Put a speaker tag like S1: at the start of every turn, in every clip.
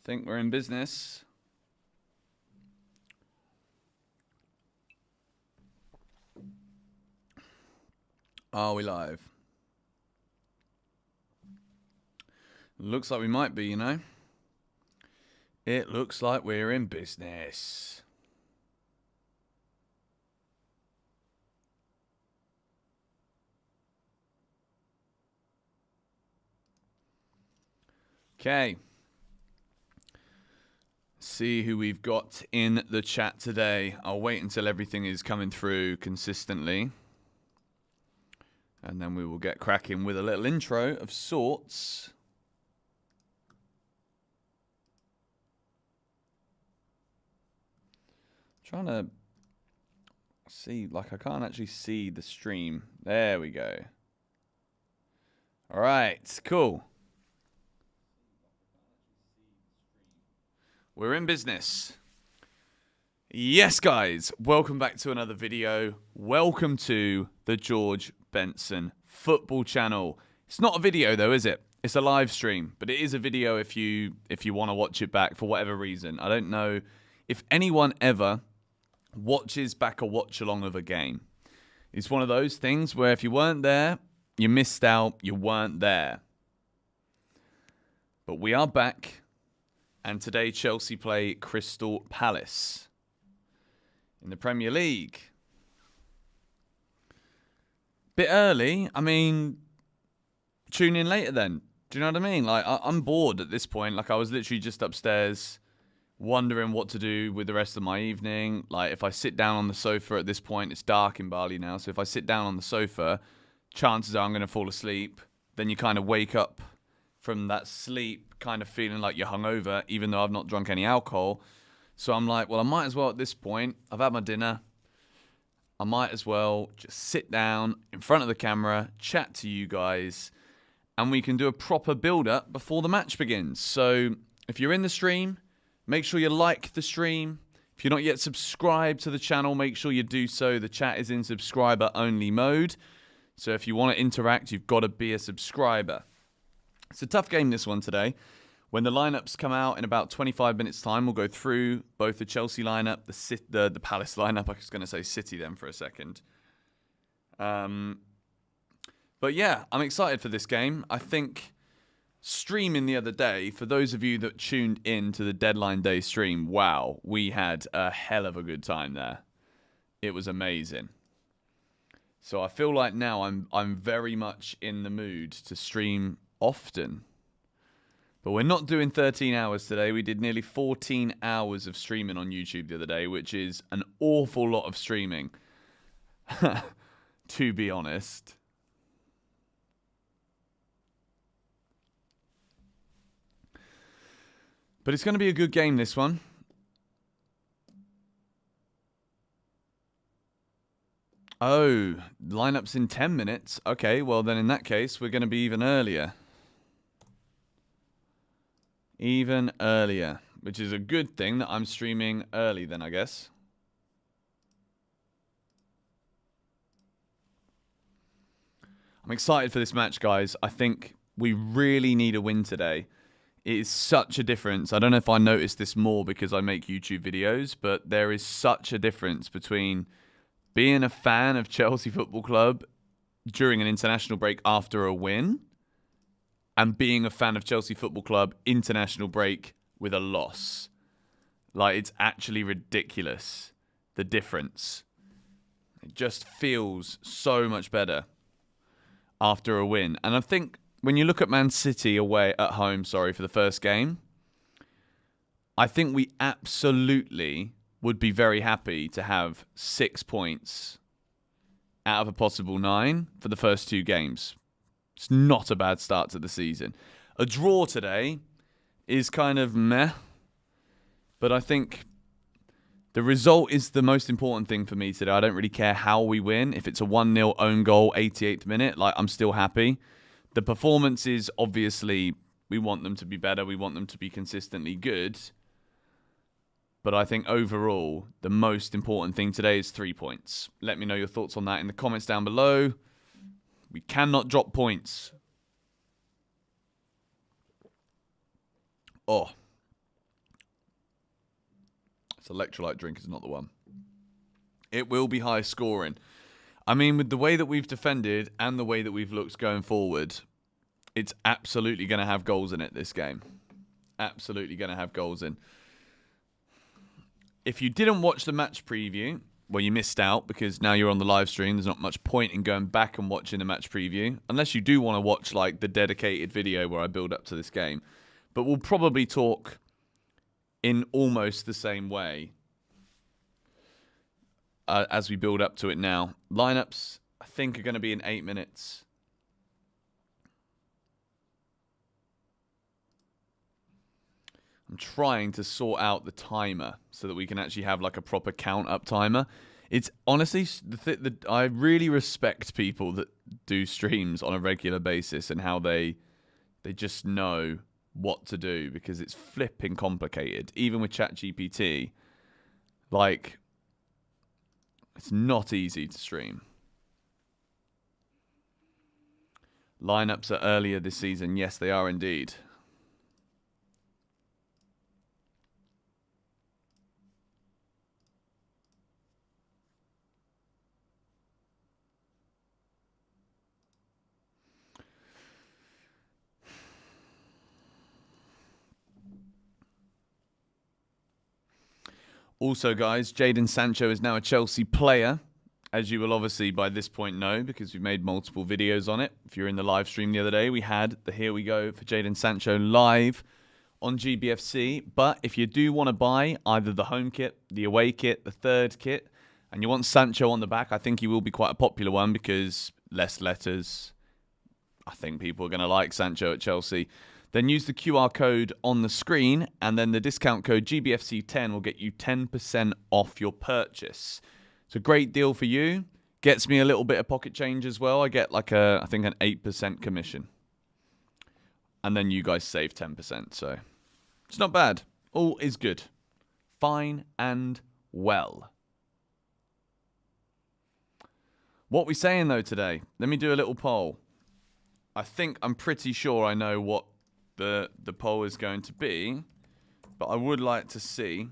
S1: Think we're in business. Are we live? Looks like we might be, you know. It looks like we're in business. Okay. See who we've got in the chat today. I'll wait until everything is coming through consistently. And then we will get cracking with a little intro of sorts. Trying to see, like I can't actually see the stream. There we go. All right, cool. We're in business. Yes, guys, welcome back to another video. Welcome to the George Benson Football Channel. It's not a video though, is it? It's a live stream, but it is a video if you want to watch it back for whatever reason. I don't know if anyone ever watches back a watch-along of a game. It's one of those things where if you weren't there, you missed out, you weren't there. But we are back. And today, Chelsea play Crystal Palace in the Premier League. Bit early. I mean, tune in later then. Do you know what I mean? Like, I'm bored at this point. Like, I was literally just upstairs wondering what to do with the rest of my evening. Like, if I sit down on the sofa at this point, it's dark in Bali now. So if I sit down on the sofa, chances are I'm going to fall asleep. Then you kind of wake up from that sleep kind of feeling like you're hungover, even though I've not drunk any alcohol. So I'm like, well, I might as well at this point, I've had my dinner, I might as well just sit down in front of the camera, chat to you guys, and we can do a proper build-up before the match begins. So if you're in the stream, make sure you like the stream. If you're not yet subscribed to the channel, make sure you do so. The chat is in subscriber-only mode. So if you want to interact, you've got to be a subscriber. It's a tough game, this one today. When the lineups come out in about 25 minutes' time, we'll go through both the Chelsea lineup, the Palace lineup. I was going to say City then for a second. But yeah, I'm excited for this game. I think streaming the other day, for those of you that tuned in to the deadline day stream, wow, we had a hell of a good time there. It was amazing. So I feel like now I'm very much in the mood to stream often. But we're not doing 13 hours today. We did nearly 14 hours of streaming on YouTube the other day, which is an awful lot of streaming, to be honest. But it's going to be a good game, this one. Oh, lineup's in 10 minutes. Okay, well then in that case, we're going to be even earlier. Even earlier, which is a good thing that I'm streaming early then, I guess. I'm excited for this match, guys. I think we really need a win today. It is such a difference. I don't know if I noticed this more because I make YouTube videos, but there is such a difference between being a fan of Chelsea Football Club during an international break after a win and being a fan of Chelsea Football Club international break with a loss. Like, it's actually ridiculous, the difference. It just feels so much better after a win. And I think when you look at Man City at home, for the first game, I think we absolutely would be very happy to have 6 points out of a possible 9 for the first 2 games. It's not a bad start to the season. A draw today is kind of meh, but I think the result is the most important thing for me today. I don't really care how we win. If it's a 1-0 own goal, 88th minute, I'm still happy. The performances, obviously, we want them to be better. We want them to be consistently good. But I think overall, the most important thing today is 3 points. Let me know your thoughts on that in the comments down below. We cannot drop points. Oh, So electrolyte drink is not the one. It will be high scoring. I mean, with the way that we've defended and the way that we've looked going forward, it's absolutely going to have goals in it, this game. Absolutely going to have goals in. If you didn't watch the match preview, well, you missed out because now you're on the live stream. There's not much point in going back and watching the match preview, unless you do want to watch like the dedicated video where I build up to this game. But we'll probably talk in almost the same way as we build up to it now. Lineups, I think, are going to be in 8 minutes. I'm trying to sort out the timer so that we can actually have like a proper count-up timer. It's honestly, I really respect people that do streams on a regular basis and how they just know what to do, because it's flipping complicated. Even with ChatGPT, like, it's not easy to stream. Lineups are earlier this season. Yes, they are indeed. Also, guys, Jadon Sancho is now a Chelsea player, as you will obviously by this point know, because we've made multiple videos on it. If you're in the live stream the other day, we had the Here We Go for Jadon Sancho live on GBFC. But if you do want to buy either the home kit, the away kit, the third kit, and you want Sancho on the back, I think he will be quite a popular one because less letters. I think people are going to like Sancho at Chelsea. Then use the QR code on the screen, and then the discount code GBFC10 will get you 10% off your purchase. It's a great deal for you. Gets me a little bit of pocket change as well. I get like I think an 8% commission. And then you guys save 10%, so it's not bad. All is good. Fine and well. What we saying though today? Let me do a little poll. I'm pretty sure I know what the poll is going to be, but I would like to see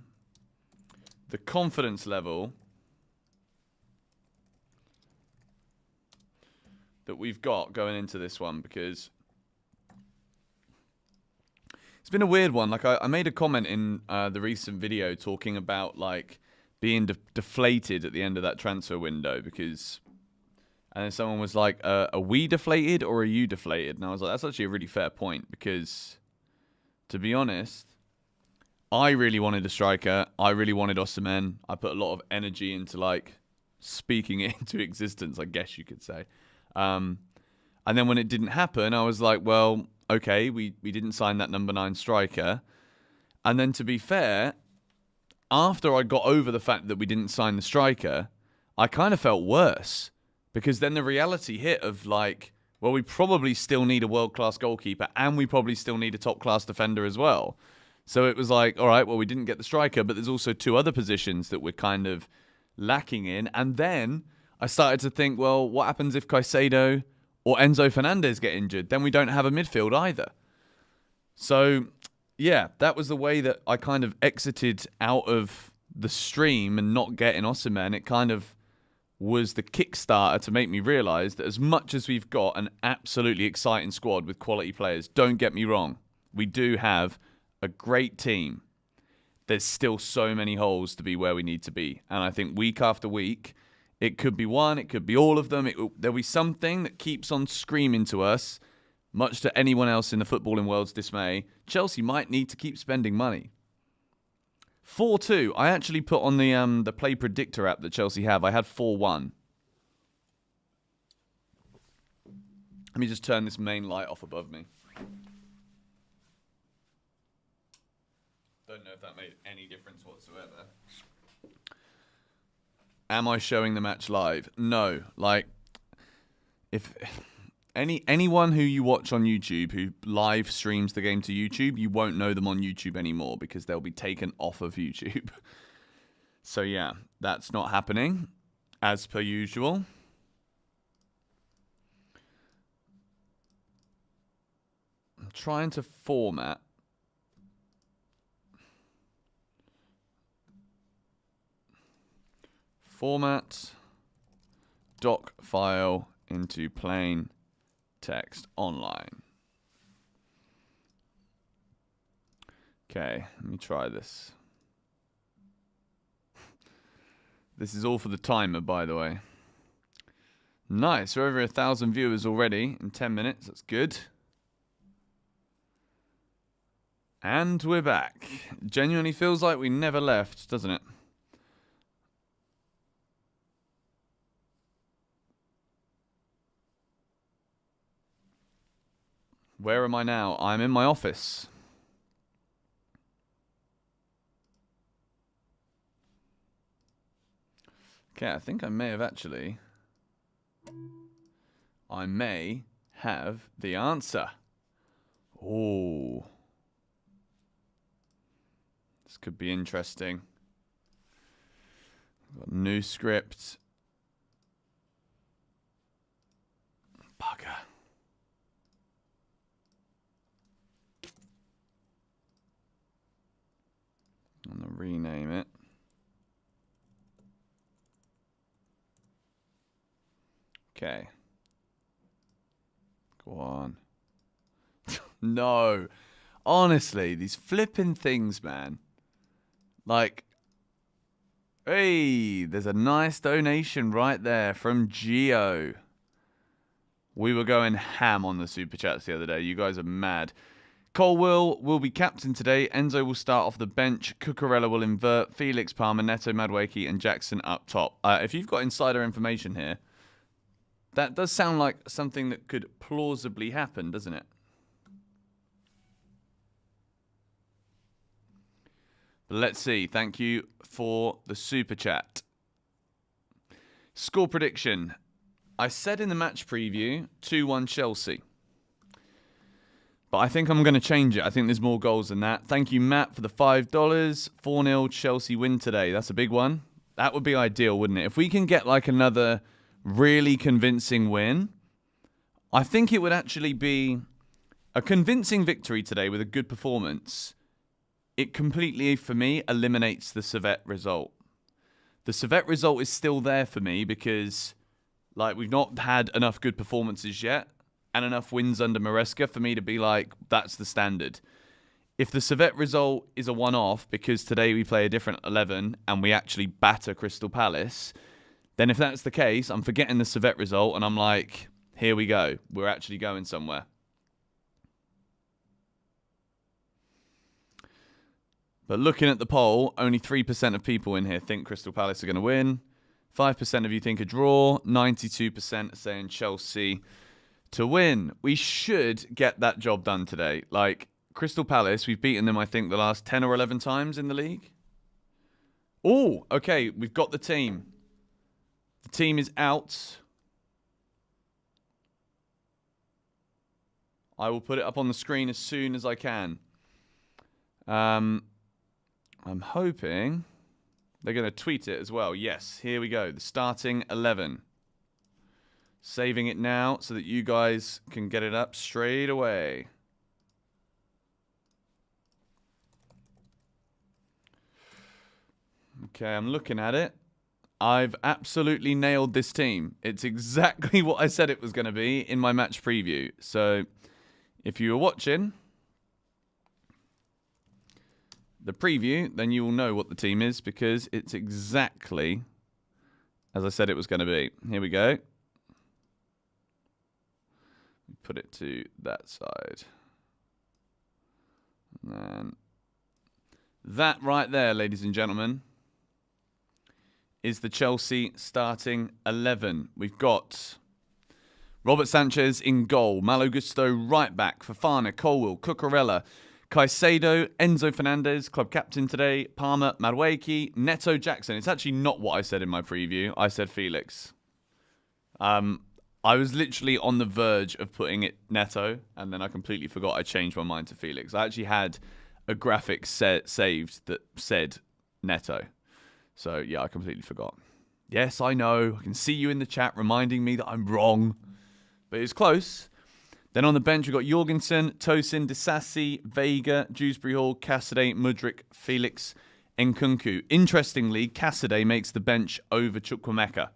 S1: the confidence level that we've got going into this one, because it's been a weird one. Like I made a comment in the recent video talking about like being deflated at the end of that transfer window, because and then someone was like, are we deflated or are you deflated? And I was like, that's actually a really fair point, because, to be honest, I really wanted a striker. I really wanted Osimhen. I put a lot of energy into, like, speaking it into existence, I guess you could say. And then when it didn't happen, I was like, well, okay, we didn't sign that number 9 striker. And then, to be fair, after I got over the fact that we didn't sign the striker, I kind of felt worse. Because then the reality hit of like, well, we probably still need a world-class goalkeeper and we probably still need a top-class defender as well. So it was like, all right, well, we didn't get the striker, but there's also 2 other positions that we're kind of lacking in. And then I started to think, well, what happens if Caicedo or Enzo Fernandez get injured? Then we don't have a midfield either. So, yeah, that was the way that I kind of exited out of the stream and not getting Osimhen. It kind of was the Kickstarter to make me realise that as much as we've got an absolutely exciting squad with quality players, don't get me wrong, we do have a great team. There's still so many holes to be where we need to be. And I think week after week, it could be one, it could be all of them. There'll be something that keeps on screaming to us, much to anyone else in the footballing world's dismay. Chelsea might need to keep spending money. 4-2. I actually put on the Play Predictor app that Chelsea have. I had 4-1. Let me just turn this main light off above me. Don't know if that made any difference whatsoever. Am I showing the match live? No. Like, if anyone who you watch on YouTube who live streams the game to YouTube, you won't know them on YouTube anymore because they'll be taken off of YouTube. So yeah, that's not happening as per usual. I'm trying to format Format. Doc file into plain text online. Okay, let me try this. This is all for the timer, by the way. Nice, we're over 1,000 viewers already in 10 minutes. That's good. And we're back. Genuinely feels like we never left, doesn't it? Where am I now? I'm in my office. Okay, I think I may have actually... I may have the answer. Oh. This could be interesting. Got a new script. Bugger. I'm going to rename it. Okay. Go on. No. Honestly, these flipping things, man. Like, hey, there's a nice donation right there from Gio. We were going ham on the Super Chats the other day. You guys are mad. Colwell will be captain today. Enzo will start off the bench. Cucurella will invert. Felix, Palmer, Neto, Madueke, and Jackson up top. If you've got insider information here, that does sound like something that could plausibly happen, doesn't it? But let's see. Thank you for the Super Chat. Score prediction. I said in the match preview, 2-1 Chelsea. But I think I'm going to change it. I think there's more goals than that. Thank you, Matt, for the $5. 4-0 Chelsea win today. That's a big one. That would be ideal, wouldn't it? If we can get like another really convincing win, I think it would actually be a convincing victory today with a good performance. It completely, for me, eliminates the Servette result. The Servette result is still there for me because like we've not had enough good performances yet and enough wins under Maresca for me to be like, that's the standard. If the Servette result is a one-off because today we play a different 11 and we actually batter Crystal Palace, then if that's the case, I'm forgetting the Servette result and I'm like, here we go. We're actually going somewhere. But looking at the poll, only 3% of people in here think Crystal Palace are going to win. 5% of you think a draw. 92% are saying Chelsea to win. We should get that job done today. Like, Crystal Palace, we've beaten them, I think, the last 10 or 11 times in the league. Oh, okay, we've got the team. The team is out. I will put it up on the screen as soon as I can. I'm hoping they're going to tweet it as well. Yes, here we go. The starting 11. Saving it now so that you guys can get it up straight away. Okay, I'm looking at it. I've absolutely nailed this team. It's exactly what I said it was going to be in my match preview. So if you were watching the preview, then you will know what the team is because it's exactly as I said it was going to be. Here we go. Put it to that side. And then that right there, ladies and gentlemen, is the Chelsea starting 11. We've got Robert Sanchez in goal, Malo Gusto right back, Fofana, Colwell, Cucurella, Caicedo, Enzo Fernandez, club captain today, Palmer, Madueke, Neto, Jackson. It's actually not what I said in my preview. I said Felix. I was literally on the verge of putting it Neto, and then I completely forgot. I changed my mind to Felix. I actually had a graphic saved that said Neto. So, yeah, I completely forgot. Yes, I know. I can see you in the chat reminding me that I'm wrong. But it's close. Then on the bench, we've got Jorgensen, Tosin, Disasi, Vega, Dewsbury Hall, Cassidy, Mudryk, Felix, Nkunku. Interestingly, Cassidy makes the bench over Chukwuemeka.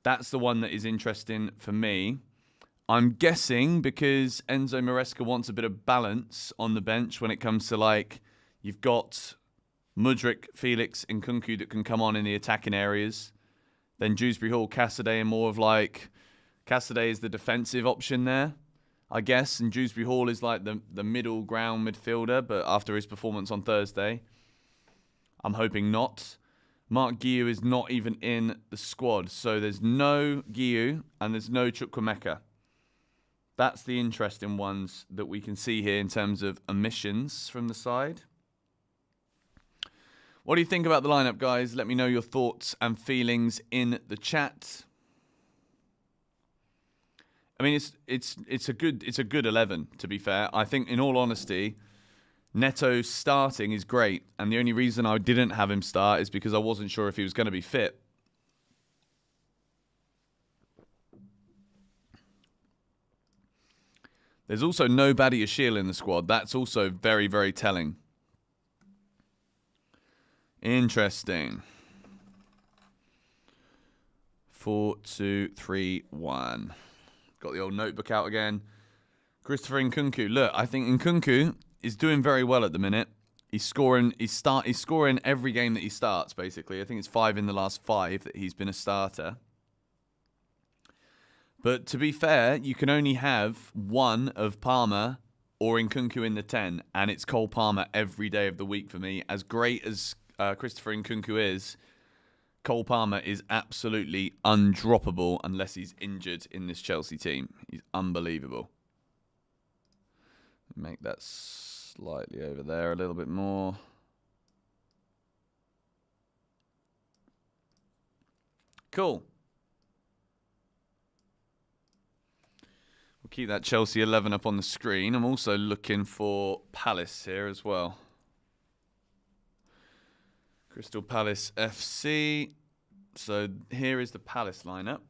S1: That's the one that is interesting for me. I'm guessing because Enzo Maresca wants a bit of balance on the bench when it comes to, like, you've got Mudryk, Felix, and Nkunku that can come on in the attacking areas. Then Dewsbury Hall, Cassidy, and more of like, Cassidy is the defensive option there, I guess, and Dewsbury Hall is like the middle ground midfielder, but after his performance on Thursday, I'm hoping not. Mark Guiu is not even in the squad, so there's no Guiu and there's no Chukwuemeka. That's the interesting ones that we can see here in terms of omissions from the side. What do you think about the lineup, guys? Let me know your thoughts and feelings in the chat. I mean, it's a good 11, to be fair. I think, in all honesty, Neto starting is great, and the only reason I didn't have him start is because I wasn't sure if he was going to be fit. There's also no Badia Shiel in the squad. That's also very, very telling. Interesting. 4, 2, 3, 1. Got the old notebook out again. Christopher Nkunku. Look, I think Nkunku is doing very well at the minute. He's scoring. He's scoring every game that he starts. Basically, I think it's 5 in the last 5 that he's been a starter. But to be fair, you can only have one of Palmer or Nkunku in the 10, and it's Cole Palmer every day of the week for me. As great as Christopher Nkunku is, Cole Palmer is absolutely undroppable unless he's injured in this Chelsea team. He's unbelievable. Make that slightly over there a little bit more. Cool. We'll keep that Chelsea 11 up on the screen. I'm also looking for Palace here as well. Crystal Palace FC. So here is the Palace lineup.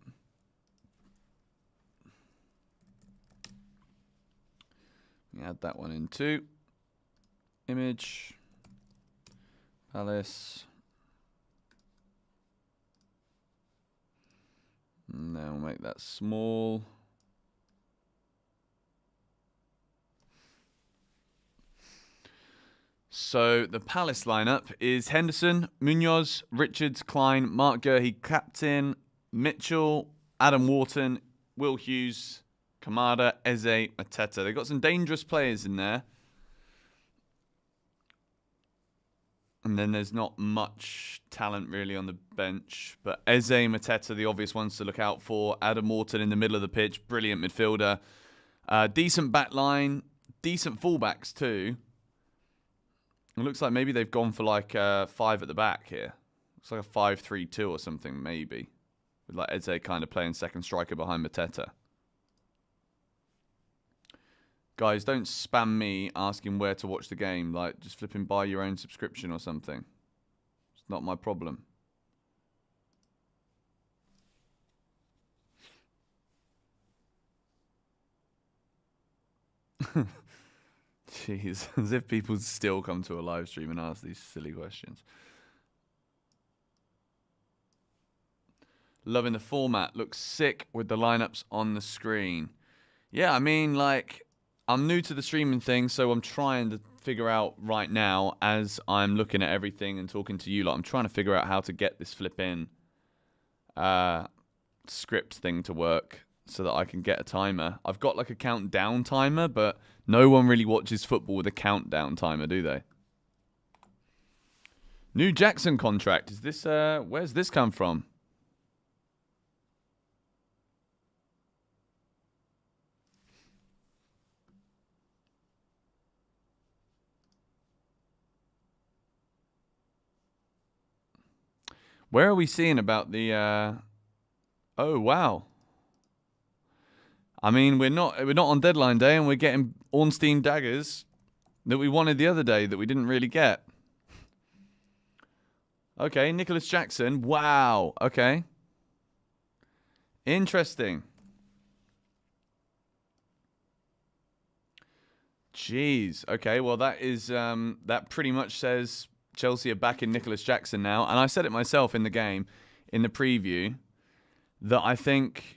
S1: Add that one in too. Image. Palace. And then we'll make that small. So the Palace lineup is Henderson, Munoz, Richards, Klein, Mark Gurhey, captain, Mitchell, Adam Wharton, Will Hughes, Kamada, Eze, Mateta. They've got some dangerous players in there. And then there's not much talent really on the bench. But Eze and Mateta, the obvious ones to look out for. Adam Wharton in the middle of the pitch, brilliant midfielder. Decent back line, decent fullbacks too. It looks like maybe they've gone for like 5 at the back here. Looks like a 5-3-2 or something, maybe. With like Eze kind of playing second striker behind Mateta. Guys, don't spam me asking where to watch the game. Like, just flipping buy your own subscription or something. It's not my problem. Jeez, as if people still come to a live stream and ask these silly questions. Loving the format. Looks sick with the lineups on the screen. Yeah, I mean, like, I'm new to the streaming thing, so I'm trying to figure out right now, as I'm looking at everything and talking to you lot, I'm trying to figure out how to get this flipping script thing to work so that I can get a timer. I've got like a countdown timer, but no one really watches football with a countdown timer, do they? New Jackson contract. Is this where's this come from? Where are we seeing about the oh wow. I mean, we're not on deadline day, and we're getting Ornstein daggers that we wanted the other day that we didn't really get. Okay, Nicholas Jackson. Wow. Okay. Interesting. Jeez. Okay, well that is that pretty much says Chelsea are backing Nicholas Jackson now. And I said it myself in the game, in the preview, that I think...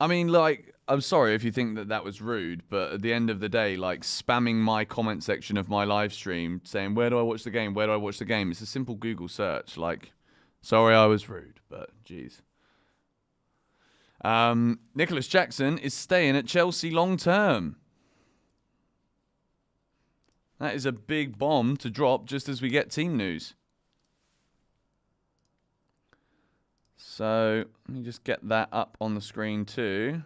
S1: I mean, like, I'm sorry if you think that that was rude, but at the end of the day, like, spamming my comment section of my live stream saying, where do I watch the game? Where do I watch the game? It's a simple Google search. Like, sorry I was rude, but geez. Nicholas Jackson is staying at Chelsea long term. That is a big bomb to drop just as we get team news. So, let me just get that up on the screen too.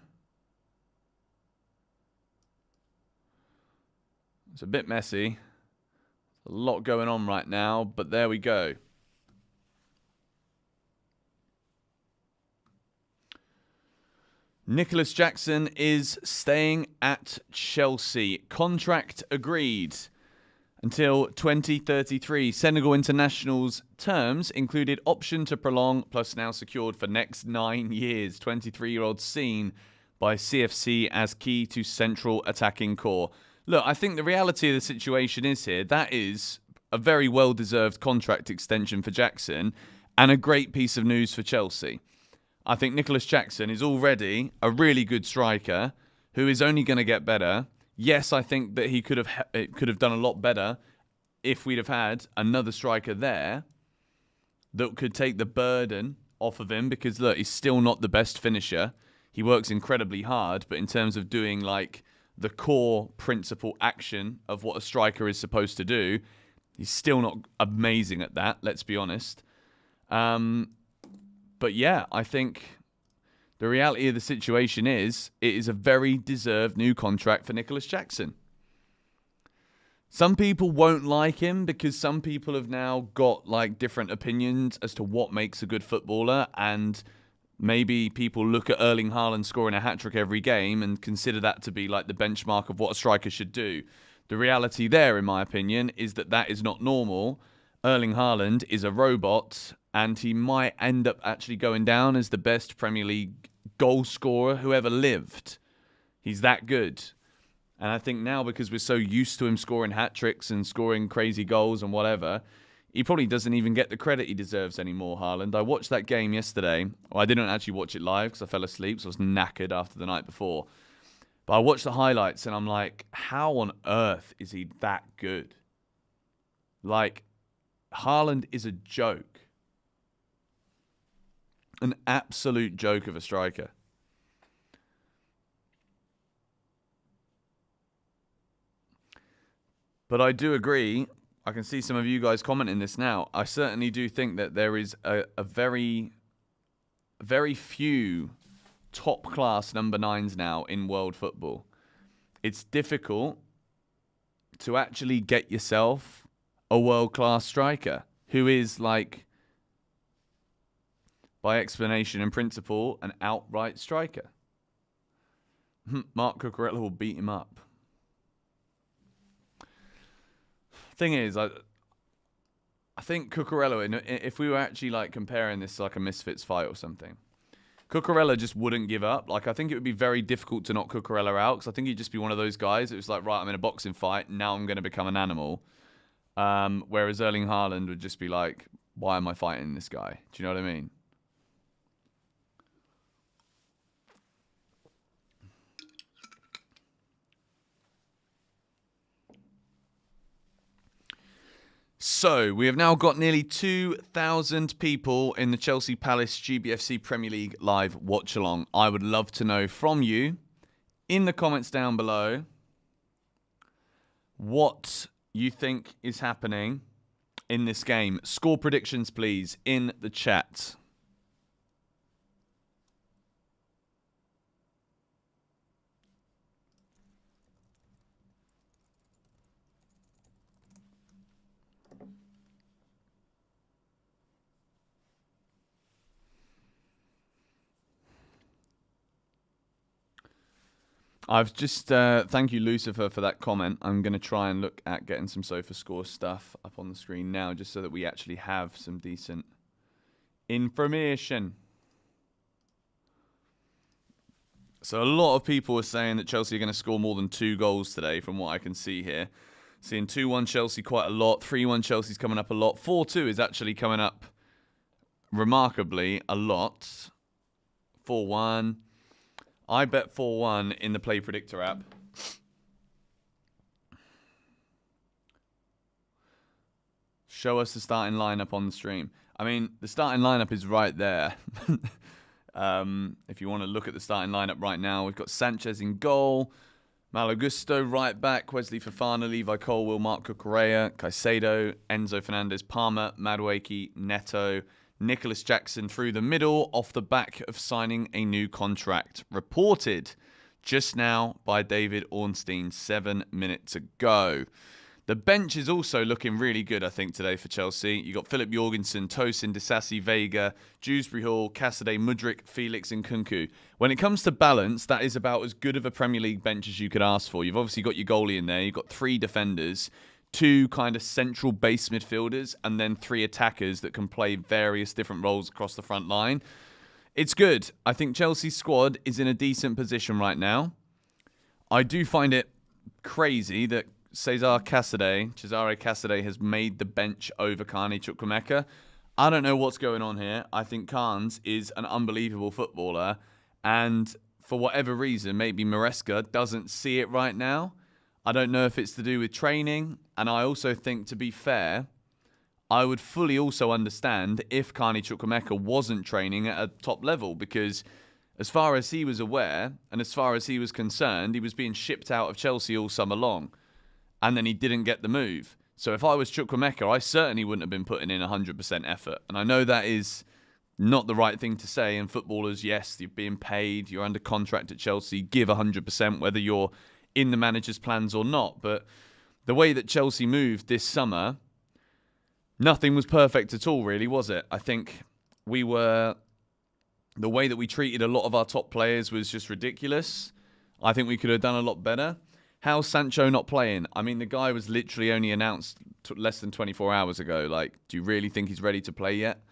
S1: It's a bit messy. A lot going on right now, but there we go. Nicholas Jackson is staying at Chelsea. Contract agreed until 2033. Senegal International's terms included option to prolong, plus now secured for next 9 years. 23-year-old seen by CFC as key to central attacking core. Look, I think the reality of the situation is here, that is a very well-deserved contract extension for Jackson and a great piece of news for Chelsea. I think Nicholas Jackson is already a really good striker who is only going to get better. Yes, I think that he could have done a lot better if we'd have had another striker there that could take the burden off of him, because look, he's still not the best finisher. He works incredibly hard, but in terms of doing like the core principle action of what a striker is supposed to do, he's still not amazing at that, let's be honest. But yeah, I think the reality of the situation is it is a very deserved new contract for Nicholas Jackson. Some people won't like him because some people have now got like different opinions as to what makes a good footballer, and maybe people look at Erling Haaland scoring a hat-trick every game and consider that to be like the benchmark of what a striker should do. The reality there, in my opinion, is that that is not normal. Erling Haaland is a robot, and he might end up actually going down as the best Premier League goal scorer who ever lived. He's that good. And I think now, because we're so used to him scoring hat-tricks and scoring crazy goals and whatever, he probably doesn't even get the credit he deserves anymore, Haaland. I watched that game yesterday. Well, I didn't actually watch it live because I fell asleep, so I was knackered after the night before. But I watched the highlights and I'm like, how on earth is he that good? Like, Haaland is a joke. An absolute joke of a striker. But I do agree. I can see some of you guys commenting this now. I certainly do think that there is a very few top-class number 9s now in world football. It's difficult to actually get yourself a world-class striker who is, like, by explanation and principle, an outright striker. Mark Cucurella will beat him up. Thing is, I think Cucurella, if we were actually like comparing this to like a Misfits fight or something, Cucurella just wouldn't give up. Like, I think it would be very difficult to knock Cucurella out, because I think he'd just be one of those guys that was like, right, I'm in a boxing fight, now I'm going to become an animal. Whereas Erling Haaland would just be like, why am I fighting this guy? Do you know what I mean? So, we have now got nearly 2,000 people in the Chelsea Palace GBFC Premier League live watch-along. I would love to know from you, in the comments down below, what you think is happening in this game. Score predictions, please, in the chat. I've just, thank you, Lucifer, for that comment. I'm going to try and look at getting some SofaScore stuff up on the screen now, just so that we actually have some decent information. So a lot of people are saying that Chelsea are going to score more than 2 goals today, from what I can see here. Seeing 2-1 Chelsea quite a lot. 3-1 Chelsea's coming up a lot. 4-2 is actually coming up remarkably a lot. 4-1. I bet 4-1 in the Play Predictor app. Show us the starting lineup on the stream. I mean, the starting lineup is right there. If you want to look at the starting lineup right now, we've got Sanchez in goal, Malo Gusto right back, Wesley Fofana, Levi Colwill, Marc Cucurella, Caicedo, Enzo Fernandez, Palmer, Madueke, Neto, Nicholas Jackson through the middle off the back of signing a new contract. Reported just now by David Ornstein 7 minutes ago. The bench is also looking really good, I think, today for Chelsea. You got Philip Jorgensen, Tosin, Disasi, Vega, Dewsbury Hall, Cassidy, Mudryk, Felix and Kunku. When it comes to balance, that is about as good of a Premier League bench as you could ask for. You've obviously got your goalie in there. You've got 3 defenders, 2 kind of central base midfielders, and then 3 attackers that can play various different roles across the front line. It's good. I think Chelsea's squad is in a decent position right now. I do find it crazy that Cesare Casadei has made the bench over Carney Chukwuemeka. I don't know what's going on here. I think Carnes is an unbelievable footballer, and for whatever reason, maybe Maresca doesn't see it right now. I don't know if it's to do with training, and I also think, to be fair, I would fully also understand if Carney Chukwuemeka wasn't training at a top level, because as far as he was aware, and as far as he was concerned, he was being shipped out of Chelsea all summer long. And then he didn't get the move. So if I was Chukwuemeka, I certainly wouldn't have been putting in 100% effort. And I know that is not the right thing to say. And footballers, yes, you're being paid, you're under contract at Chelsea, give 100% whether you're in the manager's plans or not. But the way that Chelsea moved this summer, nothing was perfect at all, really, was it? I think the way that we treated a lot of our top players was just ridiculous. I think we could have done a lot better. How's Sancho not playing? I mean, the guy was literally only announced less than 24 hours ago. Like, do you really think he's ready to play yet?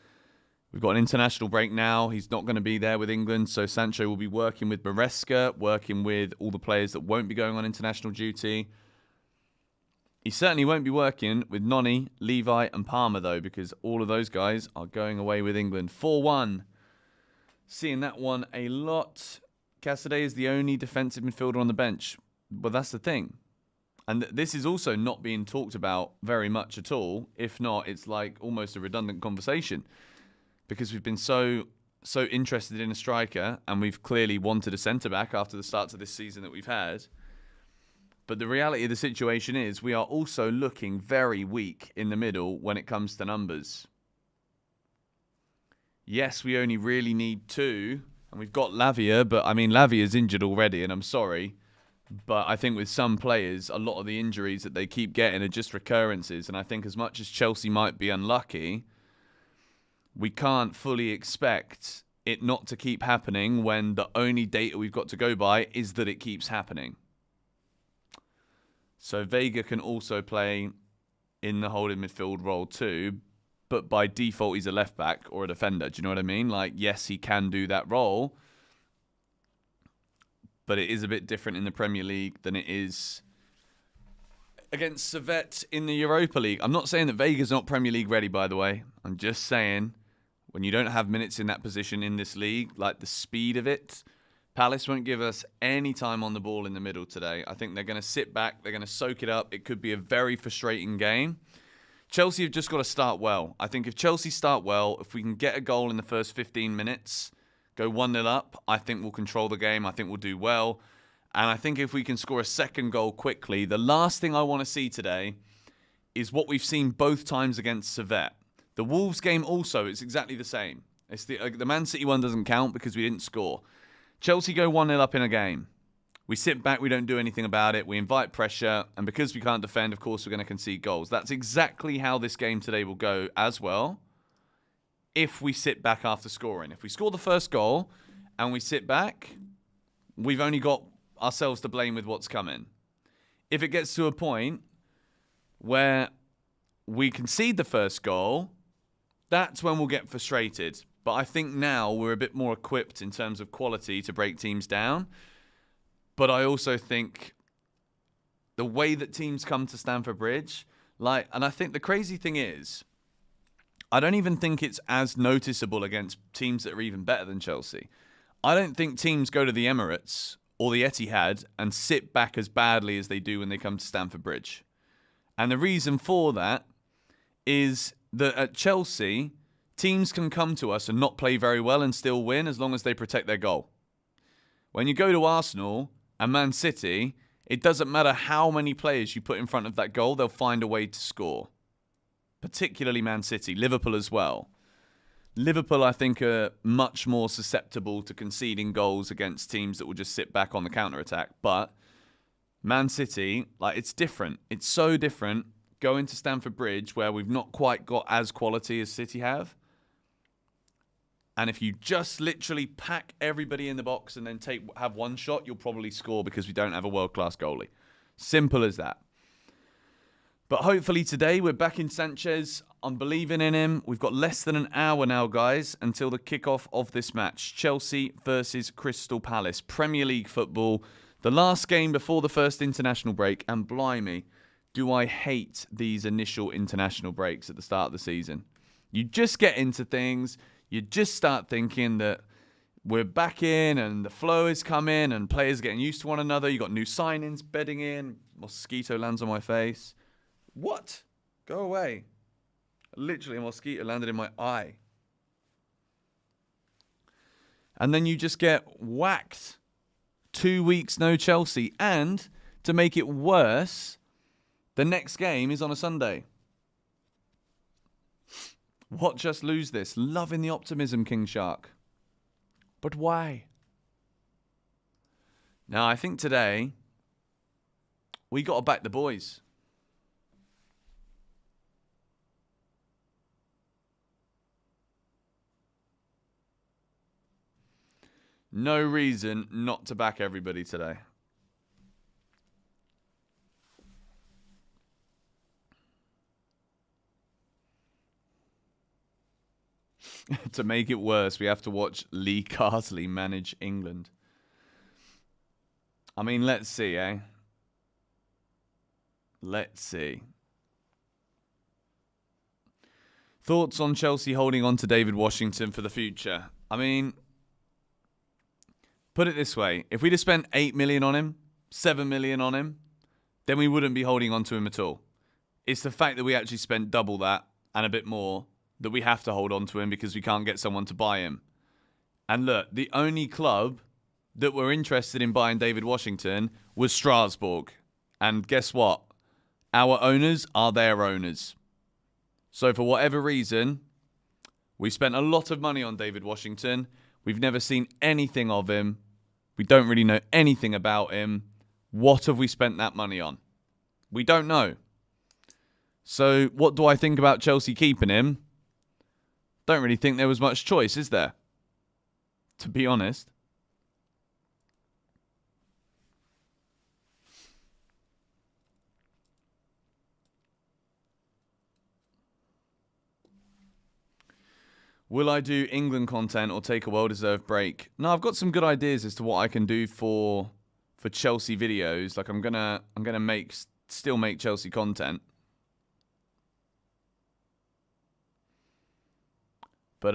S1: We've got an international break now. He's not going to be there with England. So Sancho will be working with Maresca, working with all the players that won't be going on international duty. He certainly won't be working with Noni, Levi and Palmer, though, because all of those guys are going away with England. 4-1. Seeing that one a lot. Cassidy is the only defensive midfielder on the bench. But that's the thing. And this is also not being talked about very much at all. If not, it's like almost a redundant conversation. Because we've been so interested in a striker, and we've clearly wanted a centre-back after the starts of this season that we've had. But the reality of the situation is we are also looking very weak in the middle when it comes to numbers. Yes, we only really need 2. And we've got Lavia, but I mean, Lavia's injured already, and I'm sorry. But I think with some players, a lot of the injuries that they keep getting are just recurrences. And I think as much as Chelsea might be unlucky, we can't fully expect it not to keep happening when the only data we've got to go by is that it keeps happening. So Vega can also play in the holding midfield role too. But by default, he's a left back or a defender. Do you know what I mean? Like, yes, he can do that role. But it is a bit different in the Premier League than it is against Servette in the Europa League. I'm not saying that Vega's not Premier League ready, by the way. I'm just saying when you don't have minutes in that position in this league, like the speed of it, Palace won't give us any time on the ball in the middle today. I think they're going to sit back. They're going to soak it up. It could be a very frustrating game. Chelsea have just got to start well. I think if Chelsea start well, if we can get a goal in the first 15 minutes, go 1-0 up, I think we'll control the game. I think we'll do well. And I think if we can score a second goal quickly, the last thing I want to see today is what we've seen both times against Servette. The Wolves game also, it's exactly the same. It's the Man City one doesn't count because we didn't score. Chelsea go 1-0 up in a game. We sit back, we don't do anything about it. We invite pressure. And because we can't defend, of course, we're going to concede goals. That's exactly how this game today will go as well. If we sit back after scoring. If we score the first goal and we sit back, we've only got ourselves to blame with what's coming. If it gets to a point where we concede the first goal, that's when we'll get frustrated. But I think now we're a bit more equipped in terms of quality to break teams down. But I also think the way that teams come to Stamford Bridge, like, and I think the crazy thing is, I don't even think it's as noticeable against teams that are even better than Chelsea. I don't think teams go to the Emirates or the Etihad and sit back as badly as they do when they come to Stamford Bridge. And the reason for that is that at Chelsea, teams can come to us and not play very well and still win as long as they protect their goal. When you go to Arsenal and Man City, it doesn't matter how many players you put in front of that goal, they'll find a way to score. Particularly Man City, Liverpool as well. Liverpool, I think, are much more susceptible to conceding goals against teams that will just sit back on the counter-attack. But Man City, like, it's different. It's so different going to Stamford Bridge where we've not quite got as quality as City have. And if you just literally pack everybody in the box and then have one shot, you'll probably score because we don't have a world-class goalie. Simple as that. But hopefully today we're back in Sanchez. I'm believing in him. We've got less than an hour now, guys, until the kickoff of this match. Chelsea versus Crystal Palace. Premier League football. The last game before the first international break. And blimey, do I hate these initial international breaks at the start of the season. You just get into things. You just start thinking that we're back in and the flow is coming and players getting used to one another. You got new signings bedding in. Mosquito lands on my face. What? Go away. Literally, a mosquito landed in my eye. And then you just get whacked. 2 weeks, no Chelsea. And to make it worse, the next game is on a Sunday. Watch us lose this. Loving the optimism, King Shark. But why? Now, I think today, we got to back the boys. No reason not to back everybody today. To make it worse, we have to watch Lee Carsley manage England. I mean, let's see, eh? Let's see. Thoughts on Chelsea holding on to David Washington for the future? I mean, put it this way. If we'd have spent 8 million on him, 7 million on him, then we wouldn't be holding on to him at all. It's the fact that we actually spent double that and a bit more that we have to hold on to him because we can't get someone to buy him. And look, the only club that were interested in buying David Washington was Strasbourg. And guess what? Our owners are their owners. So for whatever reason, we spent a lot of money on David Washington. We've never seen anything of him. We don't really know anything about him. What have we spent that money on? We don't know. So what do I think about Chelsea keeping him? Don't really think there was much choice, is there? To be honest. Will I do England content or take a well-deserved break? No, I've got some good ideas as to what I can do for Chelsea videos. Like I'm gonna still make Chelsea content. But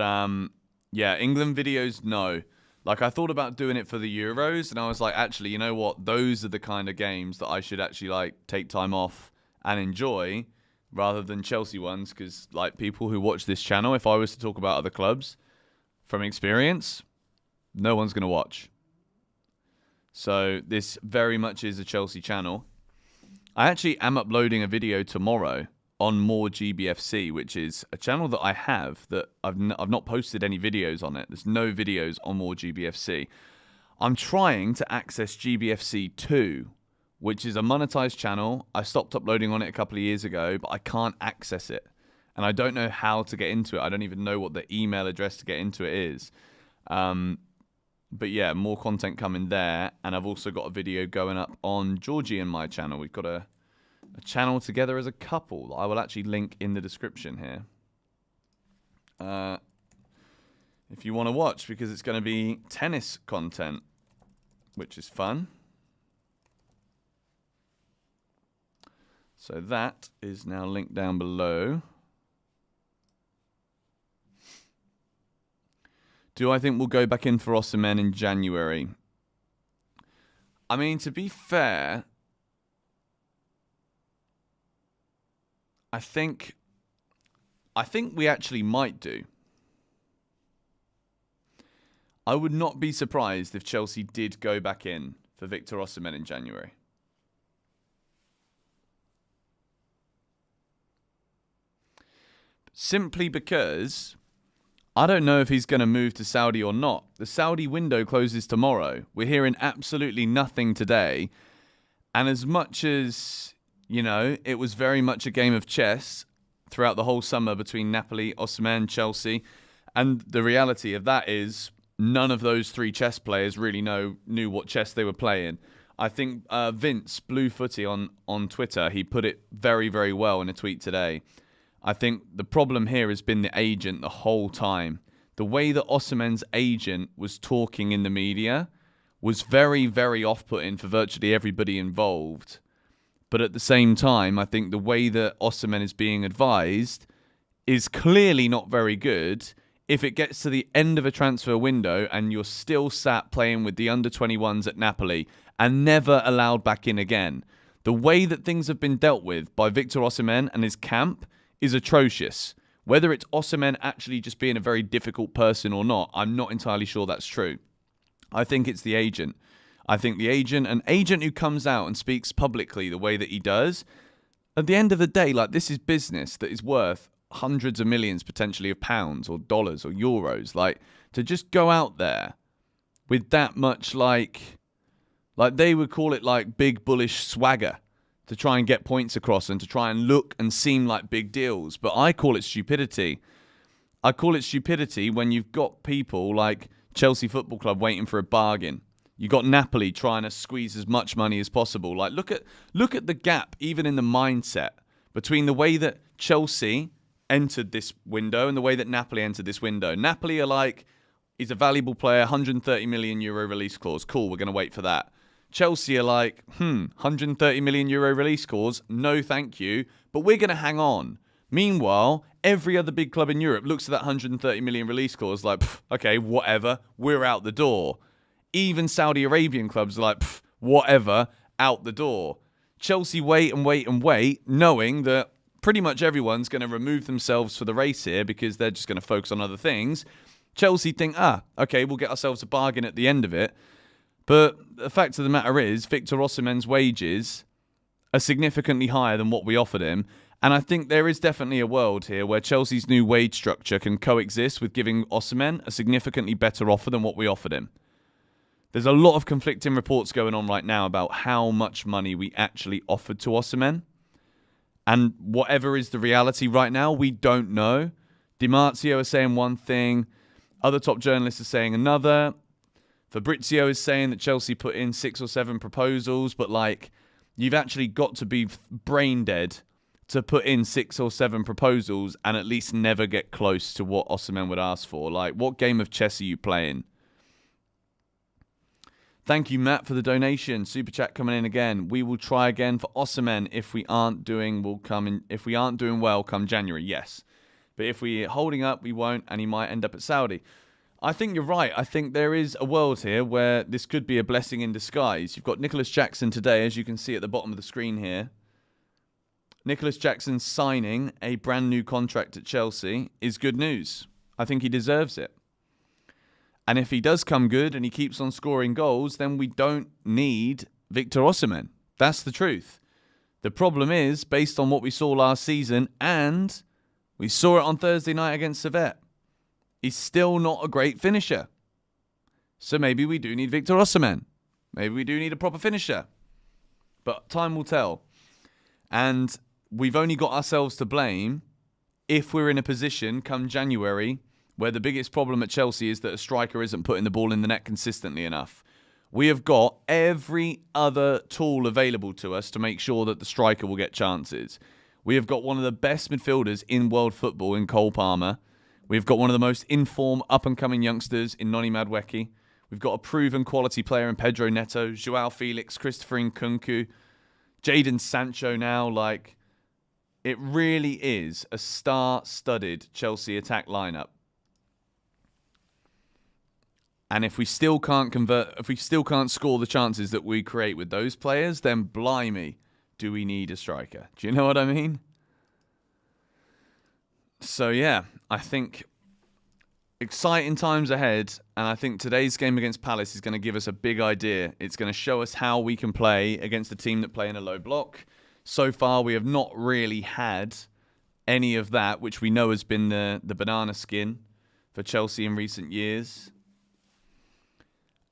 S1: yeah, England videos, no. Like I thought about doing it for the Euros, and I was like, actually, you know what? Those are the kind of games that I should actually like take time off and enjoy, rather than Chelsea ones. Because like people who watch this channel, if I was to talk about other clubs from experience, no one's gonna watch. So this very much is a Chelsea channel. I actually am uploading a video tomorrow on More GBFC, which is a channel that I have that I've not posted any videos on it. There's no videos on More GBFC. I'm trying to access GBFC 2, which is a monetized channel. I stopped uploading on it a couple of years ago, but I can't access it. And I don't know how to get into it. I don't even know what the email address to get into it is. But yeah, more content coming there. And I've also got a video going up on Georgie and my channel. We've got a channel together as a couple that I will actually link in the description here. If you want to watch, because it's going to be tennis content, which is fun. So that is now linked down below. Do I think we'll go back in for Osimhen in January? I mean, to be fair, I think we actually might do. I would not be surprised if Chelsea did go back in for Victor Osimhen in January. Simply because I don't know if he's going to move to Saudi or not. The Saudi window closes tomorrow. We're hearing absolutely nothing today. And as much as, you know, it was very much a game of chess throughout the whole summer between Napoli, Osimhen, Chelsea. And the reality of that is none of those three chess players really knew what chess they were playing. I think Vince Bluefooty on Twitter, he put it very, very well in a tweet today. I think the problem here has been the agent the whole time. The way that Osimhen's agent was talking in the media was very, very off-putting for virtually everybody involved. But at the same time, I think the way that Osimhen is being advised is clearly not very good if it gets to the end of a transfer window and you're still sat playing with the under-21s at Napoli and never allowed back in again. The way that things have been dealt with by Victor Osimhen and his camp is atrocious. Whether it's Osimhen actually just being a very difficult person or not, I'm not entirely sure that's true. I think it's the agent. I think the agent, an agent who comes out and speaks publicly the way that he does, at the end of the day, like, this is business that is worth hundreds of millions potentially of pounds or dollars or euros. Like, to just go out there with that much like they would call it like big bullish swagger to try and get points across and to try and look and seem like big deals. But I call it stupidity. I call it stupidity when you've got people like Chelsea Football Club waiting for a bargain. You got Napoli trying to squeeze as much money as possible. Like, look at the gap, even in the mindset, between the way that Chelsea entered this window and the way that Napoli entered this window. Napoli are like, he's a valuable player, 130 million euro release clause. Cool, we're going to wait for that. Chelsea are like, 130 million euro release clause, no thank you, but we're going to hang on. Meanwhile, every other big club in Europe looks at that 130 million release clause like, okay, whatever, we're out the door. Even Saudi Arabian clubs are like, whatever, out the door. Chelsea wait and wait and wait, knowing that pretty much everyone's going to remove themselves for the race here because they're just going to focus on other things. Chelsea think, okay, we'll get ourselves a bargain at the end of it. But the fact of the matter is, Victor Osimhen's wages are significantly higher than what we offered him. And I think there is definitely a world here where Chelsea's new wage structure can coexist with giving Osimhen a significantly better offer than what we offered him. There's a lot of conflicting reports going on right now about how much money we actually offered to Osimhen. And whatever is the reality right now, we don't know. Di Marzio is saying one thing. Other top journalists are saying another. Fabrizio is saying that Chelsea put in 6 or 7 proposals, but like, you've actually got to be brain dead to put in 6 or 7 proposals and at least never get close to what Osimhen would ask for. Like, what game of chess are you playing? Thank you, Matt, for the donation. Super chat coming in again. We will try again for Osimhen. If we aren't doing well, come January. Yes, but if we're holding up, we won't, and he might end up at Saudi. I think you're right. I think there is a world here where this could be a blessing in disguise. You've got Nicholas Jackson today, as you can see at the bottom of the screen here. Nicholas Jackson signing a brand new contract at Chelsea is good news. I think he deserves it. And if he does come good and he keeps on scoring goals, then we don't need Victor Osimhen. That's the truth. The problem is, based on what we saw last season, and we saw it on Thursday night against Servette, he's still not a great finisher. So maybe we do need Victor Osimhen. Maybe we do need a proper finisher. But time will tell. And we've only got ourselves to blame if we're in a position come January where the biggest problem at Chelsea is that a striker isn't putting the ball in the net consistently enough. We have got every other tool available to us to make sure that the striker will get chances. We have got one of the best midfielders in world football in Cole Palmer. We've got one of the most informed, up-and-coming youngsters in Noni Madueke. We've got a proven quality player in Pedro Neto, Joao Felix, Christopher Nkunku. Jadon Sancho now, like, it really is a star-studded Chelsea attack lineup. And if we still can't score the chances that we create with those players, then blimey, do we need a striker? Do you know what I mean? So yeah, I think exciting times ahead, and I think today's game against Palace is going to give us a big idea. It's going to show us how we can play against a team that play in a low block. So far, we have not really had any of that, which we know has been the banana skin for Chelsea in recent years.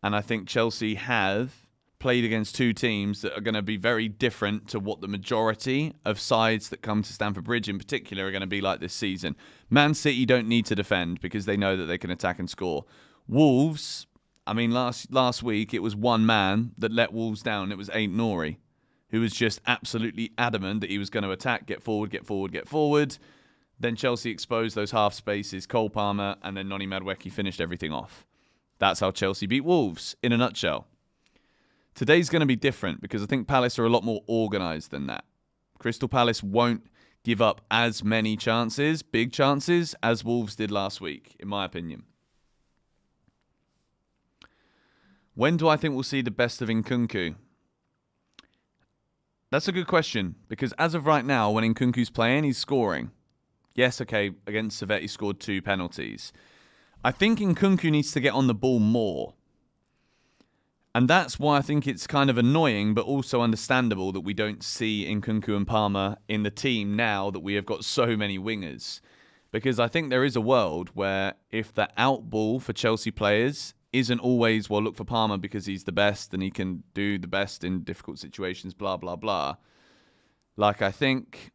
S1: And I think Chelsea have played against two teams that are going to be very different to what the majority of sides that come to Stamford Bridge in particular are going to be like this season. Man City don't need to defend because they know that they can attack and score. Wolves, I mean, last week it was one man that let Wolves down. It was Noni, who was just absolutely adamant that he was going to attack, get forward, get forward, get forward. Then Chelsea exposed those half spaces, Cole Palmer, and then Noni Madueke finished everything off. That's how Chelsea beat Wolves, in a nutshell. Today's going to be different because I think Palace are a lot more organised than that. Crystal Palace won't give up as many chances, big chances, as Wolves did last week, in my opinion. When do I think we'll see the best of Nkunku? That's a good question, because as of right now, when Nkunku's playing, he's scoring. Yes, okay, against Servette, he scored 2 penalties. I think Nkunku needs to get on the ball more. And that's why I think it's kind of annoying, but also understandable that we don't see Nkunku and Palmer in the team now that we have got so many wingers. Because I think there is a world where if the out ball for Chelsea players isn't always, well, look for Palmer because he's the best and he can do the best in difficult situations, blah, blah, blah. Like, I think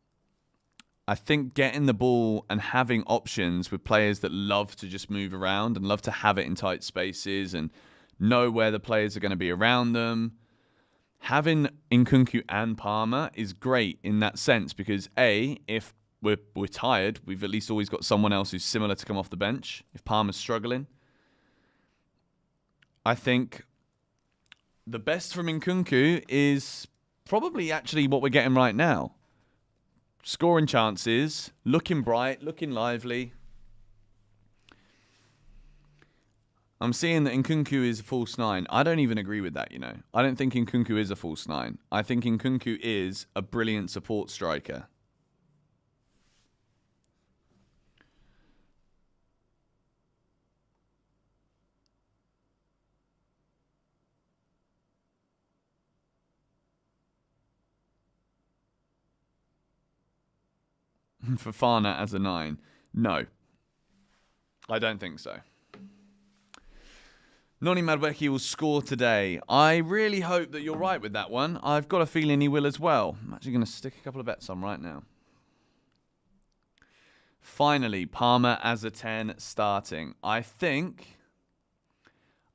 S1: getting the ball and having options with players that love to just move around and love to have it in tight spaces and know where the players are going to be around them. Having Nkunku and Palmer is great in that sense because A, if we're tired, we've at least always got someone else who's similar to come off the bench. If Palmer's struggling, I think the best from Nkunku is probably actually what we're getting right now. Scoring chances, looking bright, looking lively. I'm seeing that Nkunku is a false 9. I don't even agree with that, you know. I don't think Nkunku is a false 9. I think Nkunku is a brilliant support striker. Fofana as a 9. No. I don't think so. Noni Madueke will score today. I really hope that you're right with that one. I've got a feeling he will as well. I'm actually going to stick a couple of bets on right now. Finally, Palmer as a 10 starting. I think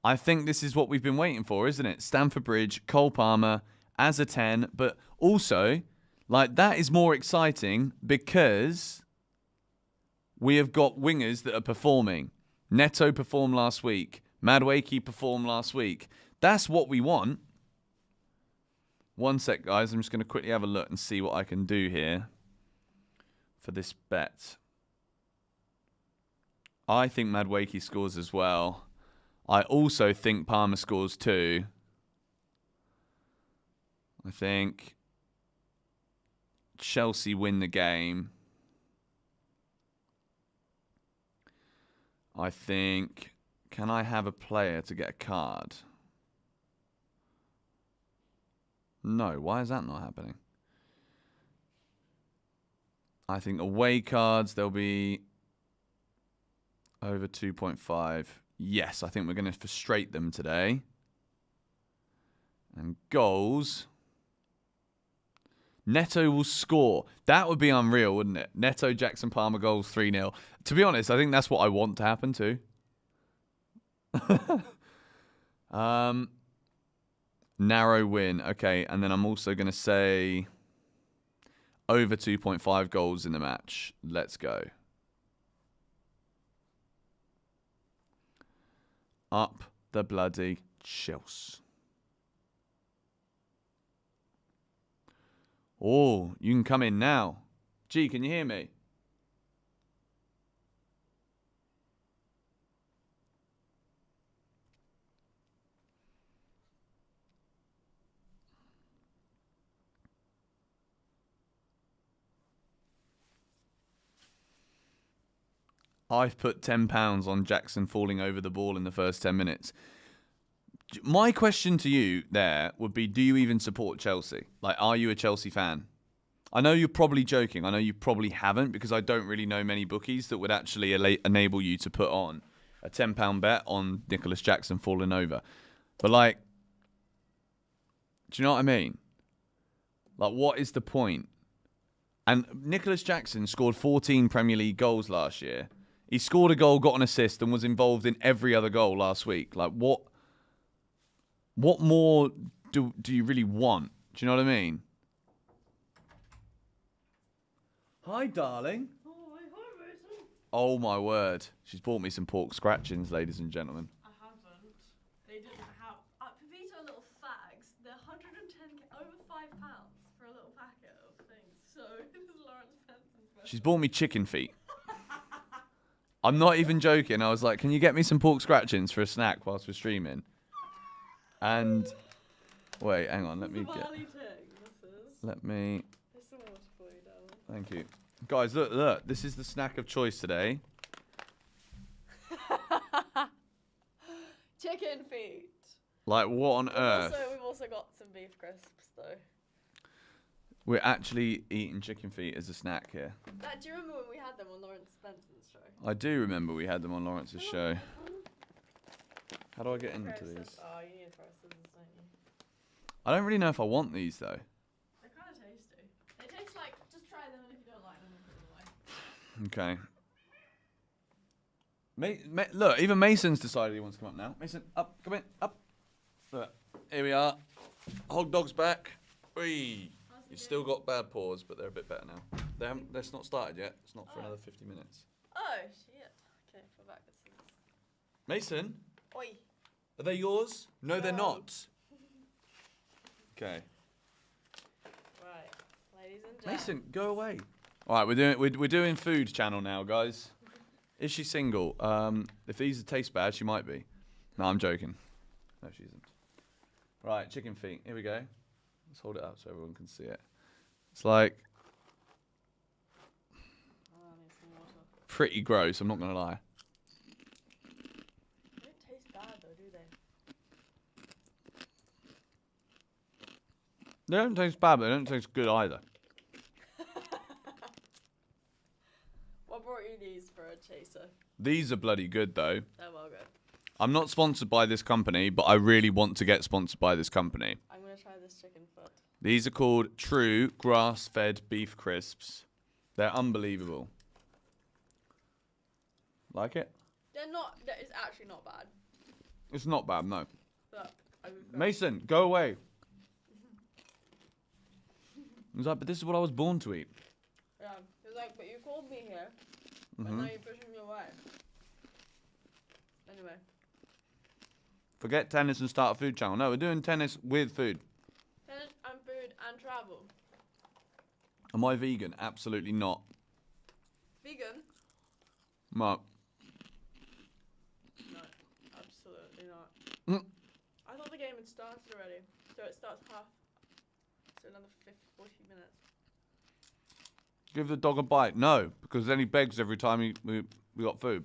S1: this is what we've been waiting for, isn't it? Stamford Bridge, Cole Palmer as a 10. But also, like, that is more exciting because we have got wingers that are performing. Neto performed last week. Madueke performed last week. That's what we want. One sec, guys. I'm just going to quickly have a look and see what I can do here for this bet. I think Madueke scores as well. I also think Palmer scores too. I think Chelsea win the game. I think... Can I have a player to get a card? No, why is that not happening? I think away cards, there'll be over 2.5. Yes, I think we're going to frustrate them today. And goals. Neto will score. That would be unreal, wouldn't it? Neto, Jackson Palmer goals 3-0. To be honest, I think that's what I want to happen too. Narrow win. Okay, and then I'm also going to say over 2.5 goals in the match. Let's go. Up the bloody Chelsea. Oh, you can come in now. G, can you hear me? I've put £10 on Jackson falling over the ball in the first 10 minutes. My question to you there would be, do you even support Chelsea? Like, are you a Chelsea fan? I know you're probably joking. I know you probably haven't, because I don't really know many bookies that would actually enable you to put on a £10 bet on Nicholas Jackson falling over. But, like, do you know what I mean? Like, what is the point? And Nicholas Jackson scored 14 Premier League goals last year. He scored a goal, got an assist, and was involved in every other goal last week. Like, what more do you really want? Do you know what I mean? Hi, darling.
S2: Hi, Mason.
S1: Oh, my word. She's bought me some pork scratchings, ladies and gentlemen.
S2: I haven't. They didn't have... Pavita are little fags. They're 110... over £5 for a little packet of things. So, this is Lawrence Spencer's special.
S1: She's bought me chicken feet. I'm not even joking. I was like, can you get me some pork scratchings for a snack whilst we're streaming? And... wait, hang on. Let me get... let me...
S2: There's some water for you, darling.
S1: Thank you. Guys, look. This is the snack of choice today.
S2: Chicken feet.
S1: Like, what on earth?
S2: We've also got some beef crisps, though.
S1: We're actually eating chicken feet as a snack here.
S2: Do you remember when we had them on Lawrence Spencer's show?
S1: I do remember we had them on Lawrence's show. How do I get into these?
S2: Oh, you need a pair of scissors, don't you?
S1: I don't really know if I want these, though.
S2: They're kind of tasty. They taste like... just try them, and if you don't like them, then put them away.
S1: Okay. Look, even Mason's decided he wants to come up now. Mason, up, come in, up. Look, here we are. Hog dog's back. Whee. You've still got bad paws, but they're a bit better now. That's not started yet. It's not for another 50 minutes.
S2: Oh, shit. Okay, put back the scissors.
S1: Mason,
S2: Oi.
S1: are they yours? No, they're
S2: No.
S1: not. Okay.
S2: Right, ladies and gentlemen.
S1: Mason, go away. All right, we're doing food channel now, guys. Is she single? If these taste bad, she might be. No, I'm joking. No, she isn't. Right, chicken feet. Here we go. Let's hold it up so everyone can see it. It's like
S2: Oh, I need some water.
S1: pretty gross. I'm not gonna lie.
S2: They don't taste bad though, do they?
S1: They don't taste bad, but they don't taste good either.
S2: What brought you these for a chaser?
S1: These are bloody good though.
S2: They're well good.
S1: I'm not sponsored by this company, but I really want to get sponsored by this company.
S2: I'm gonna try this chicken foot.
S1: These are called True Grass-Fed Beef Crisps. They're unbelievable. Like it?
S2: They're not. It's actually not bad.
S1: It's not bad, no.
S2: But
S1: Mason, go away. He's like, but this is what I was born to eat.
S2: yeah, he's like, but you called me here, but now you're pushing me away. Anyway.
S1: Forget tennis and start a food channel. No, we're doing tennis with food.
S2: Tennis and food and travel.
S1: Am I vegan? Absolutely not.
S2: Vegan?
S1: No.
S2: No, absolutely not.
S1: Mm.
S2: I thought the game had started already, so it starts half. So another 40 minutes.
S1: Give the dog a bite. No, because then he begs every time we got food.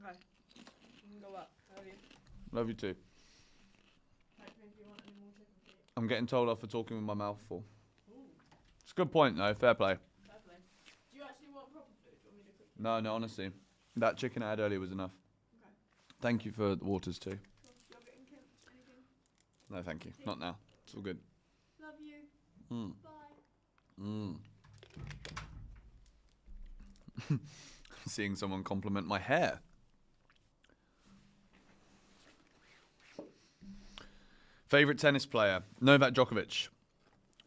S2: Okay. You can go up. Love you.
S1: Love you too.
S2: Like, if you want any more chicken feet.
S1: I'm getting told off for talking with my mouth full.
S2: Ooh,
S1: It's a good point though. Fair play.
S2: definitely. Do you actually want proper food? Do you want me to cook you?
S1: No, honestly. That chicken I had earlier was enough.
S2: Okay.
S1: Thank you for the waters too.
S2: Sure. You're getting anything?
S1: No, thank you. Not now. It's all good.
S2: Love you.
S1: Mm.
S2: Bye.
S1: Seeing someone compliment my hair. Favorite tennis player? Novak Djokovic.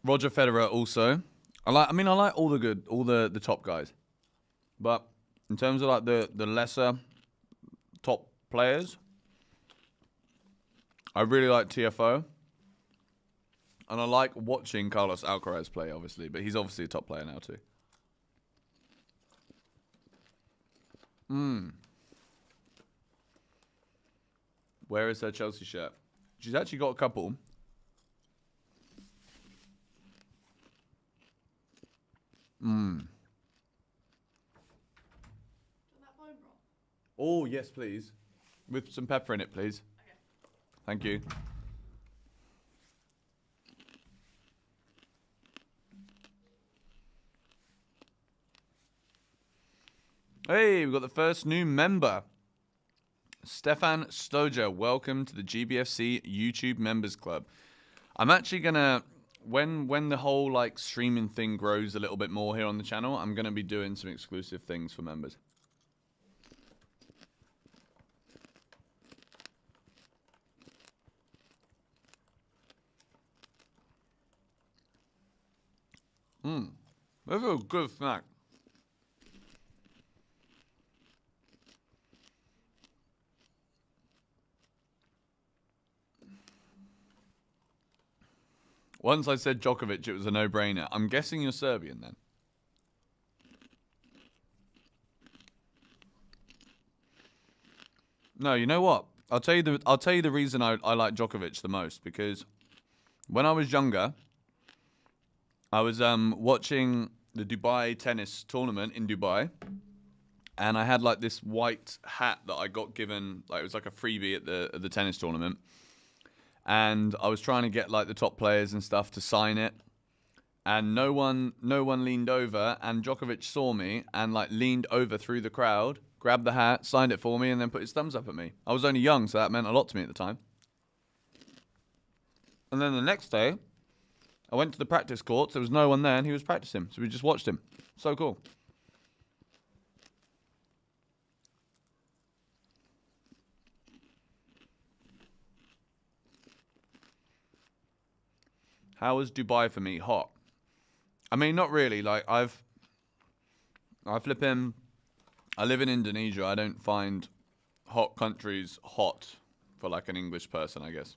S1: Roger Federer also. I like all the top guys. But in terms of like the lesser top players, I really like TFO. And I like watching Carlos Alcaraz play, obviously, but he's obviously a top player now too. Where is her Chelsea shirt? She's actually got a couple.
S2: That bone broth?
S1: Oh, yes, please. With some pepper in it, please.
S2: Okay.
S1: Thank you. Hey, we've got the first new member. Stefan Stoja, welcome to the GBFC YouTube Members Club. I'm actually gonna, when the whole like streaming thing grows a little bit more here on the channel, I'm gonna be doing some exclusive things for members. This is a good snack. Once I said Djokovic, it was a no-brainer. I'm guessing you're Serbian then. No, you know what? I'll tell you the reason I like Djokovic the most, because when I was younger, I was watching the Dubai tennis tournament in Dubai, and I had like this white hat that I got given, like it was like a freebie at the tennis tournament. And I was trying to get like the top players and stuff to sign it, and no one leaned over, and Djokovic saw me and like leaned over through the crowd, grabbed the hat, signed it for me, and then put his thumbs up at me. I was only young, so that meant a lot to me at the time. And then the next day, I went to the practice courts. There was no one there, and he was practicing, so we just watched him. So cool. How was Dubai for me? Hot. I mean, not really. Like I live in Indonesia. I don't find hot countries hot for like an English person, I guess.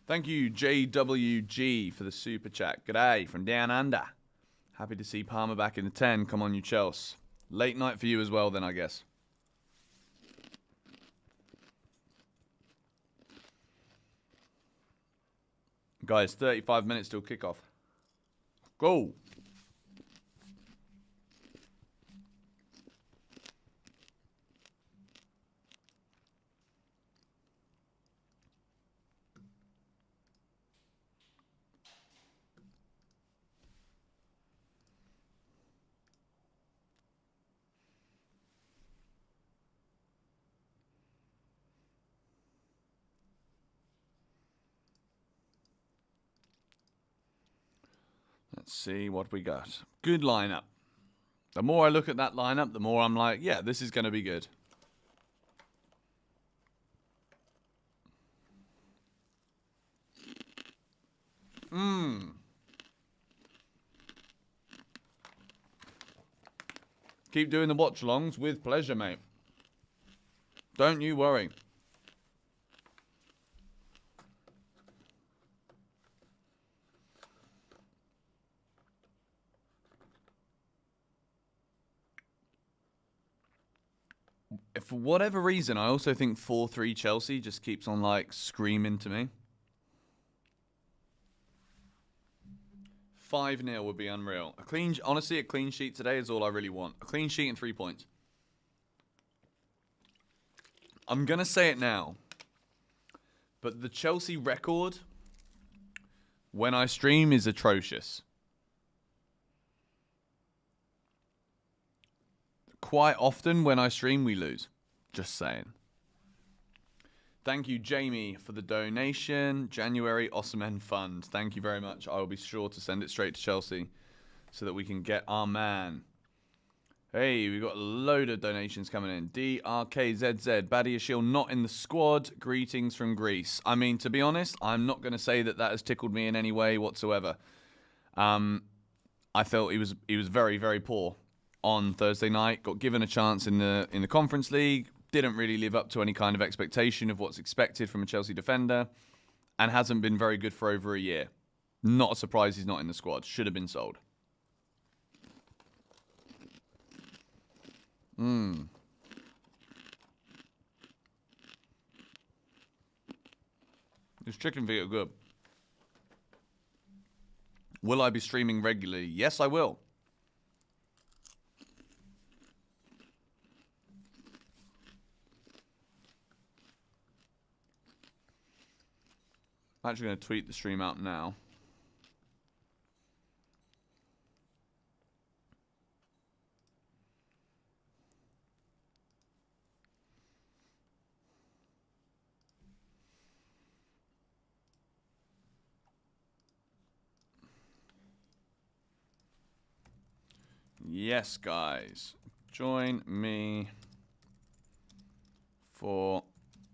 S1: Thank you, JWG, for the super chat. G'day from down under. Happy to see Palmer back in the 10. Come on, you Chelsea. Late night for you as well, then, I guess. Guys, 35 minutes till kickoff. Go. Let's see what we got. Good lineup. The more I look at that lineup, the more I'm like, yeah, this is going to be good. Keep doing the watch-alongs with pleasure, mate. Don't you worry. If for whatever reason, I also think 4-3 Chelsea just keeps on, like, screaming to me. 5-0 would be unreal. Honestly, a clean sheet today is all I really want. A clean sheet and 3 points. I'm going to say it now. But the Chelsea record, when I stream, is atrocious. Quite often when I stream, we lose. Just saying. Thank you, Jamie, for the donation. January Osimhen Fund. Thank you very much. I will be sure to send it straight to Chelsea so that we can get our man. Hey, we've got a load of donations coming in. DRKZZ, Badiashile not in the squad. Greetings from Greece. I mean, to be honest, I'm not going to say that has tickled me in any way whatsoever. I felt he was very, very poor on Thursday night. Got given a chance in the Conference League. Didn't really live up to any kind of expectation of what's expected from a Chelsea defender, and hasn't been very good for over a year. Not a surprise he's not in the squad. Should have been sold. This chicken feet are good. Will I be streaming regularly? Yes, I will. I'm actually going to tweet the stream out now. Yes, guys. Join me for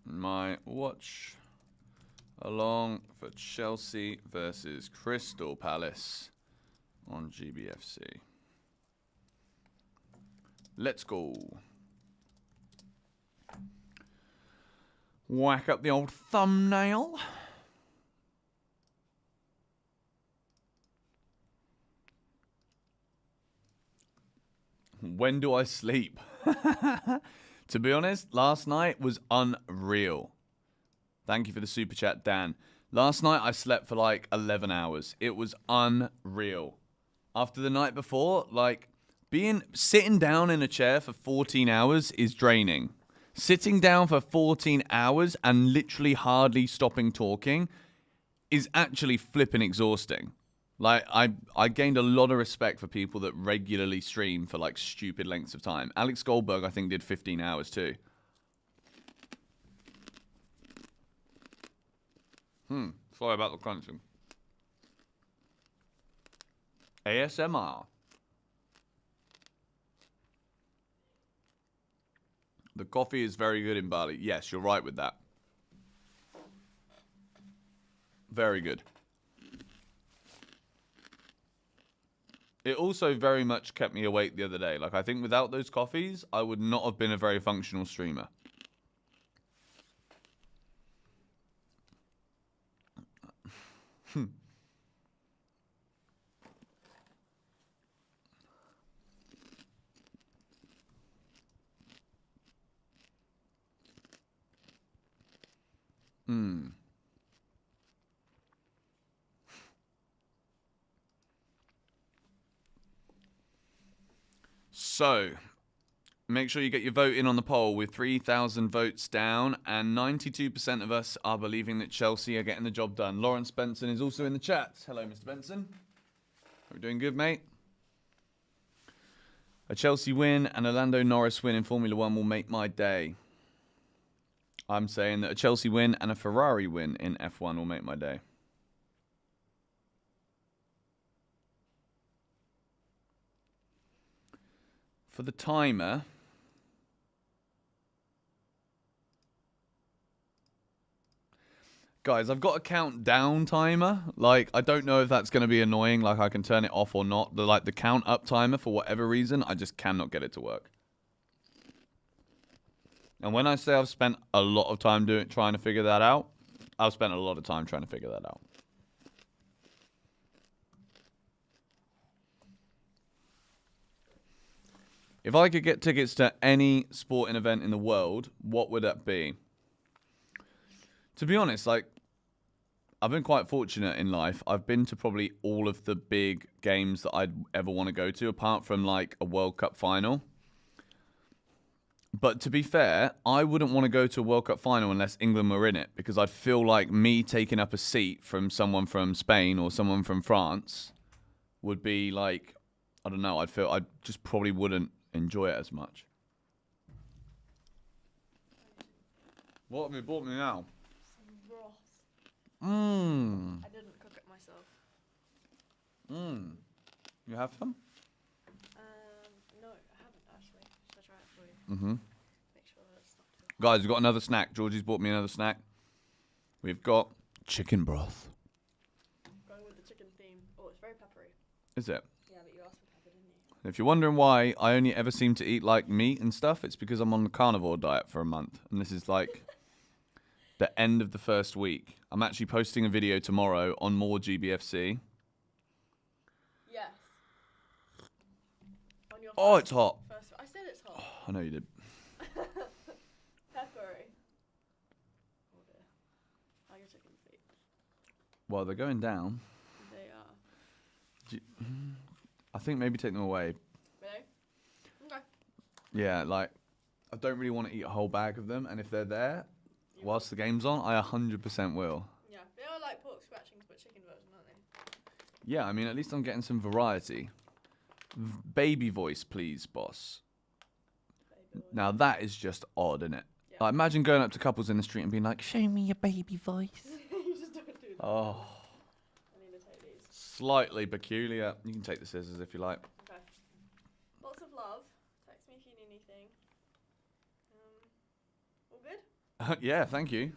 S1: my watch along for Chelsea versus Crystal Palace on GBFC. Let's go. Whack up the old thumbnail. When do I sleep? To be honest, last night was unreal. Thank you for the super chat, Dan. Last night I slept for like 11 hours. It was unreal. After the night before, like sitting down in a chair for 14 hours is draining. Sitting down for 14 hours and literally hardly stopping talking is actually flipping exhausting. Like, I gained a lot of respect for people that regularly stream for, like, stupid lengths of time. Alex Goldberg, I think, did 15 hours, too. Sorry about the crunching. ASMR. The coffee is very good in Bali. Yes, you're right with that. Very good. It also very much kept me awake the other day. Like, I think without those coffees, I would not have been a very functional streamer. So, make sure you get your vote in on the poll with 3,000 votes down, and 92% of us are believing that Chelsea are getting the job done. Lawrence Benson is also in the chat. Hello, Mr. Benson. Are we doing good, mate? A Chelsea win and a Lando Norris win in Formula 1 will make my day. I'm saying that a Chelsea win and a Ferrari win in F1 will make my day. For the timer, guys, I've got a countdown timer. Like, I don't know if that's going to be annoying. Like, I can turn it off or not. The count up timer, for whatever reason, I just cannot get it to work. And when I say I've spent a lot of time trying to figure that out, I've spent a lot of time trying to figure that out. If I could get tickets to any sporting event in the world, what would that be? To be honest, like, I've been quite fortunate in life. I've been to probably all of the big games that I'd ever want to go to, apart from, like, a World Cup final. But to be fair, I wouldn't want to go to a World Cup final unless England were in it, because I'd feel like me taking up a seat from someone from Spain or someone from France would be like, I don't know, I just probably wouldn't enjoy it as much. What have you bought me now?
S2: Some broth. I didn't cook it myself.
S1: You have some?
S2: No, I haven't actually. Should I try it for you? Make sure that it's not too
S1: Guys, we've got another snack. Georgie's bought me another snack. We've got chicken broth.
S2: Going with the chicken theme. Oh, it's very peppery.
S1: Is it?
S2: Yeah, but you asked for pepper, didn't you?
S1: If you're wondering why I only ever seem to eat like meat and stuff, it's because I'm on the carnivore diet for a month. And this is like the end of the first week. I'm actually posting a video tomorrow on more GBFC.
S2: Yes. On your
S1: Oh, it's hot.
S2: I said it's hot.
S1: I know you did.
S2: Peppery. Oh dear. How your chicken feet?
S1: Well, they're going down.
S2: They are.
S1: I think maybe take them away.
S2: Really? Okay.
S1: Yeah, like, I don't really want to eat a whole bag of them, and if they're there, whilst the game's on, I 100% will.
S2: Yeah, they are like pork scratchings, but chicken version, aren't they?
S1: Yeah, I mean, at least I'm getting some variety. Baby voice, please, boss.
S2: Baby voice.
S1: Now, that is just odd, isn't it?
S2: Yeah.
S1: Like, imagine going up to couples in the street and being like, show me your baby voice.
S2: You just don't do that.
S1: Oh,
S2: I need to take these.
S1: slightly peculiar. You can take the scissors if you like.
S2: Okay. Lots of love. Text me if you need anything. All good?
S1: Yeah, thank you.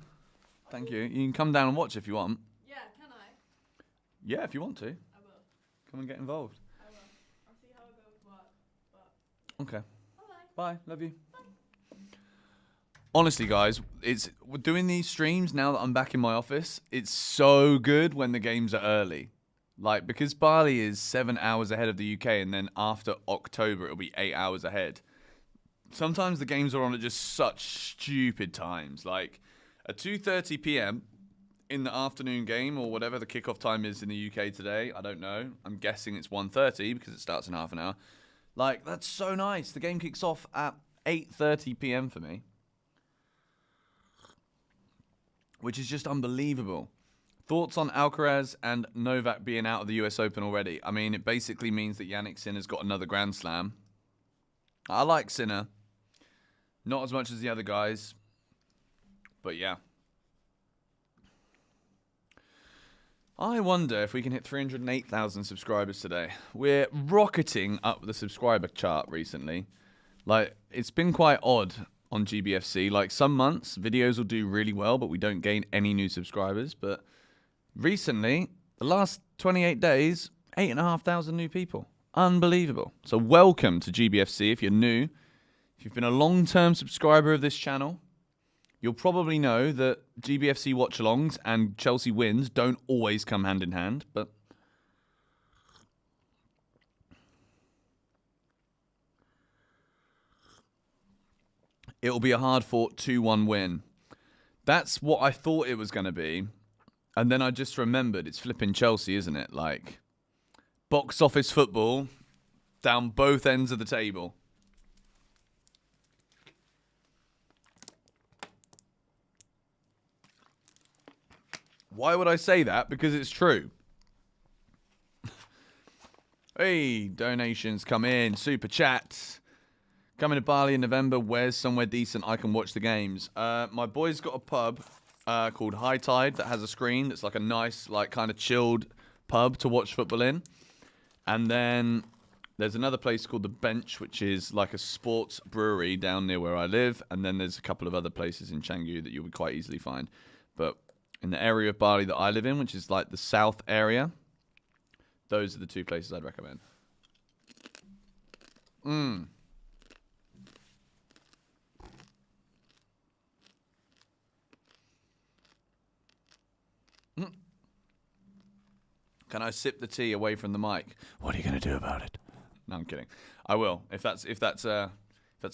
S1: Thank you. You can come down and watch if you want.
S2: Yeah, can I?
S1: Yeah, if you want to.
S2: I will.
S1: Come and get involved.
S2: I will. I'll see how it goes with work. But
S1: Okay.
S2: bye.
S1: Bye. Love you. Honestly, guys, we're doing these streams now that I'm back in my office. It's so good when the games are early. Like, because Bali is 7 hours ahead of the UK, and then after October, it'll be 8 hours ahead. Sometimes the games are on at just such stupid times. Like, a 2:30 p.m. in the afternoon game, or whatever the kickoff time is in the UK today. I don't know. I'm guessing it's 1:30 because it starts in half an hour. Like, that's so nice. The game kicks off at 8:30 p.m. for me, which is just unbelievable. Thoughts on Alcaraz and Novak being out of the US Open already? I mean, it basically means that Yannick Sinner's got another Grand Slam. I like Sinner. Not as much as the other guys. But yeah. I wonder if we can hit 308,000 subscribers today. We're rocketing up the subscriber chart recently. Like, it's been quite odd on GBFC. Like, some months, videos will do really well, but we don't gain any new subscribers. But recently, the last 28 days, 8,500 new people. Unbelievable. So welcome to GBFC if you're new. If you've been a long-term subscriber of this channel, you'll probably know that GBFC watchalongs and Chelsea wins don't always come hand in hand, but it'll be a hard-fought 2-1 win. That's what I thought it was going to be, and then I just remembered it's flipping Chelsea, isn't it? Like, box office football down both ends of the table. Why would I say that? Because it's true. Hey, donations come in. Super chats. Coming to Bali in November. Where's somewhere decent I can watch the games? My boy's got a pub called High Tide that has a screen that's like a nice, like kind of chilled pub to watch football in. And then there's another place called The Bench, which is like a sports brewery down near where I live. And then there's a couple of other places in Canggu that you'll be quite easily find. But in the area of Bali that I live in, which is like the south area, those are the two places I'd recommend. Can I sip the tea away from the mic? What are you going to do about it? No, I'm kidding. I will. If that's a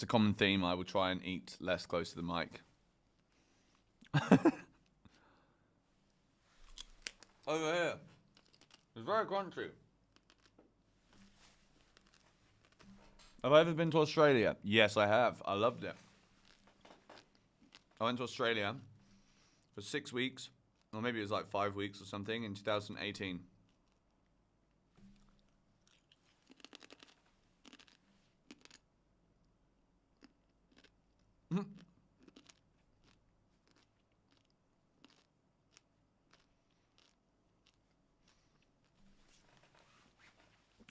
S1: common theme, I will try and eat less close to the mic. Over here. It's very crunchy. Have I ever been to Australia? Yes, I have. I loved it. I went to Australia for 6 weeks, or maybe it was like 5 weeks or something, in 2018.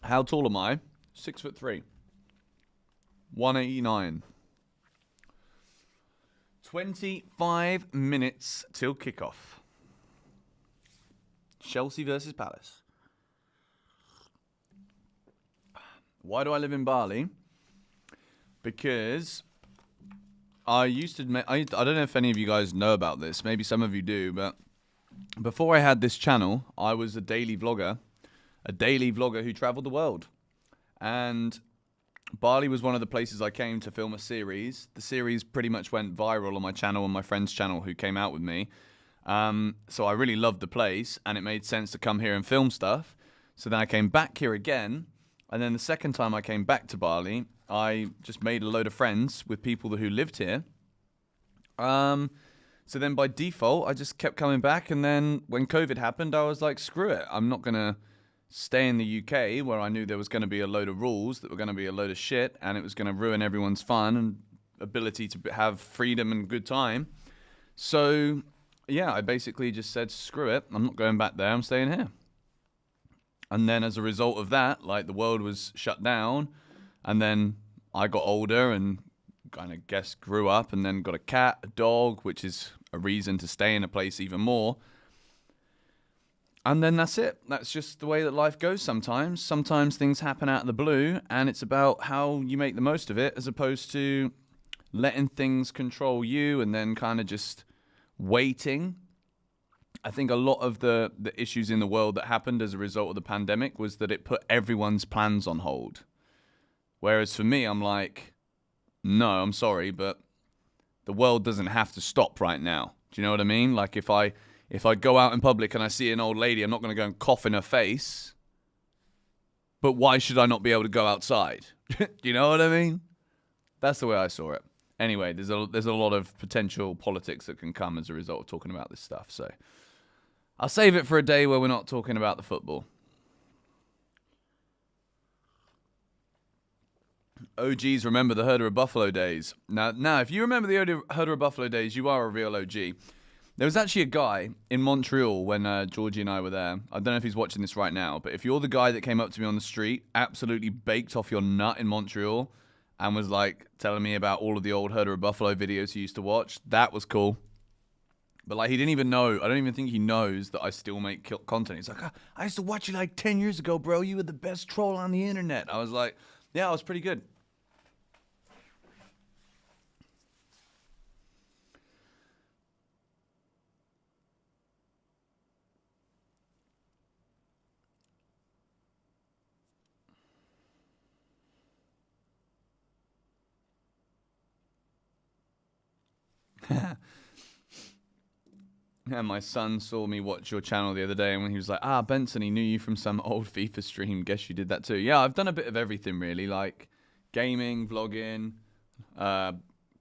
S1: How tall am I? 6'3". 189. 25 minutes till kickoff. Chelsea versus Palace. Why do I live in Bali? Because I used to I don't know if any of you guys know about this. Maybe some of you do, but before I had this channel, I was a daily vlogger who traveled the world. And Bali was one of the places I came to film a series. The series pretty much went viral on my channel and my friend's channel who came out with me. So I really loved the place, and it made sense to come here and film stuff. So then I came back here again, and then the second time I came back to Bali, I just made a load of friends with people who lived here. So then by default, I just kept coming back, and then when COVID happened, I was like, screw it. I'm not going to stay in the UK where I knew there was going to be a load of rules that were going to be a load of shit, and it was going to ruin everyone's fun and ability to have freedom and good time. So yeah, I basically just said, screw it. I'm not going back there. I'm staying here. And then as a result of that, like, the world was shut down, and then I got older and kind of grew up, and then got a cat, a dog, which is a reason to stay in a place even more. And then that's it. That's just the way that life goes sometimes. Sometimes things happen out of the blue, and it's about how you make the most of it, as opposed to letting things control you and then kind of just waiting. I think a lot of the issues in the world that happened as a result of the pandemic was that it put everyone's plans on hold. Whereas for me, I'm like, no, I'm sorry, but the world doesn't have to stop right now. Do you know what I mean? Like, if I go out in public and I see an old lady, I'm not going to go and cough in her face. But why should I not be able to go outside? Do you know what I mean? That's the way I saw it. Anyway, there's a lot of potential politics that can come as a result of talking about this stuff. So I'll save it for a day where we're not talking about the football. OGs remember the Herder of Buffalo days. Now, if you remember the Herder of Buffalo days, you are a real OG. There was actually a guy in Montreal when Georgie and I were there. I don't know if he's watching this right now, but if you're the guy that came up to me on the street, absolutely baked off your nut in Montreal, and was like telling me about all of the old Herder of Buffalo videos he used to watch, that was cool. But like, he didn't even know, I don't even think he knows that I still make content. He's like, I used to watch you like 10 years ago, bro. You were the best troll on the internet. I was like, yeah, I was pretty good. Yeah, my son saw me watch your channel the other day, and when he was like, Benson, he knew you from some old FIFA stream. Guess you did that too. Yeah, I've done a bit of everything, really, like gaming, vlogging,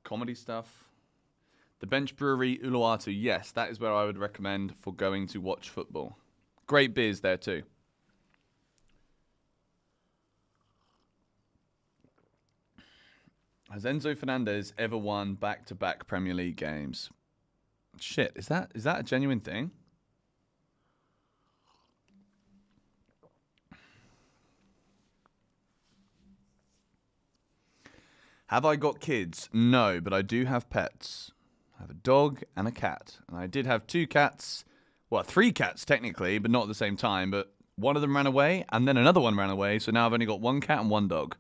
S1: comedy stuff. The Bench Brewery Uluwatu, yes, that is where I would recommend for going to watch football. Great beers there too. Has Enzo Fernandez ever won back-to-back Premier League games? Shit, is that a genuine thing? Have I got kids? No, but I do have pets. I have a dog and a cat. And I did have 2 cats. Well, 3 cats technically, but not at the same time. But one of them ran away, and then another one ran away. So now I've only got 1 cat and 1 dog.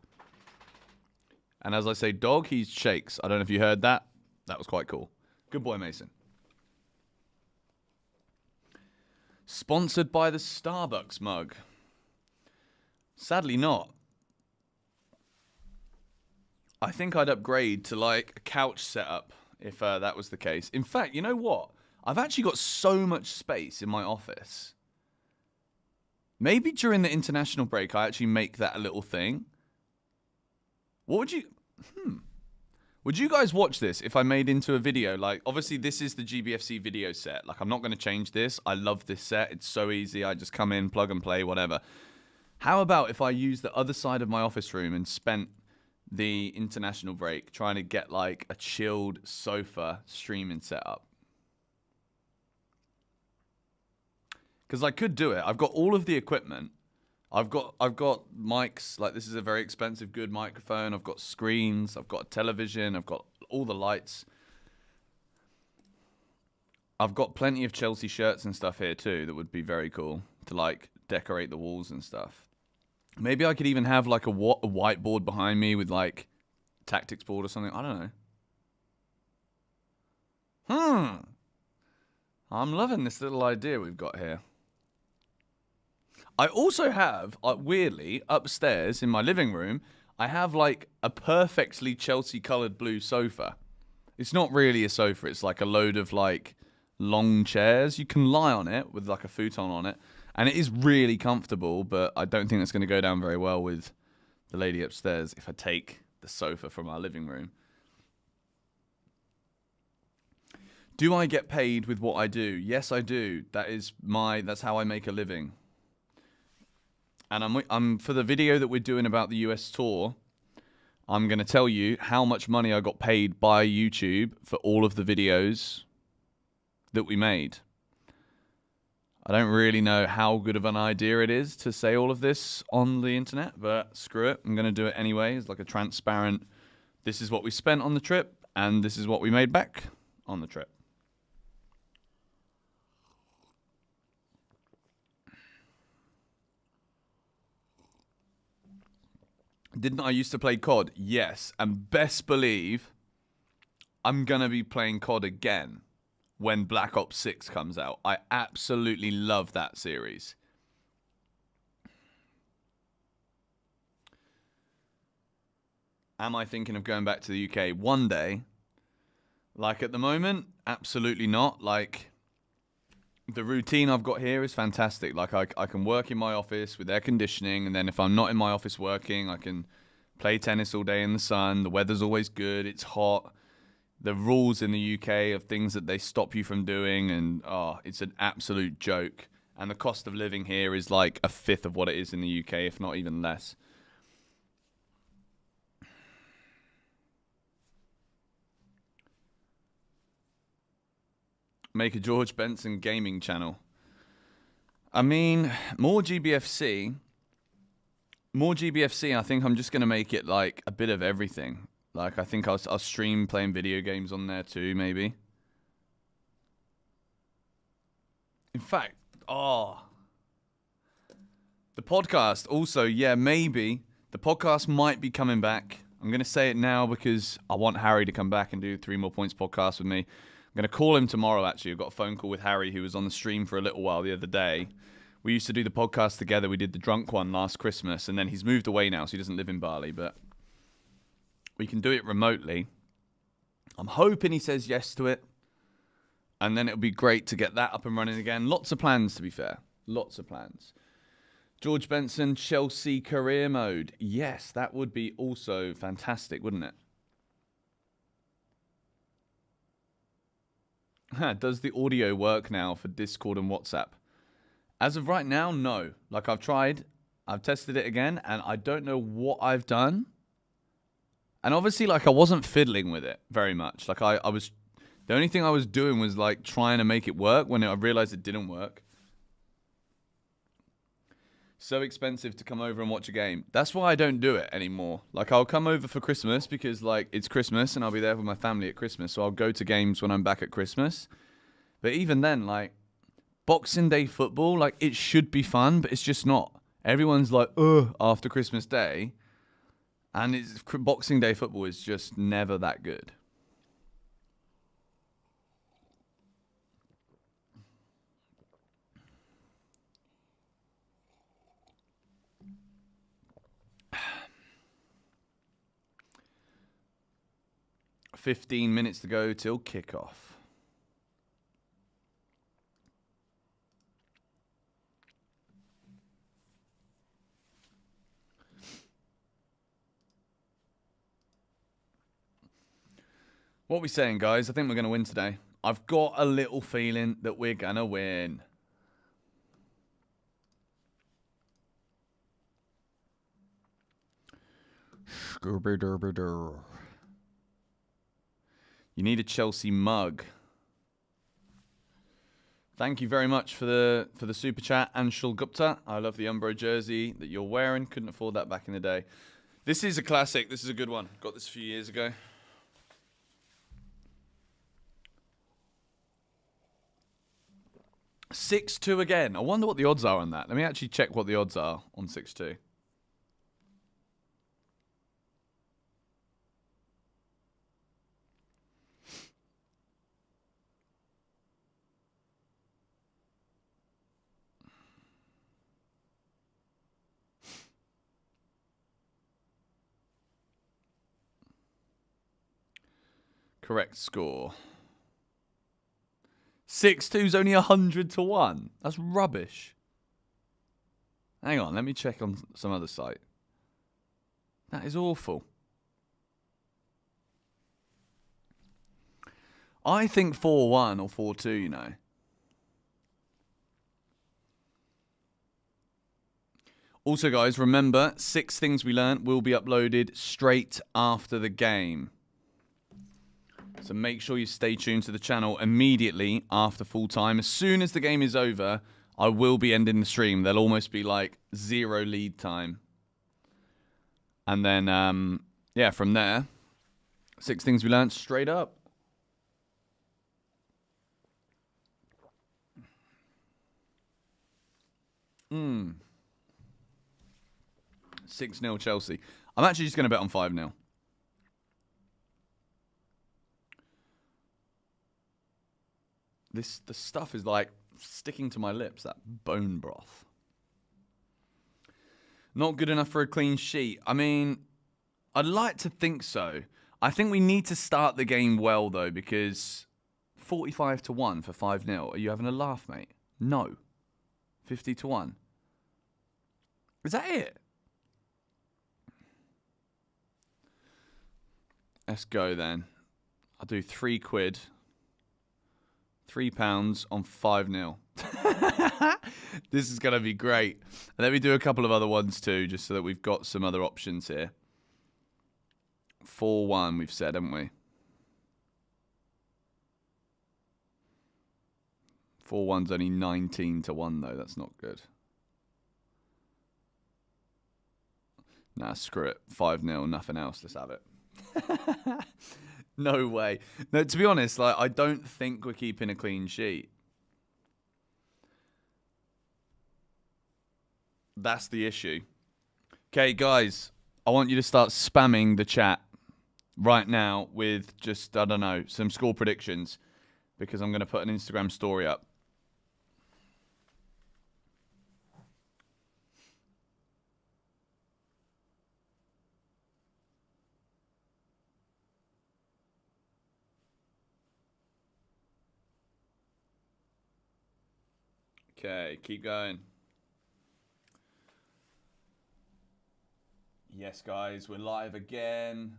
S1: And as I say dog, he shakes. I don't know if you heard that. That was quite cool. Good boy, Mason. Sponsored by the Starbucks mug. Sadly not. I think I'd upgrade to like a couch setup if that was the case. In fact, you know what? I've actually got so much space in my office. Maybe during the international break, I actually make that a little thing. What would you... Would you guys watch this if I made into a video? Like, obviously, this is the GBFC video set. Like, I'm not going to change this. I love this set. It's so easy. I just come in, plug and play, whatever. How about if I use the other side of my office room and spent the international break trying to get, like, a chilled sofa streaming setup? Because I could do it. I've got all of the equipment. I've got mics, like this is a very expensive, good microphone. I've got screens, I've got a television, I've got all the lights. I've got plenty of Chelsea shirts and stuff here too that would be very cool to like decorate the walls and stuff. Maybe I could even have like a whiteboard behind me with like tactics board or something. I don't know. I'm loving this little idea we've got here. I also have, weirdly, upstairs in my living room, I have like a perfectly Chelsea coloured blue sofa. It's not really a sofa, it's like a load of like long chairs. You can lie on it with like a futon on it. And it is really comfortable, but I don't think that's going to go down very well with the lady upstairs if I take the sofa from our living room. Do I get paid with what I do? Yes, I do. That's how I make a living. And I'm for the video that we're doing about the US tour, I'm going to tell you how much money I got paid by YouTube for all of the videos that we made. I don't really know how good of an idea it is to say all of this on the internet, but screw it. I'm going to do it anyway. It's like a transparent, this is what we spent on the trip, and this is what we made back on the trip. Didn't I used to play COD? Yes. And best believe I'm going to be playing COD again when Black Ops 6 comes out. I absolutely love that series. Am I thinking of going back to the UK one day? Like at the moment, absolutely not. Like the routine I've got here is fantastic. Like I can work in my office with air conditioning, and then if I'm not in my office working, I can play tennis all day in the sun. The weather's always good. It's hot. The rules in the UK of things that they stop you from doing, and it's an absolute joke. And the cost of living here is like a fifth of what it is in the UK, if not even less. Make a George Benson gaming channel. I mean, more GBFC. I think I'm just going to make it like a bit of everything. Like, I think I'll stream playing video games on there too, maybe. In fact, the podcast also, yeah, maybe. The podcast might be coming back. I'm going to say it now because I want Harry to come back and do 3 More Points podcast with me. I'm going to call him tomorrow, actually. I've got a phone call with Harry, who was on the stream for a little while the other day. We used to do the podcast together. We did the drunk one last Christmas, and then he's moved away now, so he doesn't live in Bali, but we can do it remotely. I'm hoping he says yes to it, and then it'll be great to get that up and running again. Lots of plans, to be fair. Lots of plans. George Benson, Chelsea career mode. Yes, that would be also fantastic, wouldn't it? Does the audio work now for Discord and WhatsApp? As of right now, no. Like, I've tried, I've tested it again, and I don't know what I've done. And obviously, like, I wasn't fiddling with it very much. Like, I was, the only thing I was doing was, like, trying to make it work when I realized it didn't work. So expensive to come over and watch a game. That's why I don't do it anymore. Like, I'll come over for Christmas because, like, it's Christmas and I'll be there with my family at Christmas. So I'll go to games when I'm back at Christmas. But even then, like, Boxing Day football, like, it should be fun, but it's just not. Everyone's like, ugh, after Christmas Day. And Boxing Day football is just never that good. "15 minutes to go till kickoff." What are we saying, guys? I think we're going to win today. I've got a little feeling that we're going to win. You need a Chelsea mug. Thank you very much for the super chat, Anshul Gupta. I love the Umbro jersey that you're wearing. Couldn't afford that back in the day. This is a classic. This is a good one. Got this a few years ago. 6-2 again. I wonder what the odds are on that. Let me actually check what the odds are on 6-2. Correct score. 6-2's only 100 to 1. That's rubbish. Hang on, let me check on some other site. That is awful. I think 4-1 or 4-2, you know. Also, guys, remember, 6 things we learnt will be uploaded straight after the game. So make sure you stay tuned to the channel immediately after full time. As soon as the game is over, I will be ending the stream. There'll almost be like 0 lead time. And then, yeah, from there, 6 things we learnt straight up. Hmm. 6-0 Chelsea. I'm actually just going to bet on 5-0. The stuff is like sticking to my lips, that bone broth. Not good enough for a clean sheet. I mean, I'd like to think so. I think we need to start the game well, though, because 45 to 1 for 5-0. Are you having a laugh, mate? No. 50 to 1. Is that it? Let's go then. I'll do £3. £3 on 5-0. This is going to be great. Let me do a couple of other ones too, just so that we've got some other options here. 4-1 we've said, haven't we? 4-1's only 19 to 1 though. That's not good. Nah, screw it. 5-0, nothing else. Let's have it. No way. No, to be honest, like I don't think we're keeping a clean sheet. That's the issue. Okay, guys, I want you to start spamming the chat right now with just, I don't know, some score predictions, because I'm going to put an Instagram story up. Okay, keep going. Yes, guys, we're live again.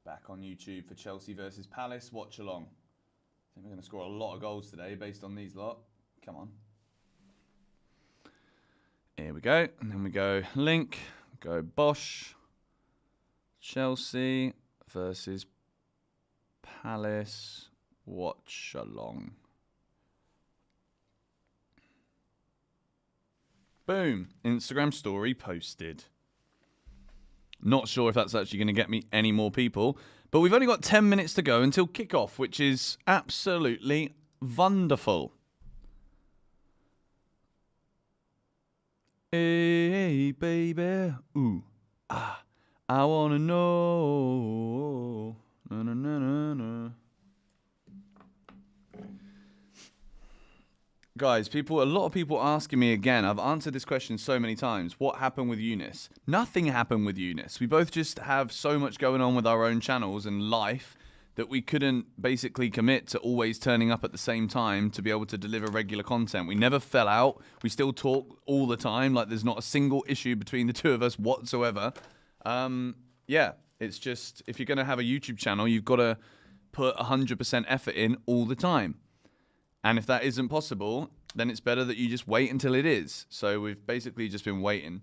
S1: Back on YouTube for Chelsea versus Palace. Watchalong. I think we're going to score a lot of goals today based on these lot. Come on. Here we go. And then we go link. Go Bosch. Chelsea versus Palace. Watchalong. Boom. Instagram story posted. Not sure if that's actually going to get me any more people. But we've only got 10 minutes to go until kickoff, which is absolutely wonderful. Hey, baby. Ooh. Ah. I want to know. Na, na, na, na, na. Guys, a lot of people asking me again. I've answered this question so many times. What happened with Eunice? Nothing happened with Eunice. We both just have so much going on with our own channels and life that we couldn't basically commit to always turning up at the same time to be able to deliver regular content. We never fell out. We still talk all the time. Like there's not a single issue between the two of us whatsoever. Yeah, it's just if you're going to have a YouTube channel, you've got to put 100% effort in all the time. And if that isn't possible, then it's better that you just wait until it is. So we've basically just been waiting.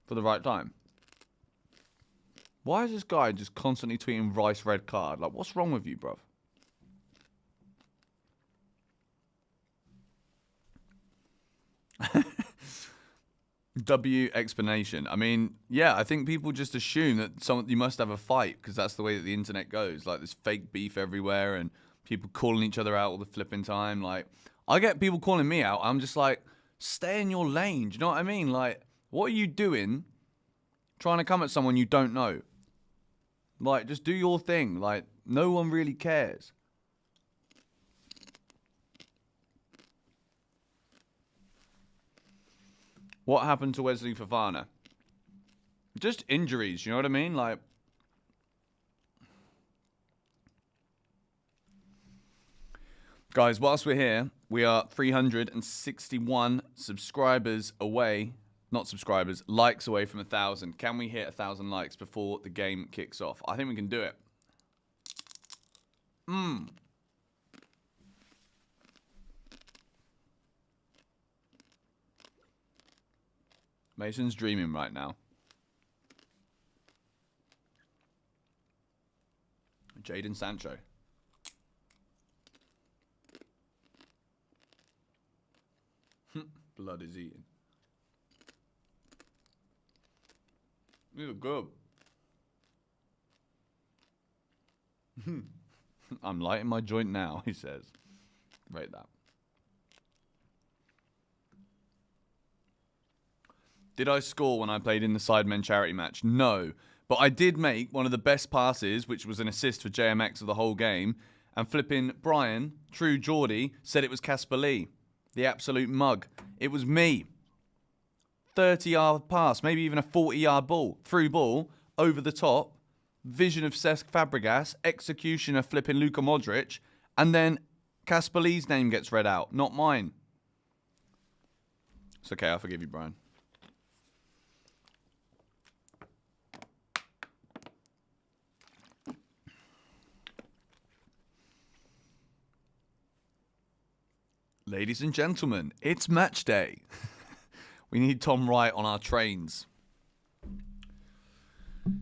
S1: For the right time. Why is this guy just constantly tweeting Rice red card? Like, what's wrong with you, bruv? W explanation. I mean, yeah, I think people just assume that you must have a fight because that's the way that the internet goes. Like, there's fake beef everywhere and people calling each other out all the flipping time. Like, I get people calling me out. I'm just like, stay in your lane. Do you know what I mean? Like, what are you doing trying to come at someone you don't know? Like, just do your thing. Like, no one really cares. What happened to Wesley Fofana? Just injuries, you know what I mean? Like, guys, whilst we're here, we are 361 subscribers away. Not subscribers, likes away from 1,000. Can we hit 1,000 likes before the game kicks off? I think we can do it. Mason's dreaming right now. Jadon Sancho. Blood is eating. These are good. I'm lighting my joint now, he says. Rate that. Did I score when I played in the Sidemen charity match? No. But I did make one of the best passes, which was an assist for JMX of the whole game. And flipping Brian, true Geordie, said it was Casper Lee. The absolute mug. It was me. 30-yard pass, maybe even a 40-yard ball. Through ball, over the top. Vision of Cesc Fabregas. Execution of flipping Luka Modric. And then Casper Lee's name gets read out, not mine. It's okay, I forgive you, Brian. Ladies and gentlemen, it's match day. We need Tom Wright on our trains.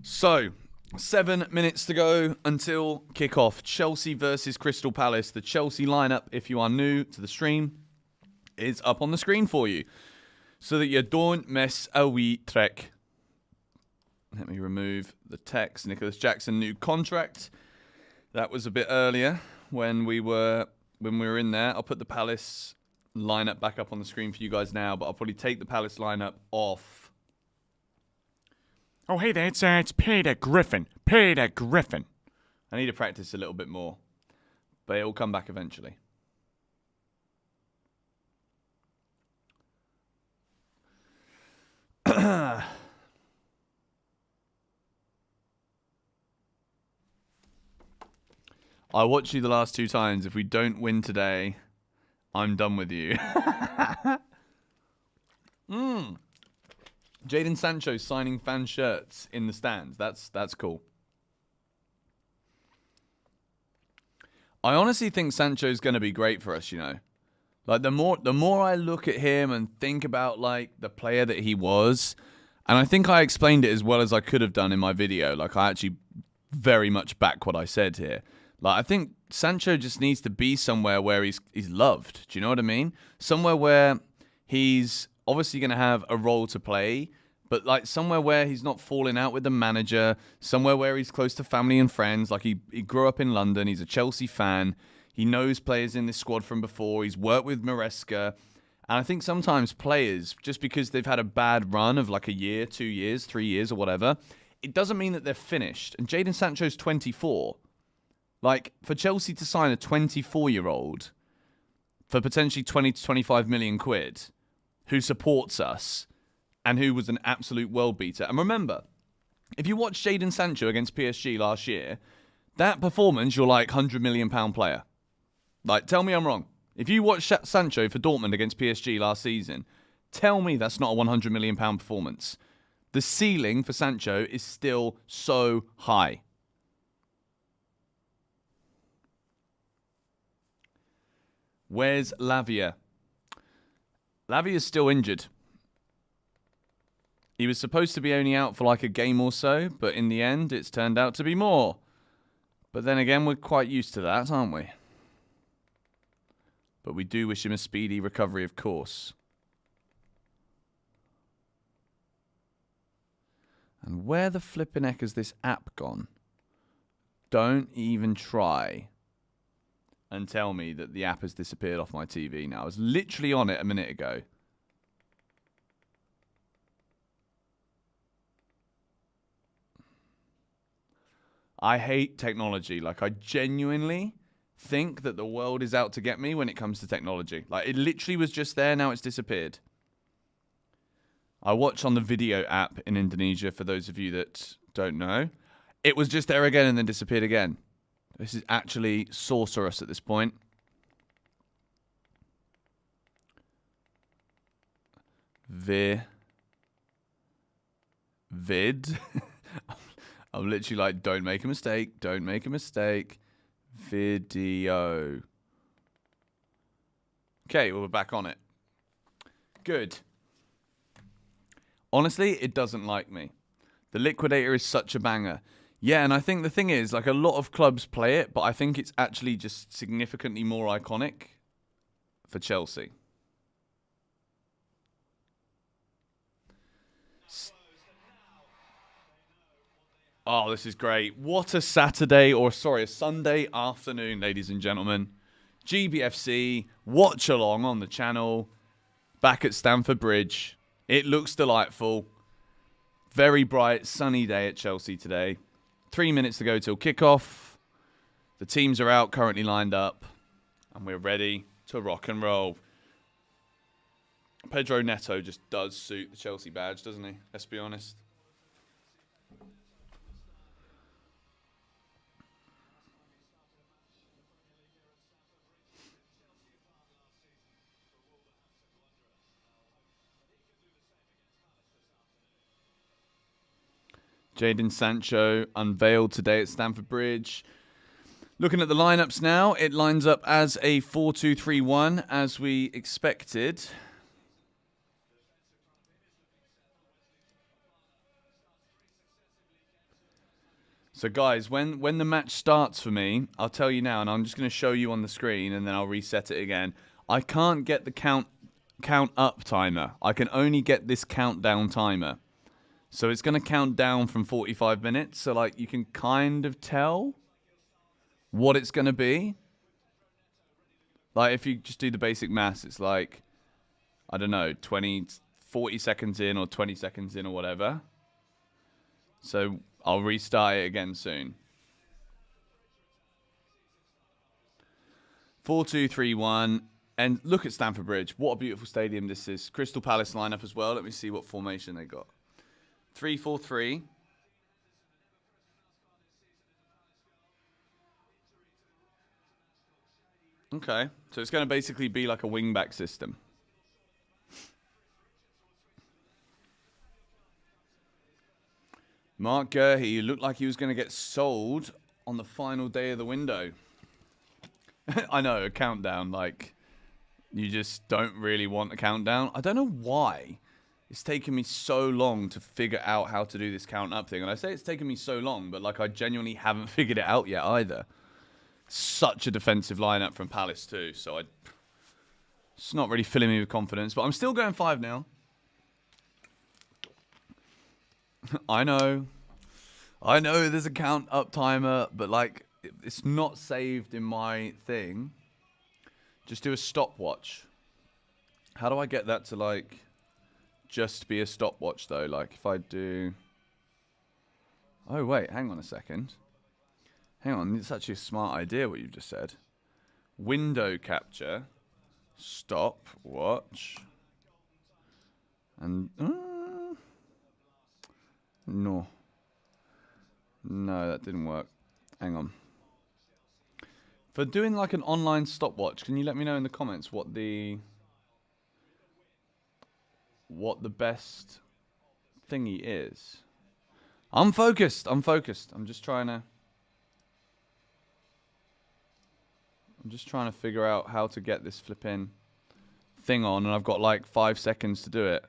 S1: So, 7 minutes to go until kickoff. Chelsea versus Crystal Palace. The Chelsea lineup, if you are new to the stream, is up on the screen for you, so that you don't miss a wee trick. Let me remove the text. Nicholas Jackson, new contract. That was a bit earlier when we were in there. I'll put the Palace lineup back up on the screen for you guys now, but I'll probably take the Palace lineup off.
S3: Oh, hey there, it's Peter Griffin. Peter Griffin.
S1: I need to practice a little bit more, but it will come back eventually. I watched you the last 2 times. If we don't win today, I'm done with you. Jadon Sancho signing fan shirts in the stands. That's cool. I honestly think Sancho's going to be great for us, you know. Like, the more I look at him and think about, like, the player that he was, and I think I explained it as well as I could have done in my video. Like, I actually very much back what I said here. Like, I think Sancho just needs to be somewhere where he's loved. Do you know what I mean? Somewhere where he's obviously going to have a role to play, but like somewhere where he's not falling out with the manager, somewhere where he's close to family and friends. Like, he grew up in London. He's a Chelsea fan. He knows players in this squad from before. He's worked with Maresca. And I think sometimes players, just because they've had a bad run of like a year, 2 years, 3 years or whatever, it doesn't mean that they're finished. And Jadon Sancho's 24. Like, for Chelsea to sign a 24-year-old for potentially 20 to 25 million quid who supports us and who was an absolute world beater. And remember, if you watch Jadon Sancho against PSG last year, that performance, you're like £100 million player. Like, tell me I'm wrong. If you watch Sancho for Dortmund against PSG last season, tell me that's not a £100 million performance. The ceiling for Sancho is still so high. Where's Lavia? Lavia's still injured. He was supposed to be only out for like a game or so, but in the end, it's turned out to be more. But then again, we're quite used to that, aren't we? But we do wish him a speedy recovery, of course. And where the flippin' heck has this app gone? Don't even try and tell me that the app has disappeared off my TV now. I was literally on it a minute ago. I hate technology. Like, I genuinely think that the world is out to get me when it comes to technology. Like, it literally was just there, now it's disappeared. I watch on the video app in Indonesia, for those of you that don't know. It was just there again and then disappeared again. This is actually sorcerous at this point. Vid. I'm literally like, don't make a mistake. Don't make a mistake. Video. Okay, well, we're back on it. Good. Honestly, it doesn't like me. The Liquidator is such a banger. Yeah, and I think the thing is, like, a lot of clubs play it, but I think it's actually just significantly more iconic for Chelsea. Oh, this is great. What a Saturday, or sorry, a Sunday afternoon, ladies and gentlemen. GBFC, Watchalong on the channel, back at Stamford Bridge. It looks delightful. Very bright, sunny day at Chelsea today. 3 minutes to go till kickoff. The teams are out, currently lined up, and we're ready to rock and roll. Pedro Neto just does suit the Chelsea badge, doesn't he? Let's be honest. Jadon Sancho unveiled today at Stamford Bridge. Looking at the lineups now, it lines up as a 4-2-3-1 as we expected. So guys, when the match starts for me, I'll tell you now, and I'm just going to show you on the screen and then I'll reset it again. I can't get the count up timer. I can only get this countdown timer. So it's going to count down from 45 minutes. So like you can kind of tell what it's going to be. Like if you just do the basic maths, it's like, I don't know, 40 seconds in or 20 seconds in or whatever. So I'll restart it again soon. 4-2-3-1. And look at Stamford Bridge. What a beautiful stadium this is. Crystal Palace lineup as well. Let me see what formation they got. 3-4-3. Okay. So it's going to basically be like a wing-back system. Mark Gurhey looked like he was going to get sold on the final day of the window. I know, a countdown. Like, you just don't really want a countdown. I don't know why. It's taken me so long to figure out how to do this count up thing. And I say it's taken me so long, but like I genuinely haven't figured it out yet either. Such a defensive lineup from Palace too. So it's not really filling me with confidence. But I'm still going 5-0. I know there's a count up timer, but like it's not saved in my thing. Just do a stopwatch. How do I get that to like just be a stopwatch though? Like if I do... Oh wait, hang on a second. Hang on, it's actually a smart idea what you've just said. Window capture, stopwatch, and... No, that didn't work. Hang on. For doing like an online stopwatch, can you let me know in the comments what the best thingy is? I'm focused. I'm just trying to figure out how to get this flipping thing on, and I've got like 5 seconds to do it.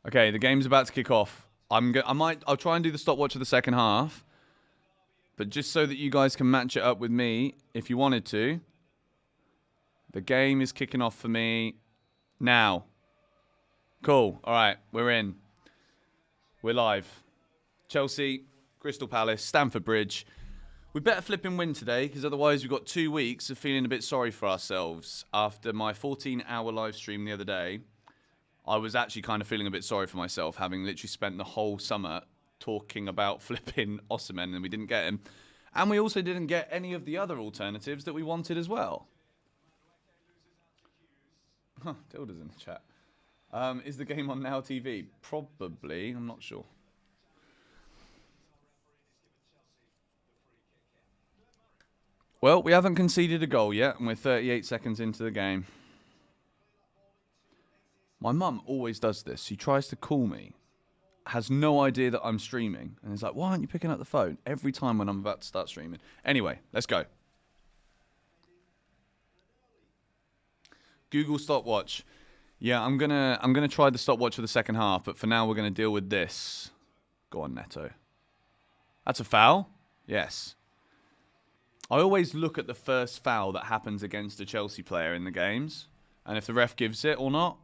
S1: Okay, the game's about to kick off. I'll try and do the stopwatch of the second half. But just so that you guys can match it up with me, if you wanted to. The game is kicking off for me now. Cool. All right, we're in. We're live. Chelsea, Crystal Palace, Stamford Bridge. We better flipping win today, because otherwise we've got 2 weeks of feeling a bit sorry for ourselves. After my 14-hour live stream the other day, I was actually kind of feeling a bit sorry for myself, having literally spent the whole summer talking about flipping Osimhen, and we didn't get him. And we also didn't get any of the other alternatives that we wanted as well. Tilda's in the chat. Is the game on Now TV? Probably. I'm not sure. Well, we haven't conceded a goal yet, and we're 38 seconds into the game. My mum always does this. She tries to call me, has no idea that I'm streaming, and is like, why aren't you picking up the phone? Every time when I'm about to start streaming. Anyway, let's go. Google stopwatch. Yeah, I'm gonna try the stopwatch for the second half, but for now we're gonna deal with this. Go on, Neto. That's a foul? Yes. I always look at the first foul that happens against a Chelsea player in the games, and if the ref gives it or not,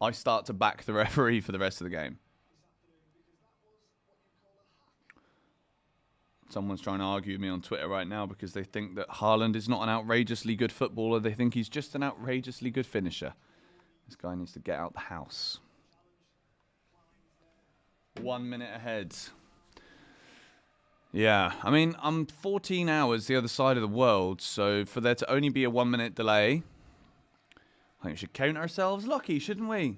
S1: I start to back the referee for the rest of the game. Someone's trying to argue with me on Twitter right now because they think that Haaland is not an outrageously good footballer. They think he's just an outrageously good finisher. This guy needs to get out the house. 1 minute ahead. Yeah, I mean, I'm 14 hours the other side of the world, so for there to only be a 1 minute delay, I think we should count ourselves lucky, shouldn't we?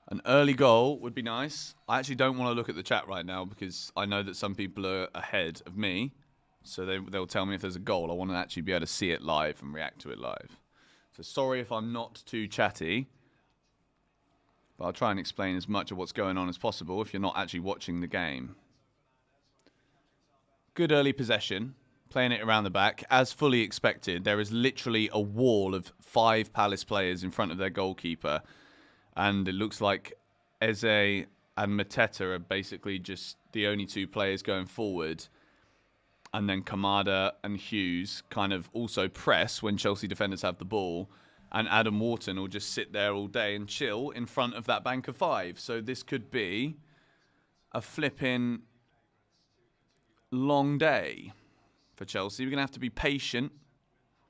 S1: An early goal would be nice. I actually don't want to look at the chat right now because I know that some people are ahead of me, so they'll tell me if there's a goal. I want to actually be able to see it live and react to it live. So sorry if I'm not too chatty, but I'll try and explain as much of what's going on as possible if you're not actually watching the game. Good early possession, playing it around the back. As fully expected, there is literally a wall of 5 Palace players in front of their goalkeeper, and it looks like Eze and Mateta are basically just the only 2 players going forward. And then Kamada and Hughes kind of also press when Chelsea defenders have the ball. And Adam Wharton will just sit there all day and chill in front of that bank of 5. So this could be a flipping long day for Chelsea. We're going to have to be patient.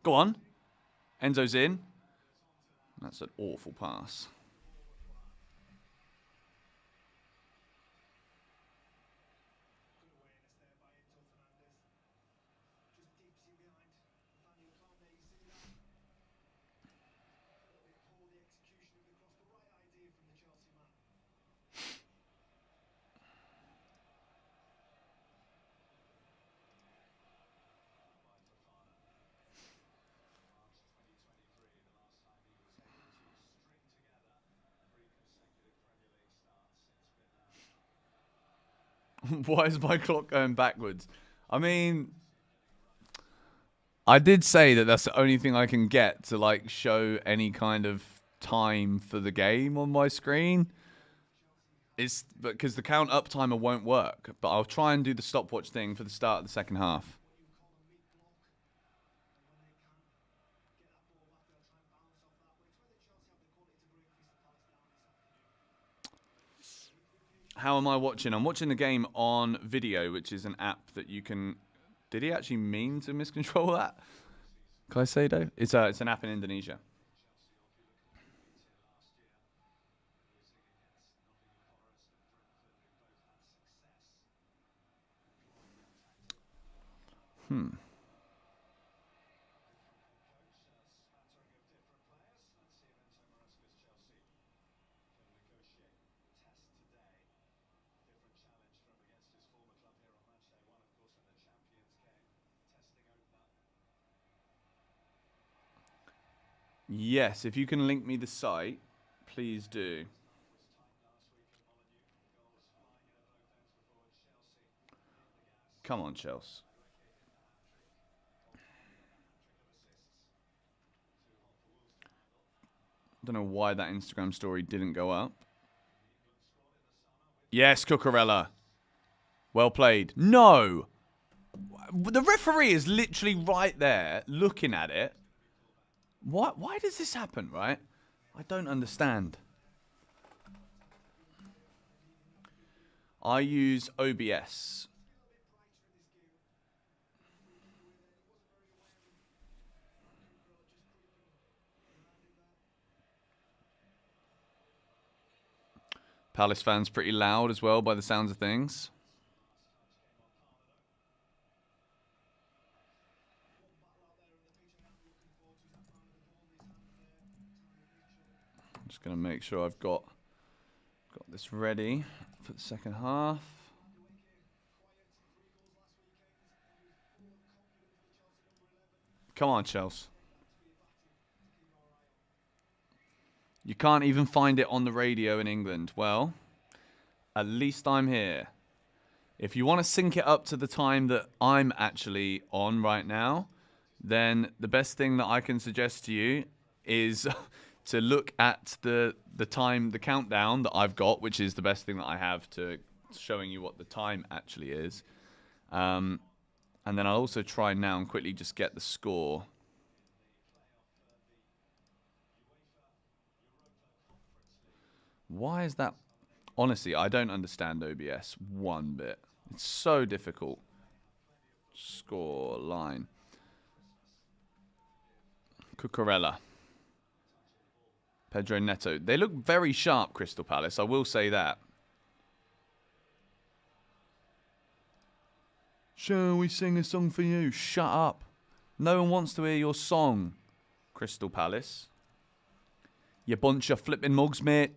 S1: Go on. Enzo's in. That's an awful pass. Why is my clock going backwards? I mean, I did say that that's the only thing I can get to like show any kind of time for the game on my screen. It's because the count up timer won't work, but I'll try and do the stopwatch thing for the start of the second half. How am I watching? I'm watching the game on video, which is an app that you can... Did he actually mean to miscontrol that? Kaisedo? It's an app in Indonesia. Yes, if you can link me the site, please do. Come on, Chelsea. I don't know why that Instagram story didn't go up. Yes, Cucurella. Well played. No! The referee is literally right there looking at it. Why does this happen, right? I don't understand. I use OBS. Palace fans pretty loud as well by the sounds of things. Just going to make sure I've got this ready for the second half. Come on, Chelsea. You can't even find it on the radio in England. Well, at least I'm here. If you want to sync it up to the time that I'm actually on right now, then the best thing that I can suggest to you is to look at the time, the countdown that I've got, which is the best thing that I have to showing you what the time actually is. And then I'll also try now and quickly just get the score. Why is that? Honestly, I don't understand OBS one bit. It's so difficult. Score line. Cucurella. Pedro Neto. They look very sharp, Crystal Palace. I will say that. Shall we sing a song for you? Shut up. No one wants to hear your song, Crystal Palace. You bunch of flipping mugs, mate.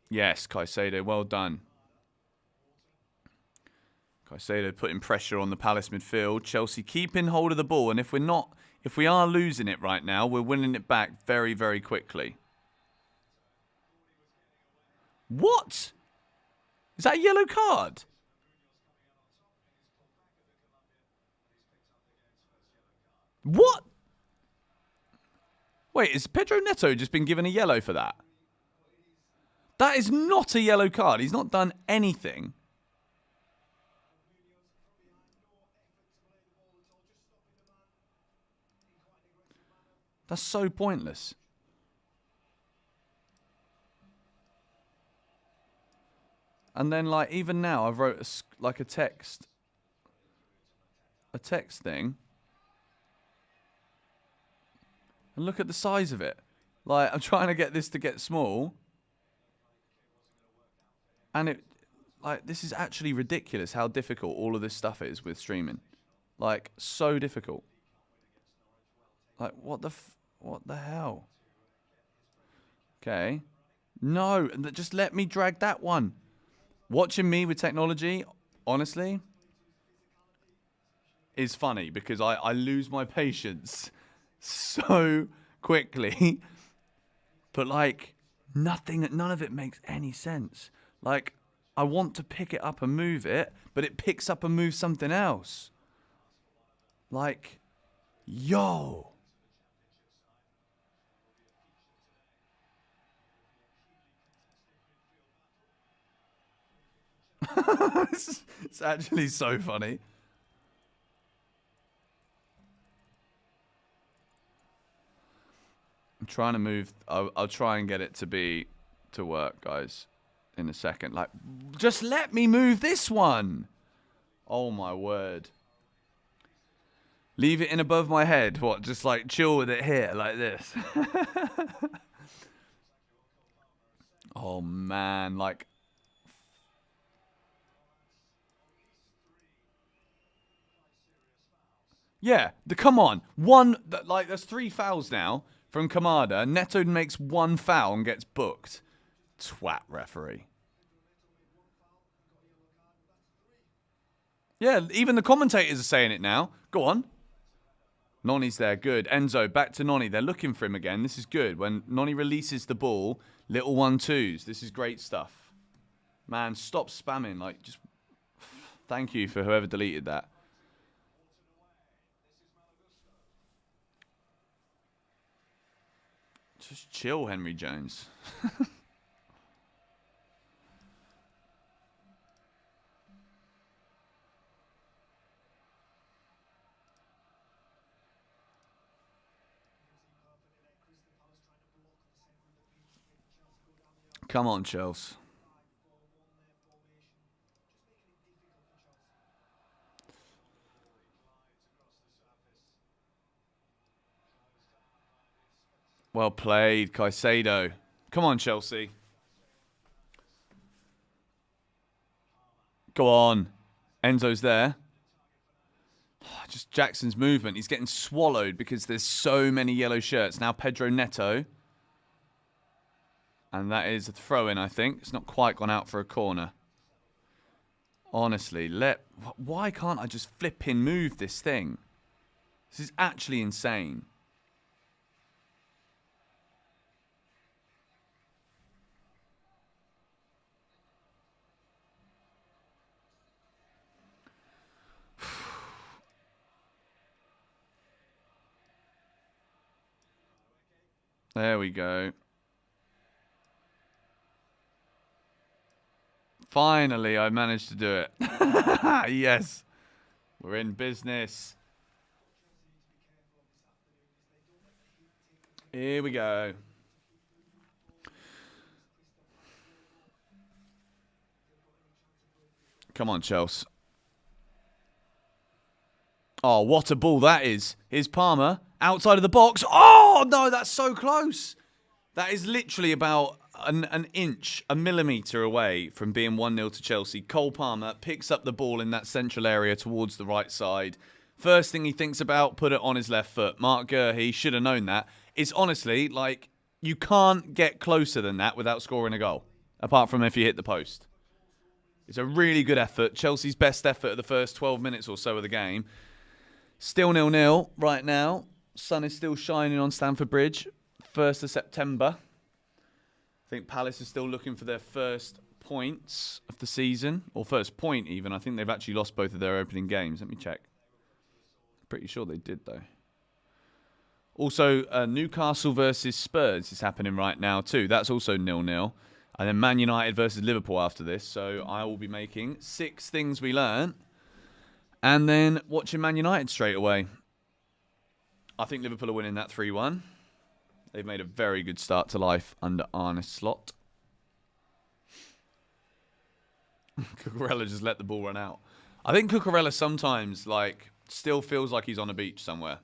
S1: Yes, Caicedo, well done. Caicedo putting pressure on the Palace midfield. Chelsea keeping hold of the ball, and if we are losing it right now, we're winning it back very, very quickly. What? Is that a yellow card? What? Wait, has Pedro Neto just been given a yellow for that? That is not a yellow card. He's not done anything. That's so pointless. And then, like, even now, I've wrote a text thing. And look at the size of it. Like, I'm trying to get this to get small. And it, like, this is actually ridiculous how difficult all of this stuff is with streaming. Like, so difficult. Like, what the hell? Okay. No, just let me drag that one. Watching me with technology, honestly, is funny because I lose my patience so quickly. But, like, none of it makes any sense. Like, I want to pick it up and move it, but it picks up and moves something else. Like, yo. It's actually so funny. I'm trying to move. I'll try and get it to work, guys, in a second. Like, just let me move this one. Oh my word. Leave it in above my head. What? Just like chill with it here, like this. Oh man, like. Yeah, come on. There's 3 fouls now from Kamada. Neto makes 1 foul and gets booked. Twat referee. Yeah, even the commentators are saying it now. Go on. Noni's there, good. Enzo, back to Noni. They're looking for him again. This is good. When Noni releases the ball, little 1-2s. This is great stuff. Man, stop spamming. Like, just thank you for whoever deleted that. Just chill, Henry Jones. Come on, Chelsea. Well played, Caicedo. Come on, Chelsea. Go on. Enzo's there. Just Jackson's movement. He's getting swallowed because there's so many yellow shirts. Now Pedro Neto. And that is a throw-in, I think. It's not quite gone out for a corner. Honestly, why can't I just flipping move this thing? This is actually insane. There we go. Finally, I managed to do it. Yes. We're in business. Here we go. Come on, Chelsea. Oh, what a ball that is. Here's Palmer. Outside of the box. Oh, no, that's so close. That is literally about an inch, a millimetre away from being 1-0 to Chelsea. Cole Palmer picks up the ball in that central area towards the right side. First thing he thinks about, put it on his left foot. Mark Gurhey should have known that. It's honestly, like, you can't get closer than that without scoring a goal, apart from if you hit the post. It's a really good effort. Chelsea's best effort of the first 12 minutes or so of the game. Still 0-0 right now. Sun is still shining on Stamford Bridge. 1st of September. I think Palace is still looking for their first points of the season. Or first point even. I think they've actually lost both of their opening games. Let me check. Pretty sure they did though. Also, Newcastle versus Spurs is happening right now too. That's also 0-0. And then Man United versus Liverpool after this. So I will be making 6 things we learned. And then watching Man United straight away. I think Liverpool are winning that 3-1. They've made a very good start to life under Arne Slot. Cucurella just let the ball run out. I think Cucurella sometimes, like, still feels like he's on a beach somewhere.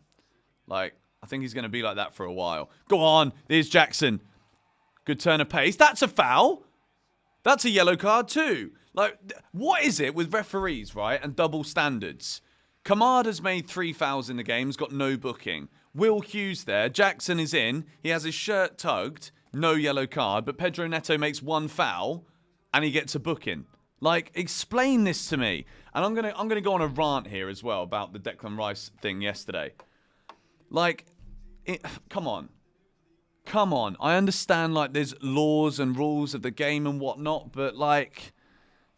S1: Like, I think he's going to be like that for a while. Go on. There's Jackson. Good turn of pace. That's a foul. That's a yellow card too. Like, what is it with referees, right, and double standards? Kamada's made 3 fouls in the game. He's got no booking. Will Hughes there. Jackson is in. He has his shirt tugged. No yellow card. But Pedro Neto makes 1 foul, and he gets a booking. Like, explain this to me. And I'm gonna go on a rant here as well about the Declan Rice thing yesterday. Like, come on. Come on. I understand, like, there's laws and rules of the game and whatnot, but, like,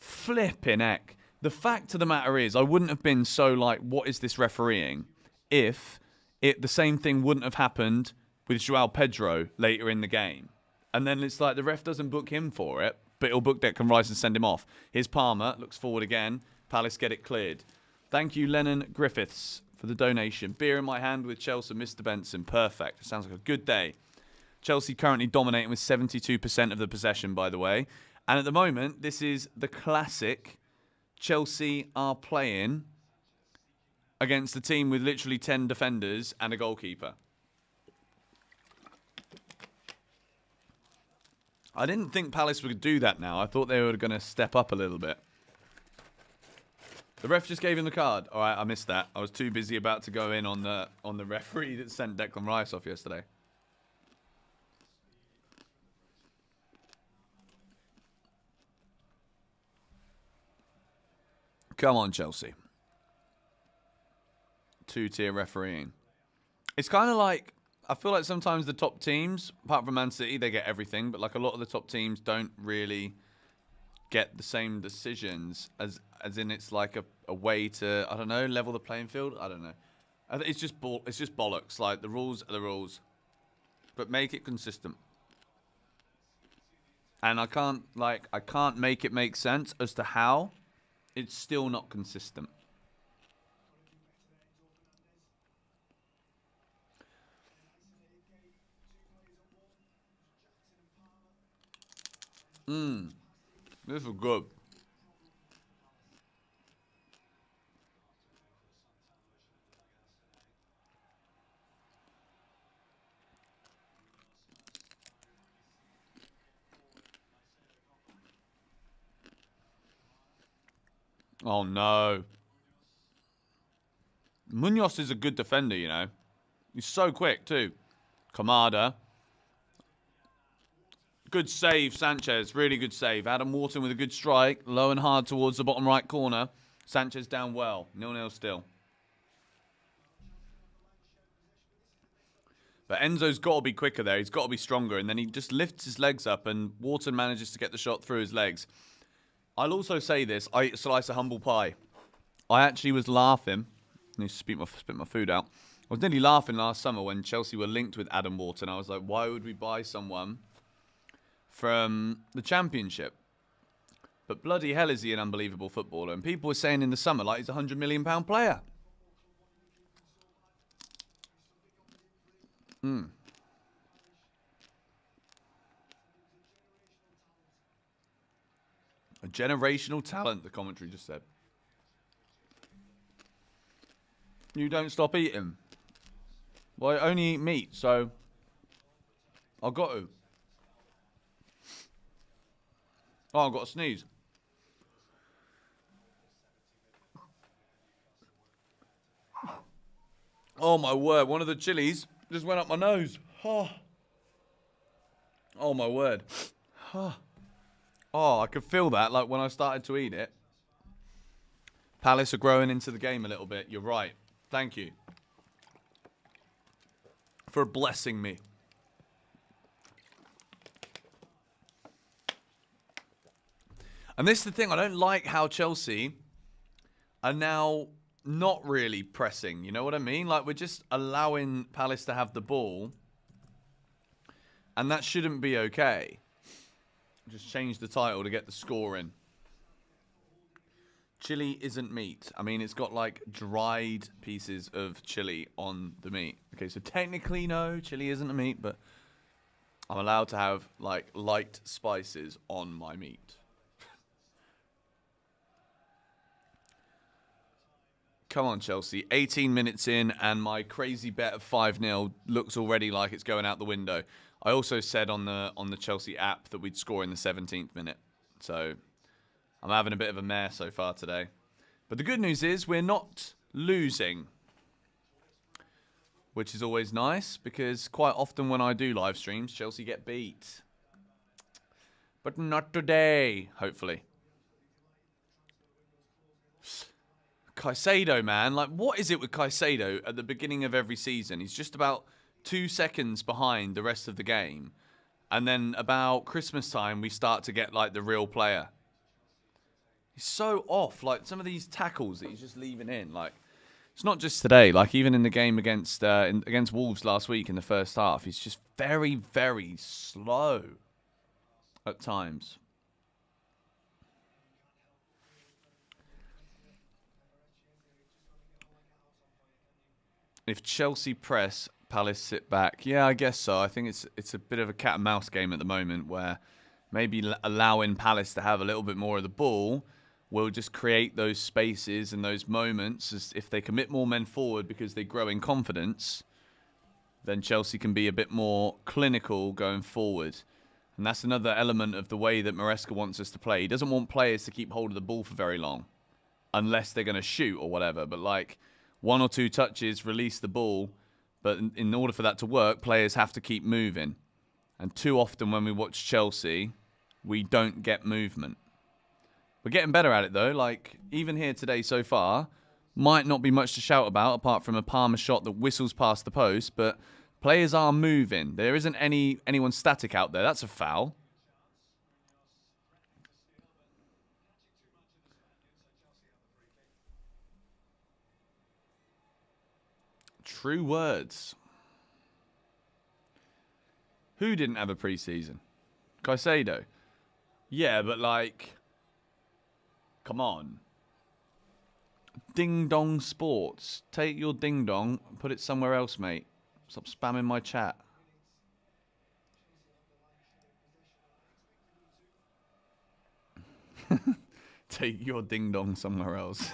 S1: flipping heck. The fact of the matter is, I wouldn't have been so, like, what is this refereeing, if the same thing wouldn't have happened with João Pedro later in the game. And then it's like the ref doesn't book him for it, but he'll book Declan Rice and send him off. Here's Palmer, looks forward again. Palace get it cleared. Thank you, Lennon Griffiths, for the donation. Beer in my hand with Chelsea, Mr. Benson. Perfect. Sounds like a good day. Chelsea currently dominating with 72% of the possession, by the way. And at the moment, this is the classic Chelsea are playing against a team with literally 10 defenders and a goalkeeper. I didn't think Palace would do that now. I thought they were going to step up a little bit. The ref just gave him the card. All right, I missed that. I was too busy about to go in on the referee that sent Declan Rice off yesterday. Come on, Chelsea. 2-tier refereeing. It's kind of like, I feel like sometimes the top teams, apart from Man City, they get everything, but like a lot of the top teams don't really get the same decisions as in it's like a way to, I don't know, level the playing field. I don't know. It's just bollocks. Like, the rules are the rules, but make it consistent. And I can't make it make sense as to how it's still not consistent. This is good. Oh no. Munoz is a good defender, you know. He's so quick, too. Kamada. Good save, Sanchez. Really good save. Adam Wharton with a good strike. Low and hard towards the bottom right corner. Sanchez down well. 0-0 still. But Enzo's got to be quicker there. He's got to be stronger. And then he just lifts his legs up and Wharton manages to get the shot through his legs. I'll also say this. I eat a slice of humble pie. I actually was laughing. I need to spit my food out. I was nearly laughing last summer when Chelsea were linked with Adam Wharton. I was like, why would we buy someone from the Championship? But bloody hell is he an unbelievable footballer. And people were saying in the summer, like, he's a £100 million player. A generational talent, the commentary just said. You don't stop eating. Well, I only eat meat, so I've got to. Oh, I've got to sneeze. Oh, my word. One of the chilies just went up my nose. Oh, my word. Oh, I could feel that, like, when I started to eat it. Palace are growing into the game a little bit. You're right. Thank you for blessing me. And this is the thing. I don't like how Chelsea are now not really pressing. You know what I mean? Like, we're just allowing Palace to have the ball. And that shouldn't be okay. Just change the title to get the score in. Chili isn't meat. I mean, it's got like dried pieces of chili on the meat. Okay, so technically no, chili isn't a meat, but I'm allowed to have like light spices on my meat. Come on, Chelsea. 18 minutes in, and my crazy bet of 5-0 looks already like it's going out the window. I also said on the Chelsea app that we'd score in the 17th minute. So I'm having a bit of a mare so far today. But the good news is we're not losing, which is always nice, because quite often when I do live streams, Chelsea get beat. But not today, hopefully. Caicedo, man. Like, what is it with Caicedo at the beginning of every season? He's just about 2 seconds behind the rest of the game. And then about Christmas time, we start to get, like, the real player. He's so off. Like, some of these tackles that he's just leaving in. Like, it's not just today. Like, even in the game against Wolves last week in the first half, he's just very, very slow at times. If Chelsea press, Palace sit back. Yeah, I guess so. I think it's a bit of a cat and mouse game at the moment where maybe allowing Palace to have a little bit more of the ball will just create those spaces and those moments. As if they commit more men forward because they grow in confidence, then Chelsea can be a bit more clinical going forward. And that's another element of the way that Maresca wants us to play. He doesn't want players to keep hold of the ball for very long unless they're going to shoot or whatever. But like 1 or 2 touches, release the ball. But in order for that to work, players have to keep moving. And too often when we watch Chelsea, we don't get movement. We're getting better at it, though. Like, even here today so far, might not be much to shout about, apart from a Palmer shot that whistles past the post. But players are moving. There isn't anyone static out there. That's a foul. True words. Who didn't have a pre-season? Caicedo. Yeah, but like, come on. Ding Dong Sports. Take your ding dong and put it somewhere else, mate. Stop spamming my chat. Take your ding dong somewhere else.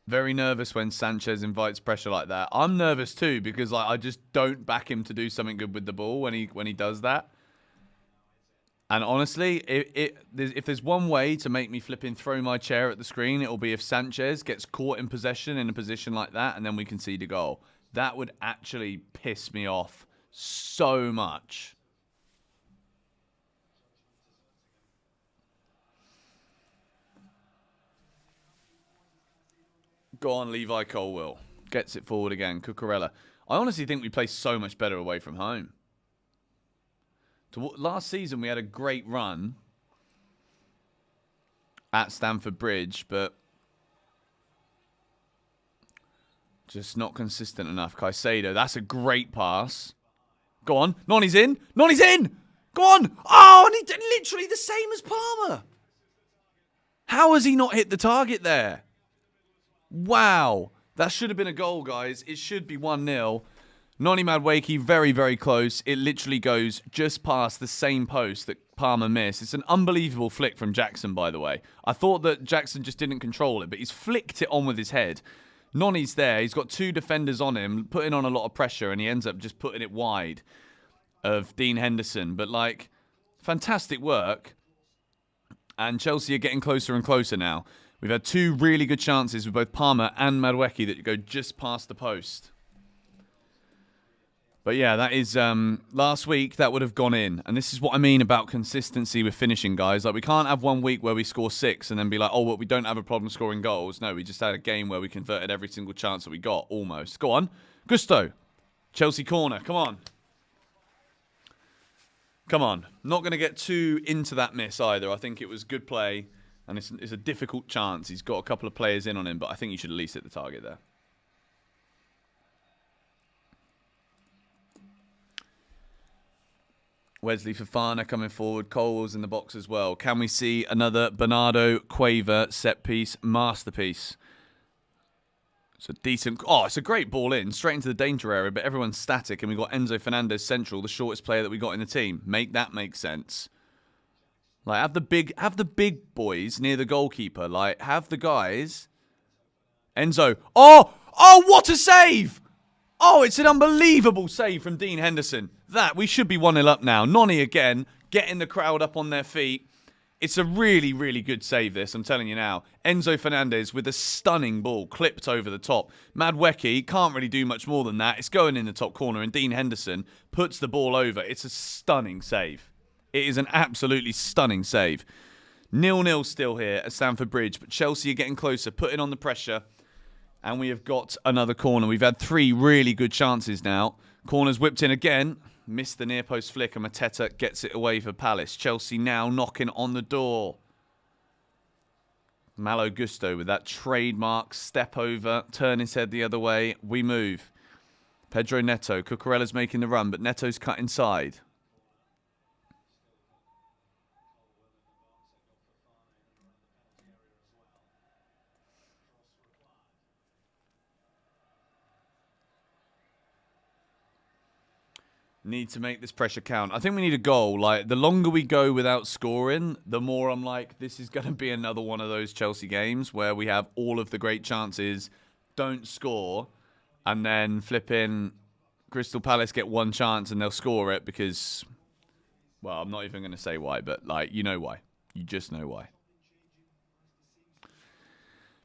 S1: Very nervous when Sanchez invites pressure like that. I'm nervous too because like I just don't back him to do something good with the ball when he does that. And honestly, if there's one way to make me flipping throw my chair at the screen, it'll be if Sanchez gets caught in possession in a position like that and then we concede a goal. That would actually piss me off so much. Go on, Levi Colwill. Gets it forward again. Cucurella. I honestly think we play so much better away from home. Last season, we had a great run at Stamford Bridge, but just not consistent enough. Caicedo, that's a great pass. Go on. Noni's in. Noni's in. Go on. Oh, and he did literally the same as Palmer. How has he not hit the target there? Wow. That should have been a goal, guys. It should be 1-0. Noni Madueke, very, very close. It literally goes just past the same post that Palmer missed. It's an unbelievable flick from Jackson, by the way. I thought that Jackson just didn't control it, but he's flicked it on with his head. Noni's there. He's got two defenders on him, putting on a lot of pressure, and he ends up just putting it wide of Dean Henderson. But, like, fantastic work. And Chelsea are getting closer and closer now. We've had two really good chances with both Palmer and Madueke that go just past the post. But yeah, that is, last week, that would have gone in. And this is what I mean about consistency with finishing, guys. Like, we can't have 1 week where we score 6 and then be like, oh, well, we don't have a problem scoring goals. No, we just had a game where we converted every single chance that we got, almost. Go on. Gusto. Chelsea corner. Come on. Come on. Not going to get too into that miss either. I think it was good play, and it's a difficult chance. He's got a couple of players in on him, but I think you should at least hit the target there. Wesley Fofana coming forward. Cole's in the box as well. Can we see another Bernardo Cueva set-piece masterpiece? It's a decent... Oh, it's a great ball in. Straight into the danger area, but everyone's static, and we've got Enzo Fernandez central, the shortest player that we got in the team. Make that make sense. Like, have the big boys near the goalkeeper. Like, have the guys... Enzo. Oh! Oh, what a save! Oh, it's an unbelievable save from Dean Henderson. We should be 1-0 up now. Noni again, getting the crowd up on their feet. It's a really, really good save, this, I'm telling you now. Enzo Fernandez with a stunning ball, clipped over the top. Madueke can't really do much more than that. It's going in the top corner, and Dean Henderson puts the ball over. It's a stunning save. It is an absolutely stunning save. 0-0 still here at Stamford Bridge, but Chelsea are getting closer, putting on the pressure. And we have got another corner. We've had 3 really good chances now. Corner's whipped in again. Missed the near post flick, and Mateta gets it away for Palace. Chelsea now knocking on the door. Malo Gusto with that trademark step over. Turn his head the other way. We move. Pedro Neto. Cucurella's making the run, but Neto's cut inside. Need to make this pressure count. I think we need a goal. Like, the longer we go without scoring, the more I'm like, this is going to be another one of those Chelsea games where we have all of the great chances, don't score, and then flipping Crystal Palace get one chance and they'll score it because, well, I'm not even going to say why, but, like, you know why. You just know why.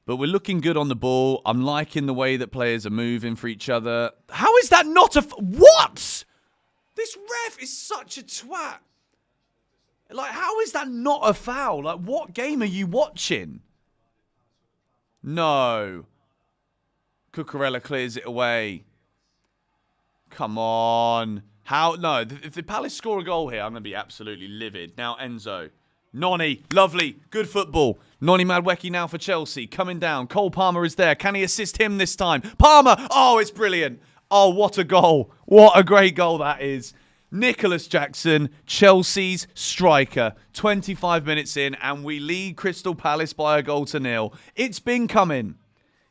S1: But we're looking good on the ball. I'm liking the way that players are moving for each other. How is that not a... What? This ref is such a twat. Like, how is that not a foul? Like, what game are you watching? No. Cucurella clears it away. Come on. How? No, if the Palace score a goal here, I'm going to be absolutely livid. Now, Enzo. Noni, lovely, good football. Noni Madueke now for Chelsea, coming down. Cole Palmer is there. Can he assist him this time? Palmer! Oh, it's brilliant. Oh, what a goal. What a great goal that is. Nicholas Jackson, Chelsea's striker. 25 minutes in, and we lead Crystal Palace by a goal to 0. It's been coming.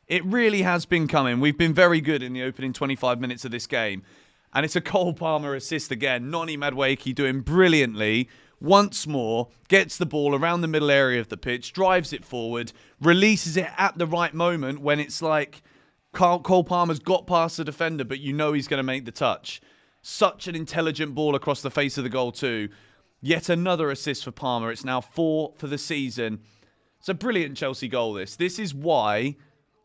S1: It really has been coming. We've been very good in the opening 25 minutes of this game. And it's a Cole Palmer assist again. Noni Madueke doing brilliantly. Once more, gets the ball around the middle area of the pitch, drives it forward, releases it at the right moment when it's like... Cole Palmer's got past the defender, but you know he's going to make the touch. Such an intelligent ball across the face of the goal too. Yet another assist for Palmer. It's now 4 for the season. It's a brilliant Chelsea goal, this. This is why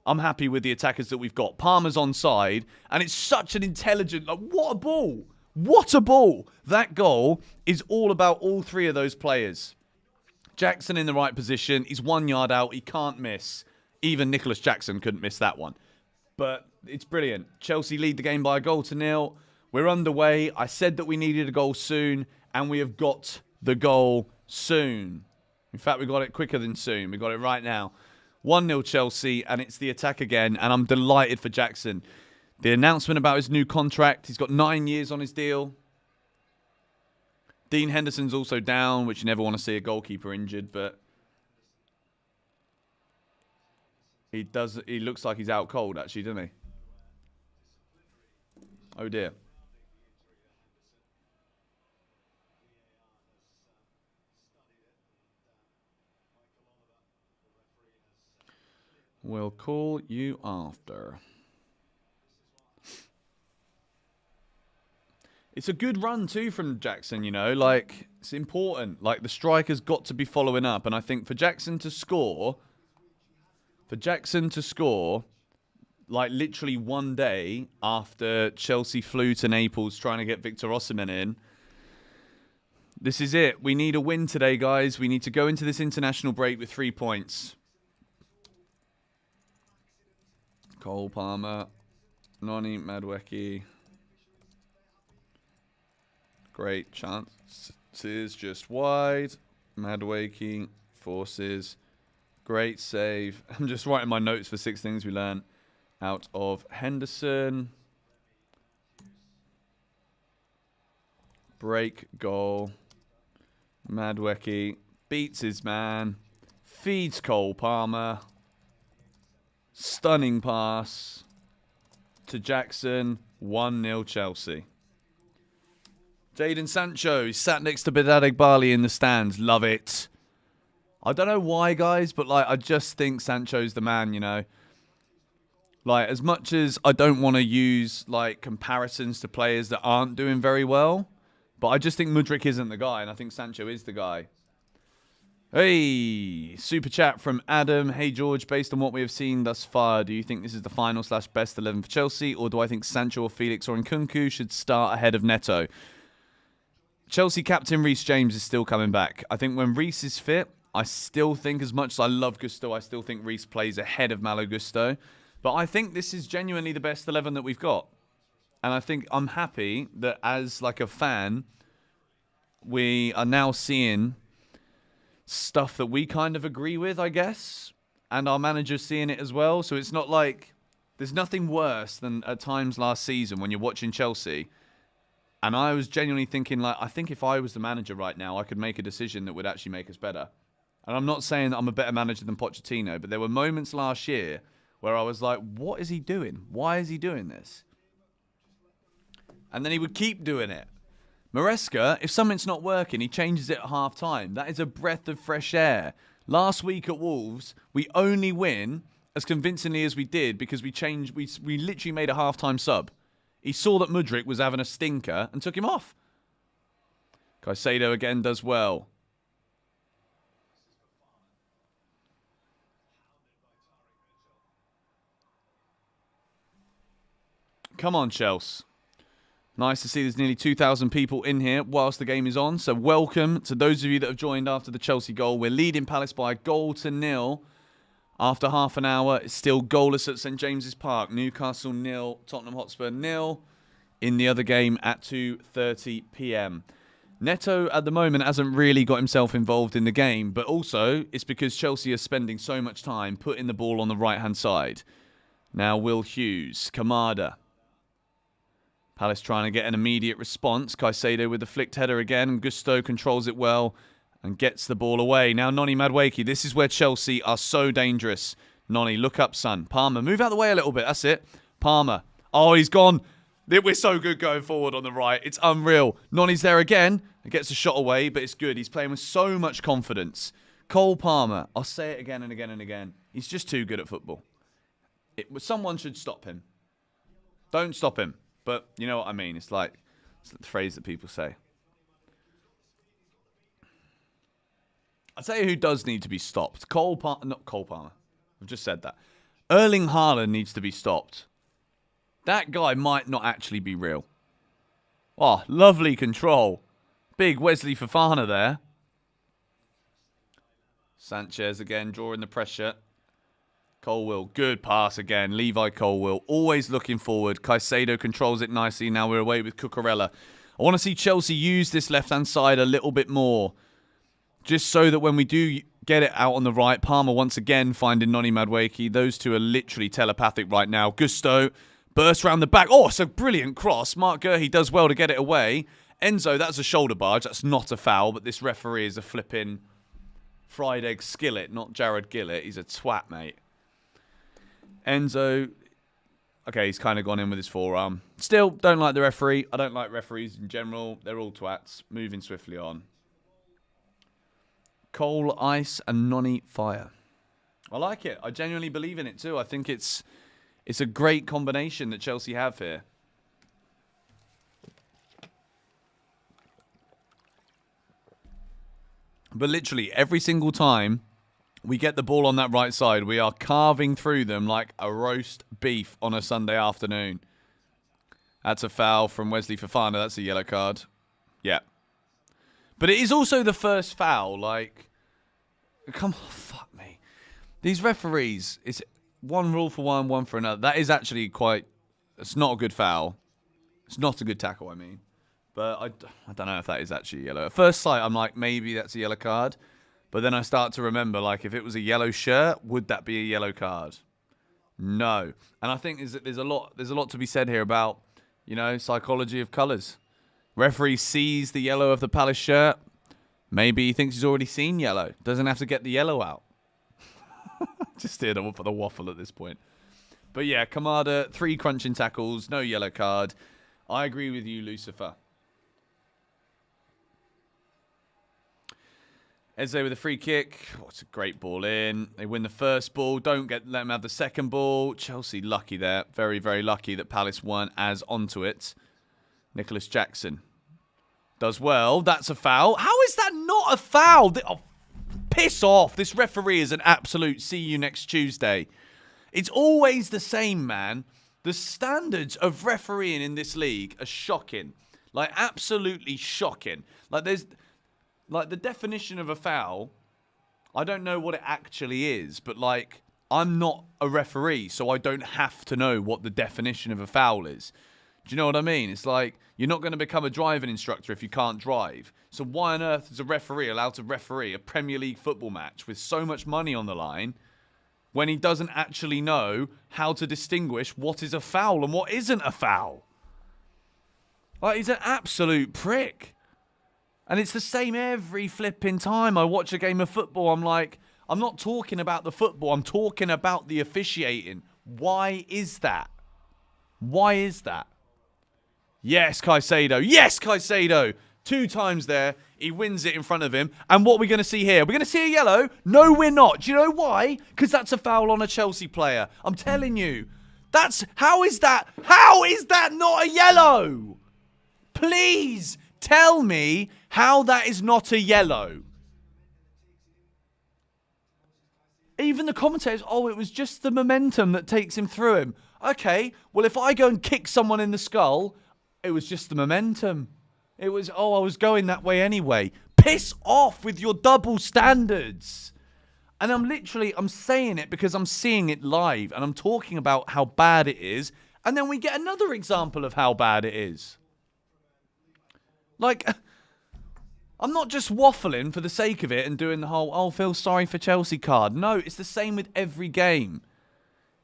S1: I'm happy with the attackers that we've got. Palmer's onside, and it's such an intelligent... Like, what a ball! What a ball! That goal is all about all three of those players. Jackson in the right position. He's 1 yard out. He can't miss. Even Nicholas Jackson couldn't miss that one. But it's brilliant. Chelsea lead the game by 1-0. We're underway. I said that we needed a goal soon, and we have got the goal soon. In fact, we got it quicker than soon. We got it right now. 1-0 Chelsea, and it's the attack again, and I'm delighted for Jackson. The announcement about his new contract, he's got 9 years on his deal. Dean Henderson's also down, which you never want to see a goalkeeper injured, but he looks like he's out cold, actually, doesn't he? Oh, dear. We'll call you after. It's a good run, too, from Jackson, you know. Like, it's important. Like, the striker's got to be following up. And I think for Jackson to score, like, literally one day after Chelsea flew to Naples trying to get Victor Osimhen in, this is it. We need a win today, guys. We need to go into this international break with 3 points. Cole Palmer, Noni Madueke. Great chance. Is just wide. Madueke forces. Great save. I'm just writing my notes for 6 things we learned out of Henderson. Break goal. Madueke beats his man. Feeds Cole Palmer. Stunning pass to Jackson. 1-0 Chelsea. Jadon Sancho is sat next to Bedad Egbali in the stands. Love it. I don't know why, guys, but like I just think Sancho's the man, you know. Like, as much as I don't want to use like comparisons to players that aren't doing very well, but I just think Mudryk isn't the guy, and I think Sancho is the guy. Hey, super chat from Adam. Hey, George, based on what we have seen thus far, do you think this is the final / best 11 for Chelsea, or do I think Sancho or Felix or Nkunku should start ahead of Neto? Chelsea captain Reece James is still coming back. I think when Reece is fit, I still think, as much as I love Gusto, I still think Reece plays ahead of Malo Gusto. But I think this is genuinely the best 11 that we've got. And I think I'm happy that as like a fan, we are now seeing stuff that we kind of agree with, I guess. And our manager's seeing it as well. So it's not like, there's nothing worse than at times last season when you're watching Chelsea. And I was genuinely thinking, like, I think if I was the manager right now, I could make a decision that would actually make us better. And I'm not saying that I'm a better manager than Pochettino, but there were moments last year where I was like, what is he doing? Why is he doing this? And then he would keep doing it. Maresca, if something's not working, he changes it at half-time. That is a breath of fresh air. Last week at Wolves, we only win as convincingly as we did because we literally made a half-time sub. He saw that Mudryk was having a stinker and took him off. Caicedo again does well. Come on, Chelsea. Nice to see there's nearly 2,000 people in here whilst the game is on. So welcome to those of you that have joined after the Chelsea goal. We're leading Palace by 1-0. After half an hour, it's still goalless at St James's Park. Newcastle 0, Tottenham Hotspur 0. In the other game at 2:30 p.m. Neto, at the moment, hasn't really got himself involved in the game. But also, it's because Chelsea are spending so much time putting the ball on the right-hand side. Now, Will Hughes, Kamada. Palace trying to get an immediate response. Caicedo with the flicked header again. Gusto controls it well and gets the ball away. Now Noni Madueke. This is where Chelsea are so dangerous. Noni, look up, son. Palmer, move out of the way a little bit. That's it. Palmer. Oh, he's gone. We're so good going forward on the right. It's unreal. Noni's there again. He gets a shot away, but it's good. He's playing with so much confidence. Cole Palmer. I'll say it again and again and again. He's just too good at football. Someone should stop him. Don't stop him. But you know what I mean. It's the phrase that people say. I'll tell you who does need to be stopped. Not Cole Palmer. I've just said that. Erling Haaland needs to be stopped. That guy might not actually be real. Oh, lovely control. Big Wesley Fofana there. Sanchez again, drawing the pressure. Colwill, good pass again. Levi Colwill, always looking forward. Caicedo controls it nicely. Now we're away with Cucurella. I want to see Chelsea use this left-hand side a little bit more. Just so that when we do get it out on the right, Palmer once again finding Noni Madueke. Those two are literally telepathic right now. Gusto bursts round the back. Oh, it's a brilliant cross. Mark Gurhey does well to get it away. Enzo, that's a shoulder barge. That's not a foul, but this referee is a flipping fried egg skillet, not Jared Gillett. He's a twat, mate. Enzo, okay, he's kind of gone in with his forearm. Still, don't like the referee. I don't like referees in general. They're all twats. Moving swiftly on. Cole, ice, and Noni, fire. I like it. I genuinely believe in it too. I think it's a great combination that Chelsea have here. But literally, every single time we get the ball on that right side, we are carving through them like a roast beef on a Sunday afternoon. That's a foul from Wesley Fofana. That's a yellow card. Yeah. But it is also the first foul. Like, come on, fuck me. These referees, it's one rule for one for another. That is actually quite, it's not a good foul. It's not a good tackle, I mean. But I don't know if that is actually yellow. At first sight, I'm like, maybe that's a yellow card. But then I start to remember, like, if it was a yellow shirt, would that be a yellow card? No. And I think there's a lot to be said here about, you know, psychology of colours. Referee sees the yellow of the Palace shirt. Maybe he thinks he's already seen yellow. Doesn't have to get the yellow out. Just here for the waffle at this point. But yeah, Kamada, 3 crunching tackles, no yellow card. I agree with you, Lucifer. Eze with a free kick. Oh, it's a great ball in. They win the first ball. Let them have the second ball. Chelsea lucky there. Very, very lucky that Palace weren't as onto it. Nicholas Jackson does well. That's a foul. How is that not a foul? Oh, piss off. This referee is an absolute see you next Tuesday. It's always the same, man. The standards of refereeing in this league are shocking. Like, absolutely shocking. Like, there's... Like, the definition of a foul, I don't know what it actually is, but, like, I'm not a referee, so I don't have to know what the definition of a foul is. Do you know what I mean? It's like, you're not going to become a driving instructor if you can't drive. So why on earth is a referee allowed to referee a Premier League football match with so much money on the line when he doesn't actually know how to distinguish what is a foul and what isn't a foul? Like, he's an absolute prick. And it's the same every flipping time I watch a game of football. I'm like, I'm not talking about the football. I'm talking about the officiating. Why is that? Why is that? Yes, Caicedo. Yes, Caicedo. 2 times there. He wins it in front of him. And what are we going to see here? We're going to see a yellow? No, we're not. Do you know why? Because that's a foul on a Chelsea player. I'm telling you. How is that not a yellow? Please tell me how that is not a yellow. Even the commentators, it was just the momentum that takes him through him. Okay, well, if I go and kick someone in the skull, it was just the momentum. It was, I was going that way anyway. Piss off with your double standards. And I'm saying it because I'm seeing it live and I'm talking about how bad it is. And then we get another example of how bad it is. Like, I'm not just waffling for the sake of it and doing the whole, feel sorry for Chelsea card. No, it's the same with every game.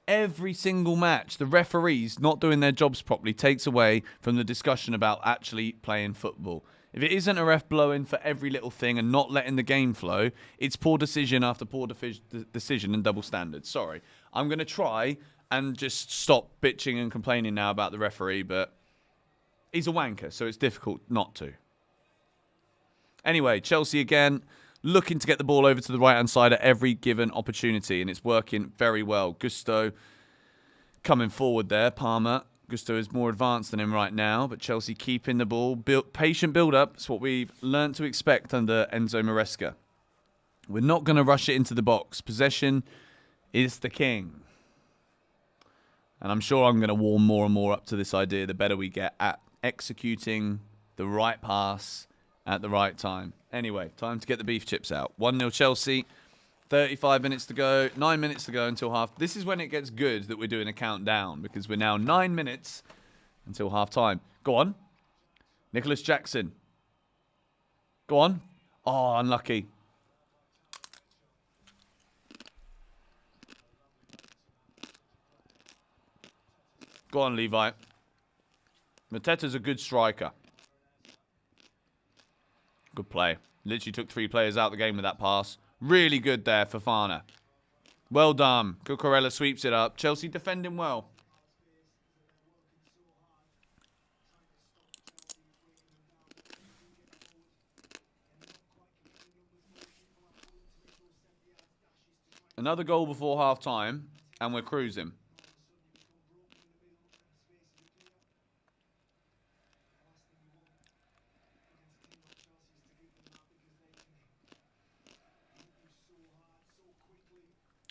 S1: Every single match, the referees not doing their jobs properly takes away from the discussion about actually playing football. If it isn't a ref blowing for every little thing and not letting the game flow, it's poor decision after poor decision and double standards. Sorry. I'm going to try and just stop bitching and complaining now about the referee, but he's a wanker, so it's difficult not to. Anyway, Chelsea again, looking to get the ball over to the right-hand side at every given opportunity, and it's working very well. Gusto coming forward there. Palmer. Gusto is more advanced than him right now, but Chelsea keeping the ball. Patient build-up. It's what we've learned to expect under Enzo Maresca. We're not going to rush it into the box. Possession is the king. And I'm sure I'm going to warm more and more up to this idea the better we get at executing the right pass at the right time. Anyway, time to get the beef chips out. 1-0 Chelsea. 35 minutes to go. 9 minutes to go until half. This is when it gets good that we're doing a countdown because we're now 9 minutes until half time. Go on. Nicholas Jackson. Go on. Oh, unlucky. Go on, Levi. Mateta's a good striker. Good play. Literally took 3 players out of the game with that pass. Really good there for Fofana. Well done. Cucurella sweeps it up. Chelsea defending well. Another goal before half time, and we're cruising.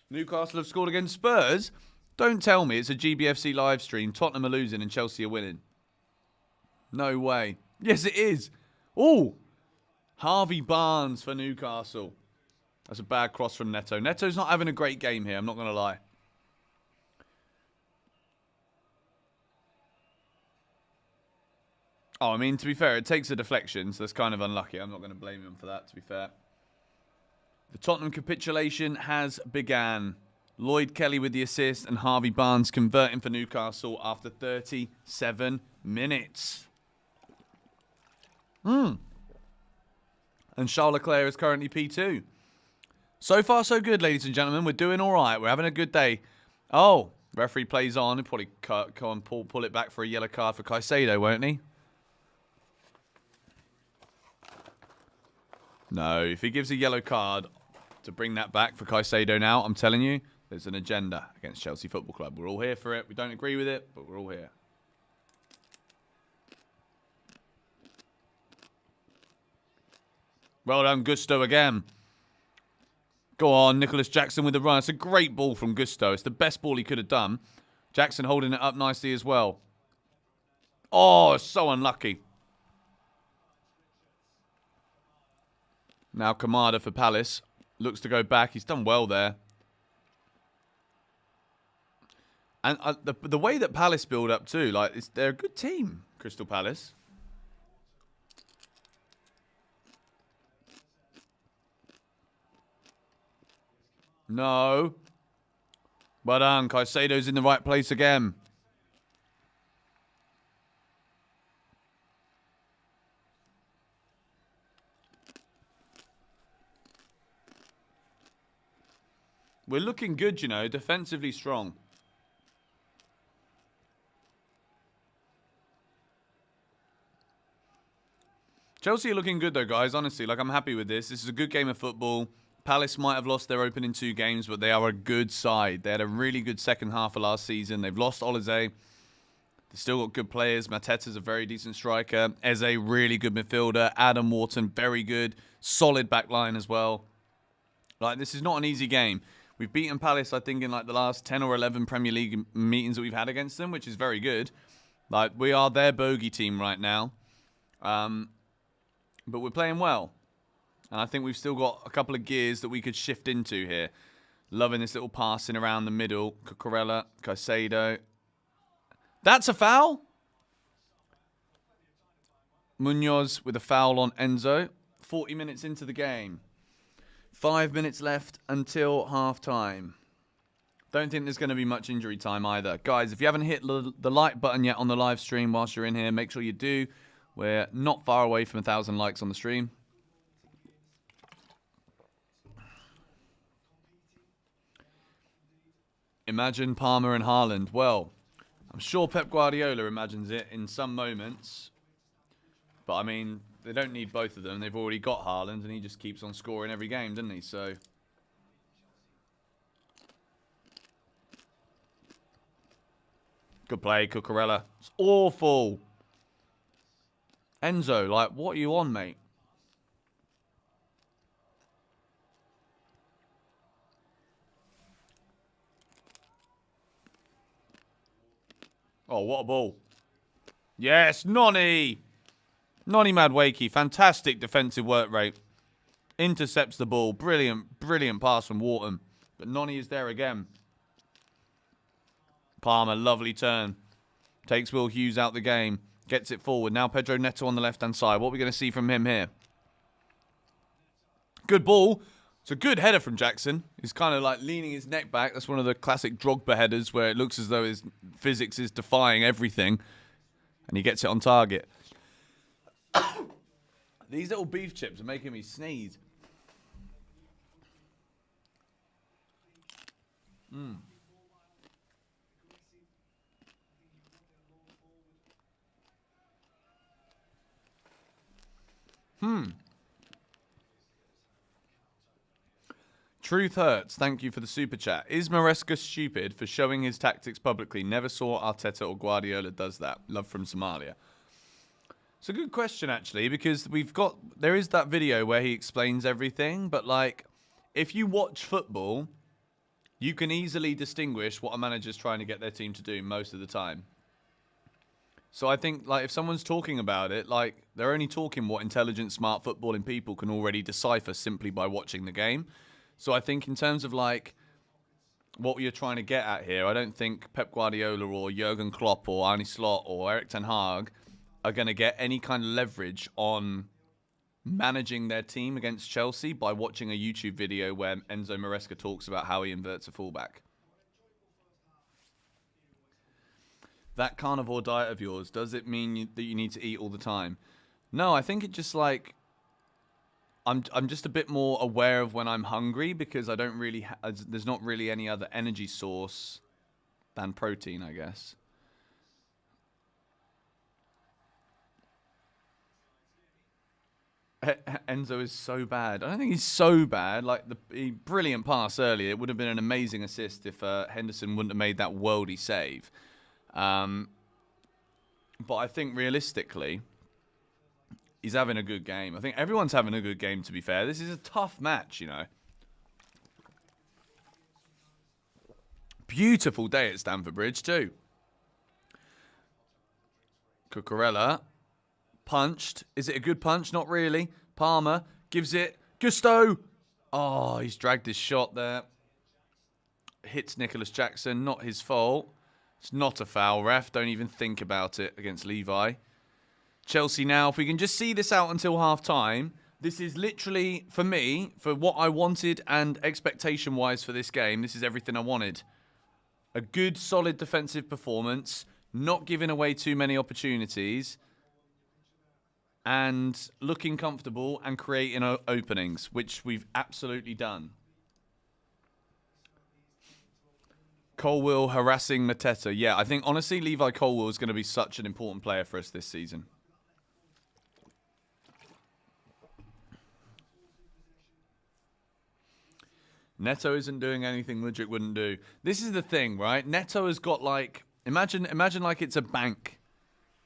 S1: Newcastle have scored against Spurs. Don't tell me it's a GBFC live stream. Tottenham are losing and Chelsea are winning. No way. Yes, it is. Oh, Harvey Barnes for Newcastle. That's a bad cross from Neto. Neto's not having a great game here, I'm not going to lie. Oh, I mean, to be fair, it takes a deflection, so that's kind of unlucky. I'm not going to blame him for that, to be fair. The Tottenham capitulation has begun. Lloyd Kelly with the assist and Harvey Barnes converting for Newcastle after 37 minutes. And Charles Leclerc is currently P2. So far, so good, ladies and gentlemen. We're doing all right. We're having a good day. Oh, referee plays on. He'll probably pull it back for a yellow card for Caicedo, won't he? No, if he gives a yellow card to bring that back for Caicedo now, I'm telling you, there's an agenda against Chelsea Football Club. We're all here for it. We don't agree with it, but we're all here. Well done, Gusto again. Go on, Nicholas Jackson with the run. It's a great ball from Gusto. It's the best ball he could have done. Jackson holding it up nicely as well. Oh, so unlucky. Now Kamada for Palace. Looks to go back. He's done well there. And the way that Palace build up too, like they're a good team, Crystal Palace. No. Well done. Caicedo's in the right place again. We're looking good, you know, defensively strong. Chelsea are looking good though, guys, honestly. Like, I'm happy with this. This is a good game of football. Palace might have lost their opening 2 games, but they are a good side. They had a really good second half of last season. They've lost Olise. They've still got good players. Mateta's a very decent striker. Eze, really good midfielder. Adam Wharton, very good. Solid back line as well. Like, this is not an easy game. We've beaten Palace, I think, in like the last 10 or 11 Premier League meetings that we've had against them, which is very good. Like, we are their bogey team right now. But we're playing well. And I think we've still got a couple of gears that we could shift into here. Loving this little passing around the middle. Cucurella, Caicedo. That's a foul. Munoz with a foul on Enzo. 40 minutes into the game. 5 minutes left until half-time. Don't think there's going to be much injury time either. Guys, if you haven't hit the like button yet on the live stream whilst you're in here, make sure you do. We're not far away from 1,000 likes on the stream. Imagine Palmer and Haaland. Well, I'm sure Pep Guardiola imagines it in some moments. But, I mean, they don't need both of them. They've already got Haaland, and he just keeps on scoring every game, doesn't he? So, good play, Cucurella. It's awful. Enzo, like, what are you on, mate? Oh, what a ball. Yes, Noni. Noni Madueke, fantastic defensive work rate. Intercepts the ball. Brilliant, brilliant pass from Wharton. But Noni is there again. Palmer, lovely turn. Takes Will Hughes out the game. Gets it forward. Now Pedro Neto on the left-hand side. What are we going to see from him here? Good ball. It's a good header from Jackson. He's kind of like leaning his neck back. That's one of the classic Drogba headers where it looks as though his physics is defying everything. And he gets it on target. These little beef chips are making me sneeze. Truth hurts. Thank you for the super chat. Is Maresca stupid for showing his tactics publicly? Never saw Arteta or Guardiola does that. Love from Somalia. It's a good question, actually, because there is that video where he explains everything, but like, if you watch football, you can easily distinguish what a manager's trying to get their team to do most of the time. So I think, like, if someone's talking about it, like, they're only talking what intelligent, smart footballing people can already decipher simply by watching the game. So I think in terms of, like, what you're trying to get at here, I don't think Pep Guardiola or Jurgen Klopp or Arne Slot or Erik ten Hag are going to get any kind of leverage on managing their team against Chelsea by watching a YouTube video where Enzo Maresca talks about how he inverts a fullback. That carnivore diet of yours, does it mean that you need to eat all the time? No, I think it just like... I'm just a bit more aware of when I'm hungry because I don't really... there's not really any other energy source than protein, I guess. Enzo is so bad. I don't think he's so bad. Like, the brilliant pass earlier. It would have been an amazing assist if Henderson wouldn't have made that worldy save. But I think realistically, he's having a good game. I think everyone's having a good game, to be fair. This is a tough match, you know. Beautiful day at Stamford Bridge, too. Cucurella. Punched. Is it a good punch? Not really. Palmer gives it. Gusto. Oh, he's dragged his shot there. Hits Nicholas Jackson. Not his fault. It's not a foul, ref. Don't even think about it against Levi. Chelsea now, if we can just see this out until half-time, this is literally, for me, for what I wanted and expectation-wise for this game, this is everything I wanted. A good, solid defensive performance, not giving away too many opportunities, and looking comfortable and creating openings, which we've absolutely done. Colwill harassing Mateta. Yeah, I think, honestly, Levi Colwill is going to be such an important player for us this season. Neto isn't doing anything Mudryk wouldn't do. This is the thing, right? Neto has got, like... Imagine like it's a bank.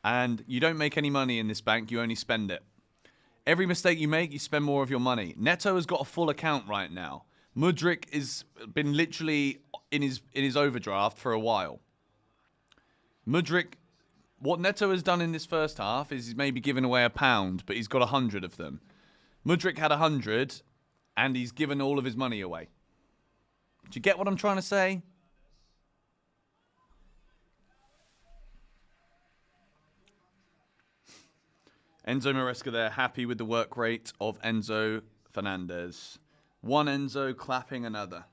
S1: And you don't make any money in this bank. You only spend it. Every mistake you make, you spend more of your money. Neto has got a full account right now. Mudryk has been literally in his overdraft for a while. Mudryk, what Neto has done in this first half is he's maybe given away £1, but he's got 100 of them. Mudryk had 100, and he's given all of his money away. Do you get what I'm trying to say? Enzo Maresca there, happy with the work rate of Enzo Fernandez. One Enzo clapping another.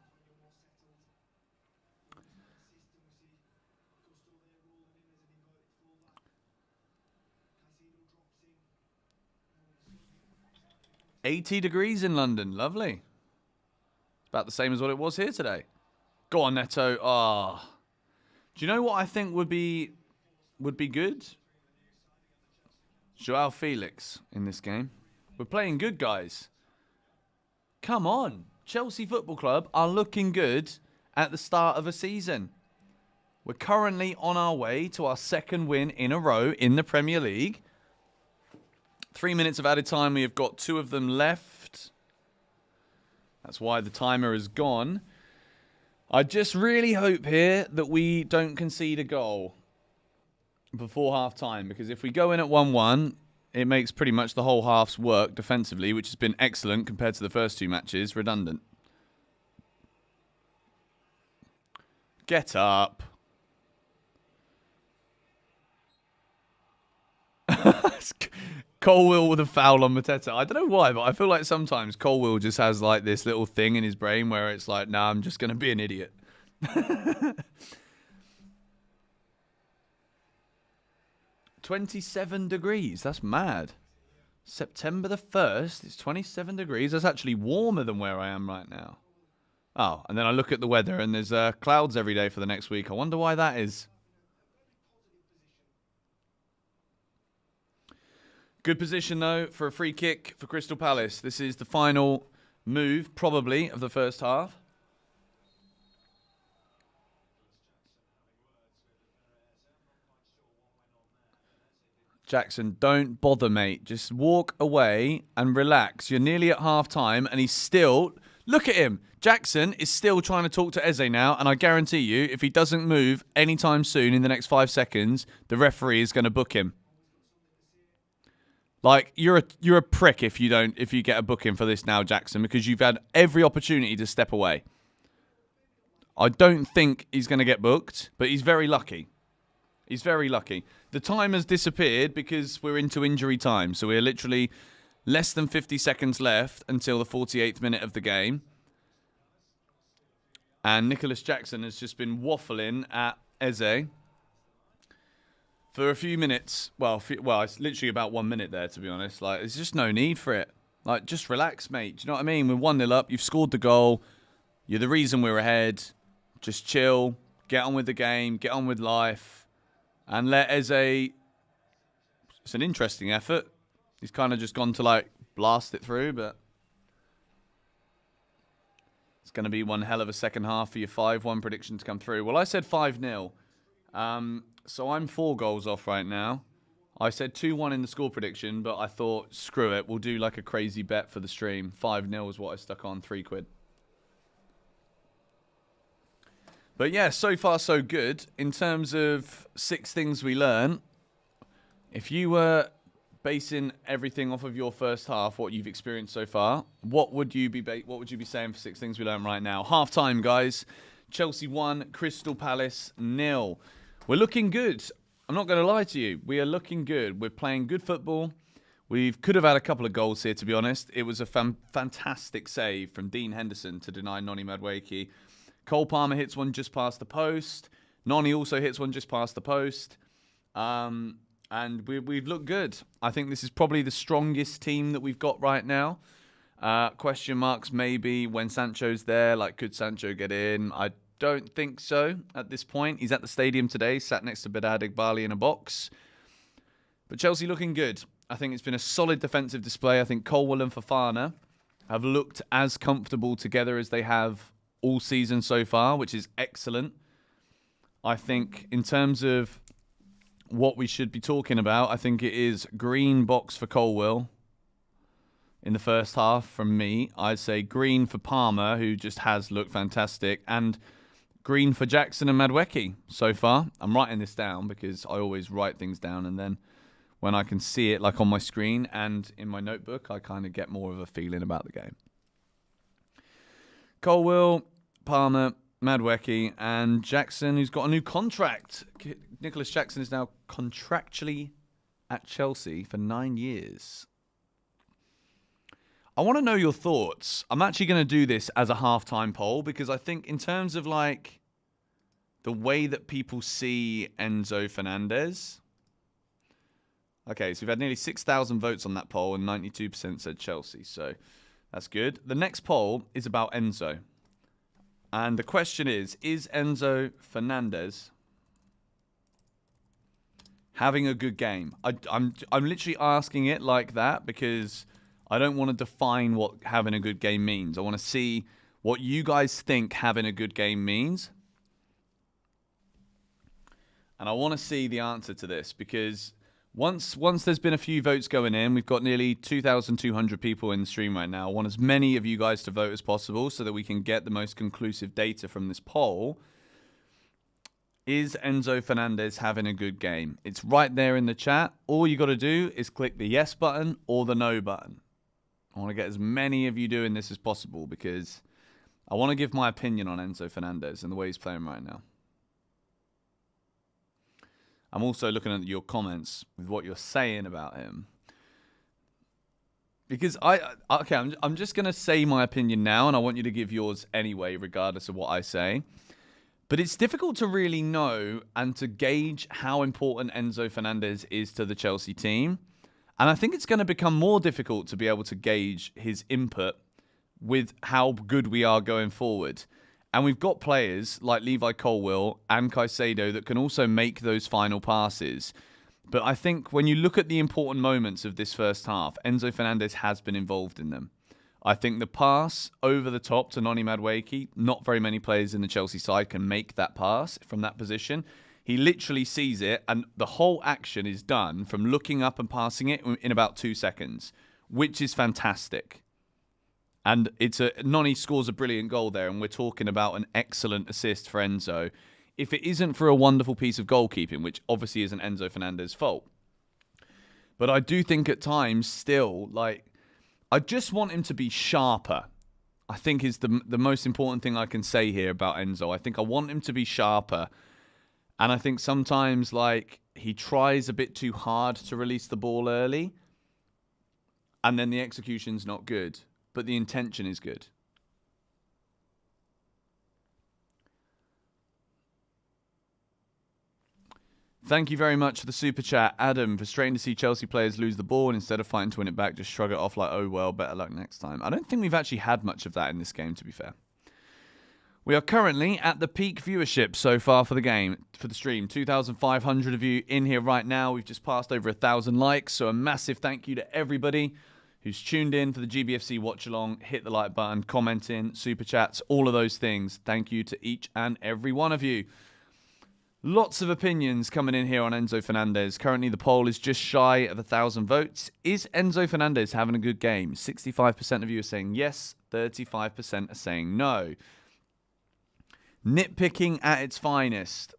S1: $80 degrees in London. Lovely. About the same as what it was here today. Go on, Neto. Ah. Oh. Do you know what I think would be good? Joao Felix in this game. We're playing good, guys. Come on. Chelsea Football Club are looking good at the start of a season. We're currently on our way to our second win in a row in the Premier League. 3 minutes of added time. We have got 2 of them left. That's why the timer is gone. I just really hope here that we don't concede a goal. before half time, because if we go in at 1-1, it makes pretty much the whole half's work defensively, which has been excellent compared to the first two matches, redundant. Get up. Colwill with a foul on Mateta. I don't know why, but I feel like sometimes Colwill just has like this little thing in his brain where it's like, nah, I'm just going to be an idiot. 27 degrees. That's mad. September the 1st, it's 27 degrees. That's actually warmer than where I am right now. Oh, and then I look at the weather and there's clouds every day for the next week. I wonder why that is. Good position, though, for a free kick for Crystal Palace. This is the final move, probably, of the first half. Jackson, don't bother, mate. Just walk away and relax. You're nearly at half-time, and he's still... Look at him. Jackson is still trying to talk to Eze now, and I guarantee you, if he doesn't move anytime soon in the next 5 seconds, the referee is going to book him. Like, you're a prick if you get a booking for this now, Jackson, because you've had every opportunity to step away. I don't think he's going to get booked, but he's very lucky. He's very lucky. The time has disappeared because we're into injury time, so we're literally less than 50 seconds left until the 48th minute of the game. And Nicholas Jackson has just been waffling at Eze for a few minutes. Well, it's literally about 1 minute there, to be honest. Like, there's just no need for it. Like, just relax, mate. Do you know what I mean? We're 1-0 up. You've scored the goal. You're the reason we're ahead. Just chill. Get on with the game. Get on with life. And let Eze... It's an interesting effort. He's kind of just gone to, like, blast it through, but... It's going to be one hell of a second half for your 5-1 prediction to come through. Well, I said 5-0. So I'm 4 goals off right now. I said 2-1 in the score prediction, but I thought, screw it. We'll do like a crazy bet for the stream. 5-0 is what I stuck on, £3. But yeah, so far so good. In terms of 6 things we learn, if you were basing everything off of your first half, what you've experienced so far, what would you be saying for 6 things we learned right now? Half time, guys. Chelsea 1, Crystal Palace 0. We're looking good. I'm not going to lie to you. We are looking good. We're playing good football. We could have had a couple of goals here, to be honest. It was a fantastic save from Dean Henderson to deny Noni Madueke. Cole Palmer hits one just past the post. Noni also hits one just past the post. And we've looked good. I think this is probably the strongest team that we've got right now. Question marks maybe when Sancho's there. Like, could Sancho get in? I don't think so at this point. He's at the stadium today, sat next to Bedad Igbali in a box. But Chelsea looking good. I think it's been a solid defensive display. I think Colwill and Fofana have looked as comfortable together as they have all season so far, which is excellent. I think in terms of what we should be talking about, I think it is green box for Colwill in the first half from me. I'd say green for Palmer, who just has looked fantastic, and green for Jackson and Madueke so far. I'm writing this down because I always write things down, and then when I can see it like on my screen and in my notebook, I kind of get more of a feeling about the game. Colwill, Palmer, Madueke, and Jackson, who's got a new contract. Nicholas Jackson is now contractually at Chelsea for 9 years. I want to know your thoughts. I'm actually going to do this as a halftime poll because I think in terms of like the way that people see Enzo Fernandez. Okay, so we've had nearly 6,000 votes on that poll and 92% said Chelsea. So that's good. The next poll is about Enzo. And the question is Enzo Fernandez having a good game? I'm literally asking it like that because I don't want to define what having a good game means. I want to see what you guys think having a good game means. And I want to see the answer to this because once there's been a few votes going in, we've got nearly 2,200 people in the stream right now. I want as many of you guys to vote as possible so that we can get the most conclusive data from this poll. Is Enzo Fernandez having a good game? It's right there in the chat. All you got to do is click the yes button or the no button. I want to get as many of you doing this as possible because I want to give my opinion on Enzo Fernandez and the way he's playing right now. I'm also looking at your comments with what you're saying about him. Because I'm just going to say my opinion now, and I want you to give yours anyway, regardless of what I say. But it's difficult to really know and to gauge how important Enzo Fernandez is to the Chelsea team. And I think it's going to become more difficult to be able to gauge his input with how good we are going forward. And we've got players like Levi Colwill and Caicedo that can also make those final passes. But I think when you look at the important moments of this first half, Enzo Fernandez has been involved in them. I think the pass over the top to Noni Madueke, not very many players in the Chelsea side can make that pass from that position. He literally sees it, and the whole action is done from looking up and passing it in about 2 seconds, which is fantastic. And Noni scores a brilliant goal there, and we're talking about an excellent assist for Enzo. If it isn't for a wonderful piece of goalkeeping, which obviously isn't Enzo Fernandez's fault. But I do think at times still, I just want him to be sharper, I think is the most important thing I can say here about Enzo. I think I want him to be sharper. And I think sometimes, he tries a bit too hard to release the ball early. And then the execution's not good. But the intention is good. Thank you very much for the super chat. Adam, frustrating to see Chelsea players lose the ball and instead of fighting to win it back, just shrug it off like, oh well, better luck next time. I don't think we've actually had much of that in this game, to be fair. We are currently at the peak viewership so far for the game, for the stream. 2,500 of you in here right now. We've just passed over 1,000 likes, so a massive thank you to everybody who's tuned in for the GBFC watch-along. Hit the like button, commenting, super chats, all of those things. Thank you to each and every one of you. Lots of opinions coming in here on Enzo Fernandez. Currently, the poll is just shy of 1,000 votes. Is Enzo Fernandez having a good game? 65% of you are saying yes. 35% are saying no. Nitpicking at its finest.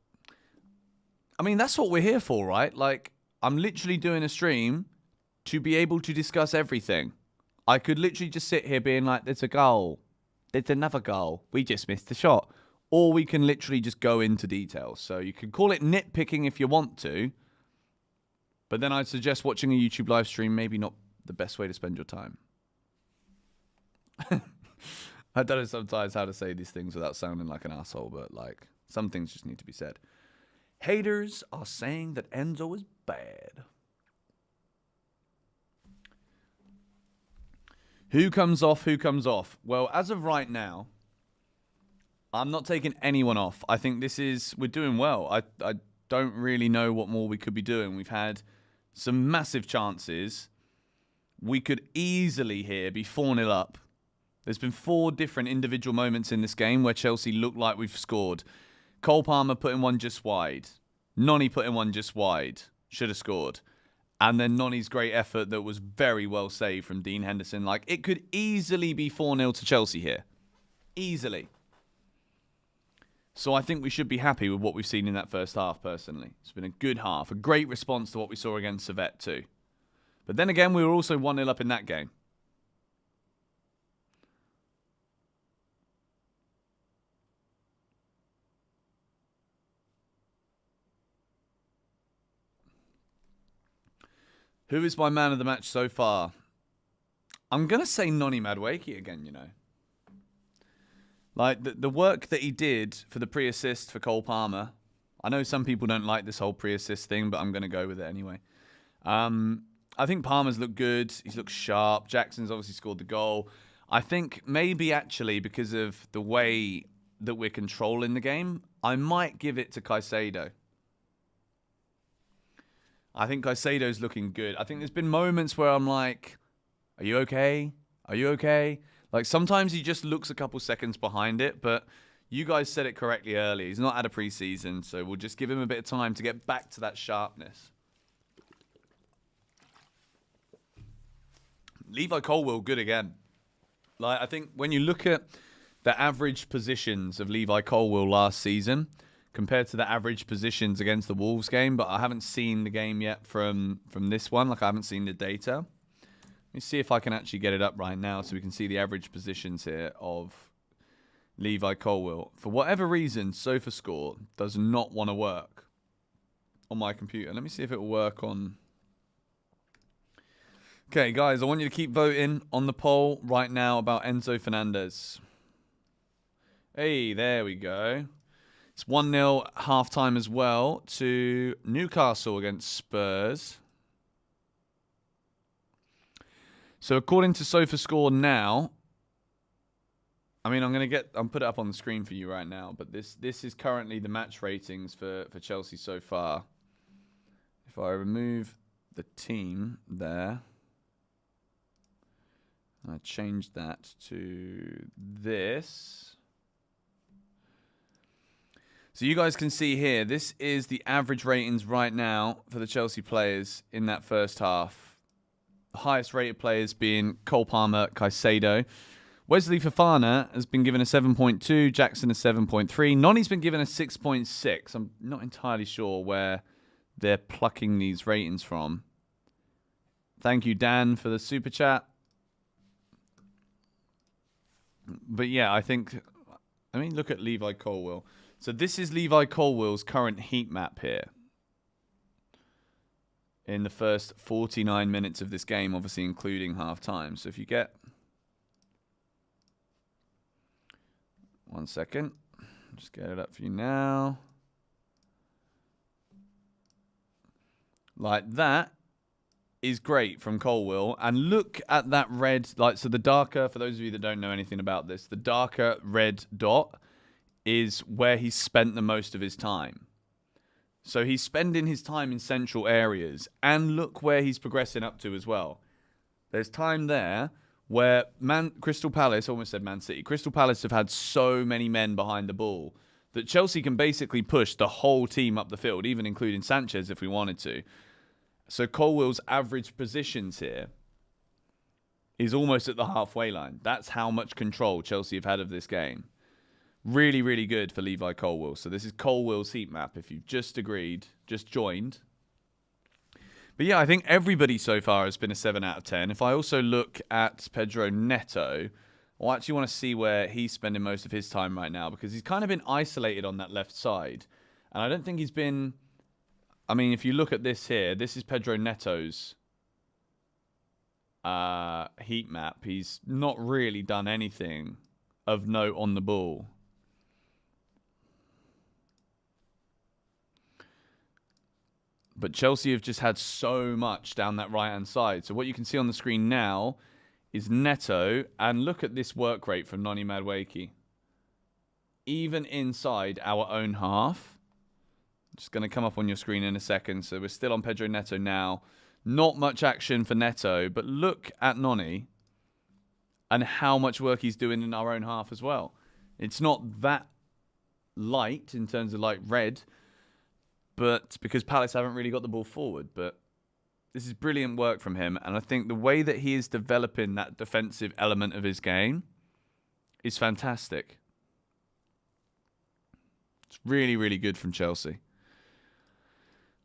S1: I mean, that's what we're here for, right? I'm literally doing a stream to be able to discuss everything. I could literally just sit here being like, there's a goal. There's another goal. We just missed the shot. Or we can literally just go into details. So you can call it nitpicking if you want to. But then I'd suggest watching a YouTube live stream, maybe not the best way to spend your time. I don't know sometimes how to say these things without sounding like an asshole, but some things just need to be said. Haters are saying that Enzo is bad. Who comes off? Who comes off? Well, as of right now, I'm not taking anyone off. I think we're doing well. I don't really know what more we could be doing. We've had some massive chances. We could easily here be 4-0 up. There's been 4 different individual moments in this game where Chelsea look like we've scored. Cole Palmer putting one just wide. Noni putting one just wide. Should have scored. And then Noni's great effort that was very well saved from Dean Henderson. It could easily be 4-0 to Chelsea here. Easily. So I think we should be happy with what we've seen in that first half, personally. It's been a good half. A great response to what we saw against Servette, too. But then again, we were also 1-0 up in that game. Who is my man of the match so far? I'm going to say Noni Madueke again, you know. The work that he did for the pre-assist for Cole Palmer. I know some people don't like this whole pre-assist thing, but I'm going to go with it anyway. I think Palmer's looked good. He's looked sharp. Jackson's obviously scored the goal. I think maybe actually because of the way that we're controlling the game, I might give it to Caicedo. I think Caicedo's looking good. I think there's been moments where I'm like, are you okay? Are you okay? Sometimes he just looks a couple seconds behind it, but you guys said it correctly earlier. He's not had a preseason, so we'll just give him a bit of time to get back to that sharpness. Levi Colwill, good again. I think when you look at the average positions of Levi Colwill last season, compared to the average positions against the Wolves game, but I haven't seen the game yet from this one. Like, I haven't seen the data. Let me see if I can actually get it up right now so we can see the average positions here of Levi Colwill. For whatever reason, SofaScore does not want to work on my computer. Let me see if it will work on... Okay, guys, I want you to keep voting on the poll right now about Enzo Fernandez. Hey, there we go. It's 1-0 half-time as well to Newcastle against Spurs. So according to SofaScore now, I mean, I'll put it up on the screen for you right now, but this is currently the match ratings for Chelsea so far. If I remove the team there, I change that to this. So you guys can see here, this is the average ratings right now for the Chelsea players in that first half. The highest rated players being Cole Palmer, Caicedo. Wesley Fofana has been given a 7.2, Jackson a 7.3. Noni's been given a 6.6. I'm not entirely sure where they're plucking these ratings from. Thank you, Dan, for the super chat. But yeah, look at Levi Colwill. So this is Levi Colwill's current heat map here. In the first 49 minutes of this game, obviously including half-time. So if you get... One second. Just get it up for you now. Like that is great from Colwill. And look at that red... so the darker, for those of you that don't know anything about this, the darker red dot is where he's spent the most of his time. So he's spending his time in central areas. And look where he's progressing up to as well. There's time there where Crystal Palace, almost said Man City, Crystal Palace have had so many men behind the ball that Chelsea can basically push the whole team up the field, even including Sanchez if we wanted to. So Colwill's average positions here is almost at the halfway line. That's how much control Chelsea have had of this game. Really, really good for Levi Colwill. So this is Colwill's heat map. If you've just joined. But yeah, I think everybody so far has been a 7 out of 10. If I also look at Pedro Neto, I actually want to see where he's spending most of his time right now, because he's kind of been isolated on that left side. And I don't think he's been... I mean, if you look at this here, this is Pedro Neto's heat map. He's not really done anything of note on the ball. But Chelsea have just had so much down that right-hand side. So what you can see on the screen now is Neto. And look at this work rate from Noni Madueke. Even inside our own half. Just going to come up on your screen in a second. So we're still on Pedro Neto now. Not much action for Neto. But look at Noni and how much work he's doing in our own half as well. It's not that light in terms of like red, but because Palace haven't really got the ball forward. But this is brilliant work from him. And I think the way that he is developing that defensive element of his game is fantastic. It's really, really good from Chelsea.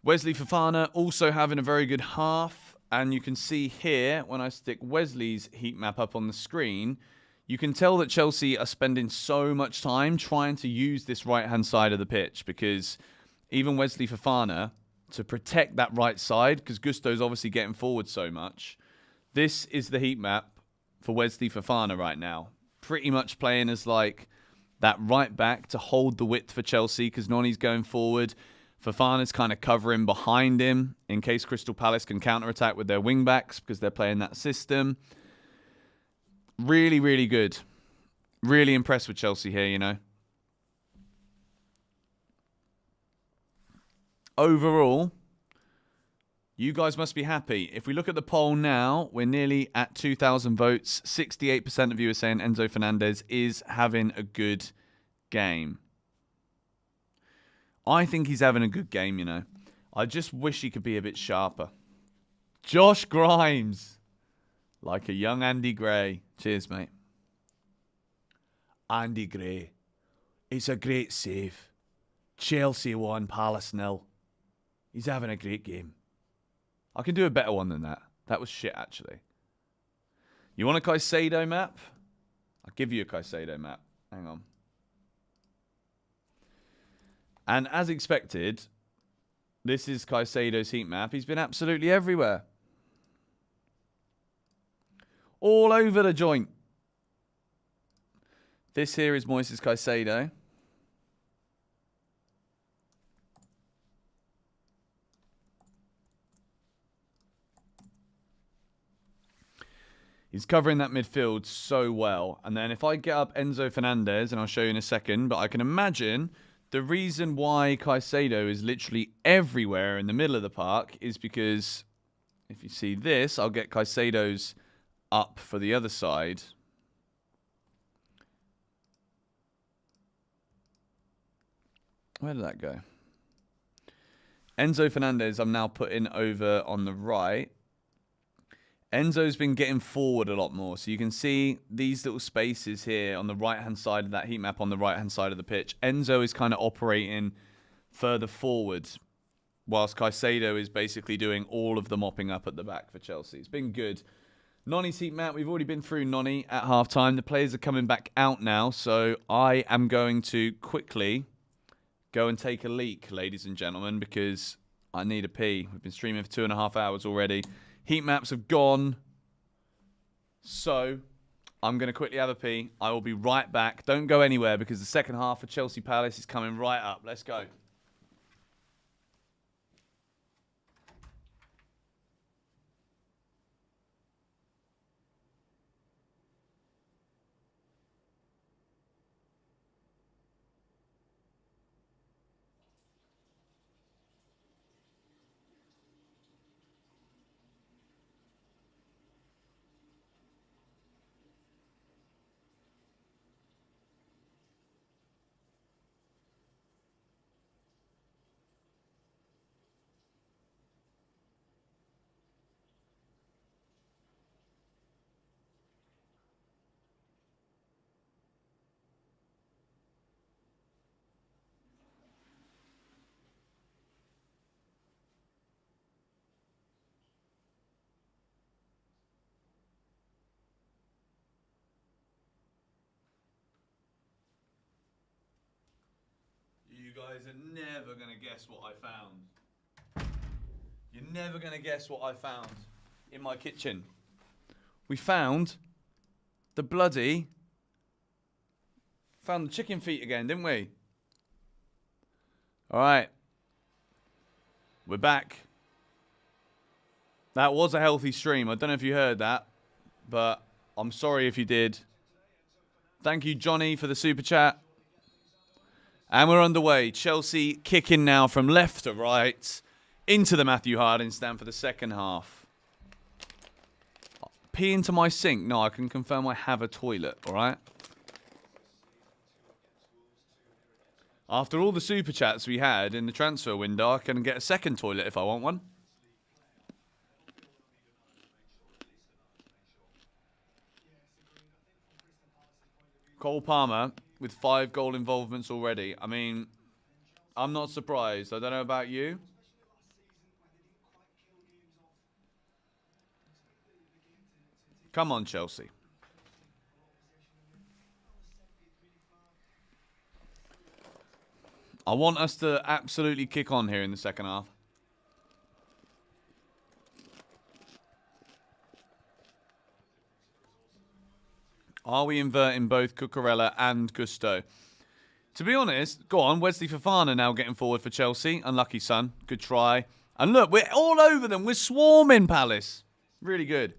S1: Wesley Fofana also having a very good half. And you can see here, when I stick Wesley's heat map up on the screen, you can tell that Chelsea are spending so much time trying to use this right-hand side of the pitch, because even Wesley Fofana, to protect that right side, because Gusto's obviously getting forward so much, this is the heat map for Wesley Fofana right now. Pretty much playing as like that right back to hold the width for Chelsea, because Noni's going forward. Fofana's kind of covering behind him in case Crystal Palace can counter-attack with their wing-backs, because they're playing that system. Really, really good. Really impressed with Chelsea here, you know. Overall, you guys must be happy. If we look at the poll now, we're nearly at 2,000 votes. 68% of you are saying Enzo Fernandez is having a good game. I think he's having a good game, you know. I just wish he could be a bit sharper. Josh Grimes. Like a young Andy Gray. Cheers, mate. Andy Gray. It's a great save. Chelsea 1, Palace 0. He's having a great game. I can do a better one than that. That was shit, actually. You want a Caicedo map? I'll give you a Caicedo map. Hang on. And as expected, this is Caicedo's heat map. He's been absolutely everywhere. All over the joint. This here is Moises Caicedo. He's covering that midfield so well. And then if I get up Enzo Fernandez, and I'll show you in a second, but I can imagine the reason why Caicedo is literally everywhere in the middle of the park is because if you see this, I'll get Caicedo's up for the other side. Where did that go? Enzo Fernandez, I'm now putting over on the right. Enzo's been getting forward a lot more. So you can see these little spaces here on the right-hand side of that heat map on the right-hand side of the pitch. Enzo is kind of operating further forward, whilst Caicedo is basically doing all of the mopping up at the back for Chelsea. It's been good. Noni's heat map, we've already been through Noni at half-time. The players are coming back out now, so I am going to quickly go and take a leak, ladies and gentlemen, because I need a pee. We've been streaming for 2.5 hours already. Heat maps have gone. So, I'm going to quickly have a pee. I will be right back. Don't go anywhere because the second half of Chelsea Palace is coming right up. Let's go. You guys are never going to guess what I found. You're never going to guess what I found in my kitchen. We found the bloody... Found the chicken feet again, didn't we? Alright. We're back. That was a healthy stream. I don't know if you heard that, but I'm sorry if you did. Thank you, Johnny, for the super chat. And we're underway. Chelsea kicking now from left to right into the Matthew Harding stand for the second half. Pee into my sink. No, I can confirm I have a toilet, all right? After all the super chats we had in the transfer window, I can get a second toilet if I want one. Cole Palmer with 5 goal involvements already. I mean, I'm not surprised. I don't know about you. Come on, Chelsea. I want us to absolutely kick on here in the second half. Are we inverting both Cucurella and Gusto? To be honest, go on, Wesley Fofana now getting forward for Chelsea. Unlucky son. Good try. And look, we're all over them. We're swarming Palace. Really good.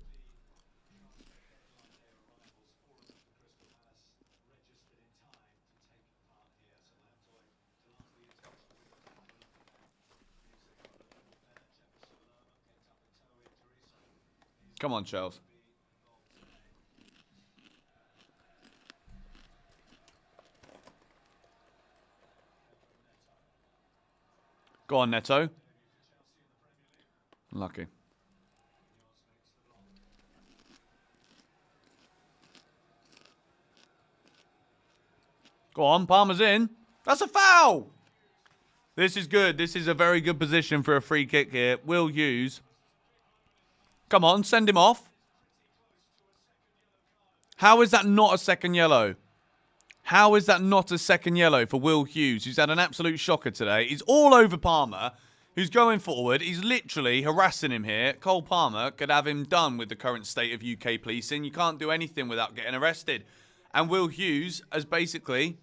S1: Come on, Chelsea. Go on, Neto. Lucky. Go on, Palmer's in. That's a foul! This is good. This is a very good position for a free kick here. Will Hughes. Come on, send him off. How is that not a second yellow? How is that not a second yellow for Will Hughes, who's had an absolute shocker today? He's all over Palmer, who's going forward. He's literally harassing him here. Cole Palmer could have him done with the current state of UK policing. You can't do anything without getting arrested. And Will Hughes has basically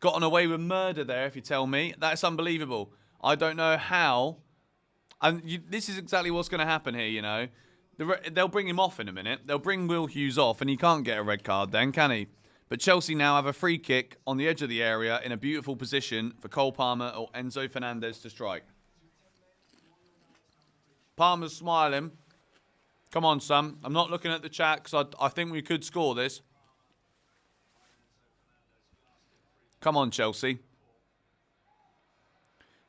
S1: gotten away with murder there, if you tell me. That's unbelievable. I don't know how. And this is exactly what's going to happen here, you know. They'll bring him off in a minute. They'll bring Will Hughes off, and he can't get a red card then, can he? But Chelsea now have a free kick on the edge of the area in a beautiful position for Cole Palmer or Enzo Fernandez to strike. Palmer's smiling. Come on, son. I'm not looking at the chat because I think we could score this. Come on, Chelsea.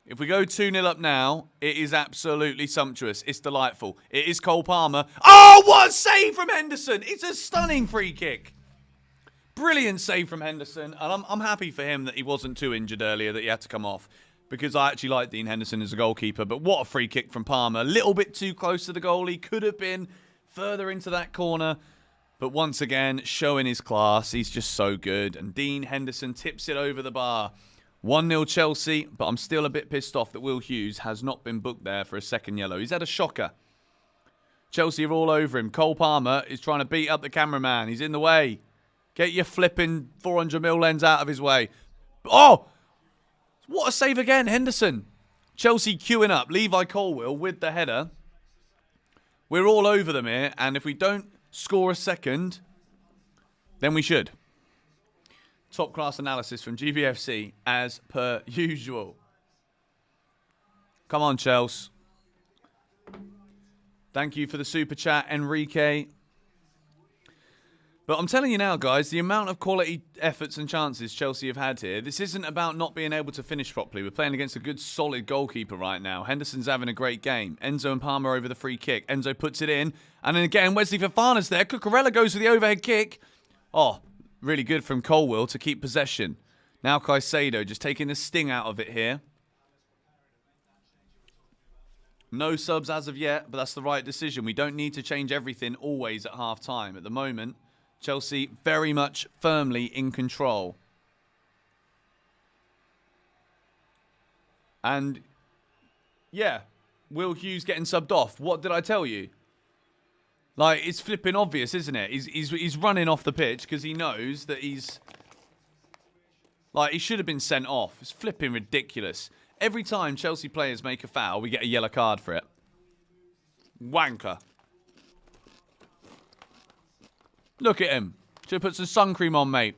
S1: If we go 2-0 up now, it is absolutely sumptuous. It's delightful. It is Cole Palmer. Oh, what a save from Henderson. It's a stunning free kick. Brilliant save from Henderson. And I'm happy for him that he wasn't too injured earlier, that he had to come off. Because I actually like Dean Henderson as a goalkeeper. But what a free kick from Palmer. A little bit too close to the goalie. Could have been further into that corner. But once again, showing his class. He's just so good. And Dean Henderson tips it over the bar. 1-0 Chelsea. But I'm still a bit pissed off that Will Hughes has not been booked there for a second yellow. He's had a shocker. Chelsea are all over him. Cole Palmer is trying to beat up the cameraman. He's in the way. Get your flipping 400mm lens out of his way. Oh! What a save again, Henderson. Chelsea queuing up. Levi Colwill with the header. We're all over them here. And if we don't score a second, then we should. Top class analysis from GBFC as per usual. Come on, Chelsea. Thank you for the super chat, Enrique. But I'm telling you now, guys, the amount of quality efforts and chances Chelsea have had here, this isn't about not being able to finish properly. We're playing against a good, solid goalkeeper right now. Henderson's having a great game. Enzo and Palmer over the free kick. Enzo puts it in. And then again, Wesley Fofana's there. Cucurella goes for the overhead kick. Oh, really good from Colwill to keep possession. Now Caicedo just taking the sting out of it here. No subs as of yet, but that's the right decision. We don't need to change everything always at half-time. At the moment, Chelsea very much firmly in control. And, yeah, Will Hughes getting subbed off. What did I tell you? Like, it's flipping obvious, isn't it? He's running off the pitch because he knows that he's... Like, he should have been sent off. It's flipping ridiculous. Every time Chelsea players make a foul, we get a yellow card for it. Wanker. Look at him. Should have put some sun cream on, mate.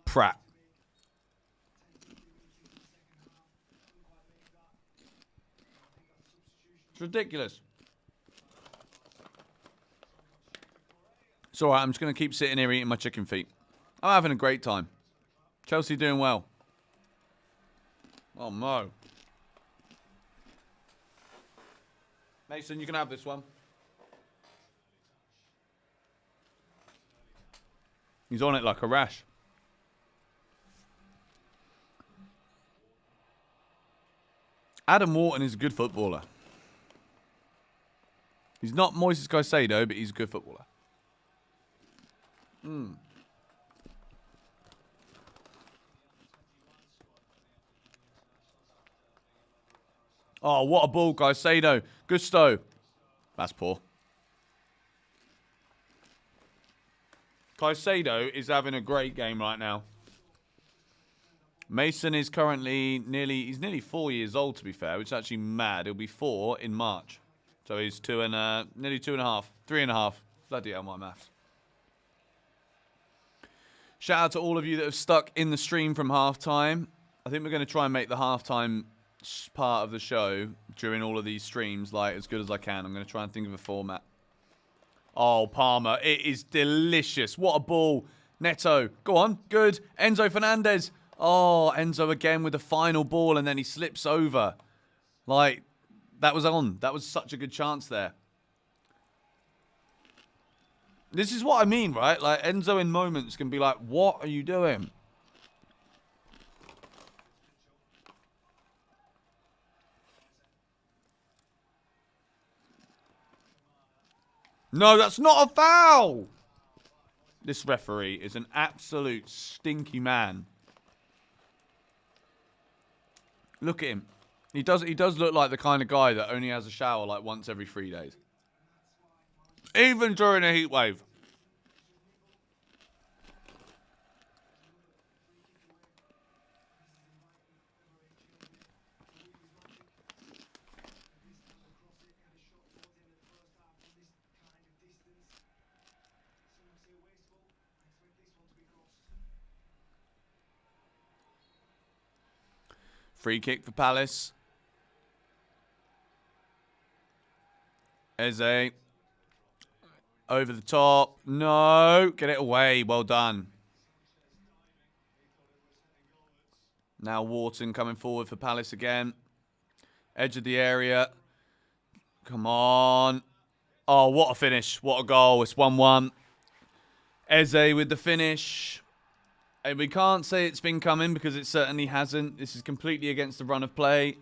S1: Prat. It's ridiculous. It's alright, I'm just going to keep sitting here eating my chicken feet. I'm having a great time. Chelsea doing well. Oh, no. Mason, you can have this one. He's on it like a rash. Adam Wharton is a good footballer. He's not Moises Caicedo, but he's a good footballer. Oh, what a ball, Caicedo. Gusto. That's poor. Caicedo is having a great game right now. Mason is currently nearly 4 years old, to be fair, which is actually mad. He'll be 4 in March. So he's nearly 2.5, 3.5. Bloody hell, my maths. Shout out to all of you that have stuck in the stream from halftime. I think we're going to try and make the halftime part of the show during all of these streams like as good as I can. I'm going to try and think of a format. Oh, Palmer. It is delicious. What a ball. Neto. Go on. Good. Enzo Fernandez. Oh, Enzo again with the final ball and then he slips over. Like, that was on. That was such a good chance there. This is what I mean, right? Like, Enzo in moments can be like, what are you doing? No, that's not a foul! This referee is an absolute stinky man. Look at him. He does look like the kind of guy that only has a shower like once every 3 days. Even during a heat wave. Free kick for Palace. Eze. Over the top. No. Get it away. Well done. Now Wharton coming forward for Palace again. Edge of the area. Come on. Oh, what a finish. What a goal. It's 1-1. Eze with the finish. And we can't say it's been coming because it certainly hasn't. This is completely against the run of play.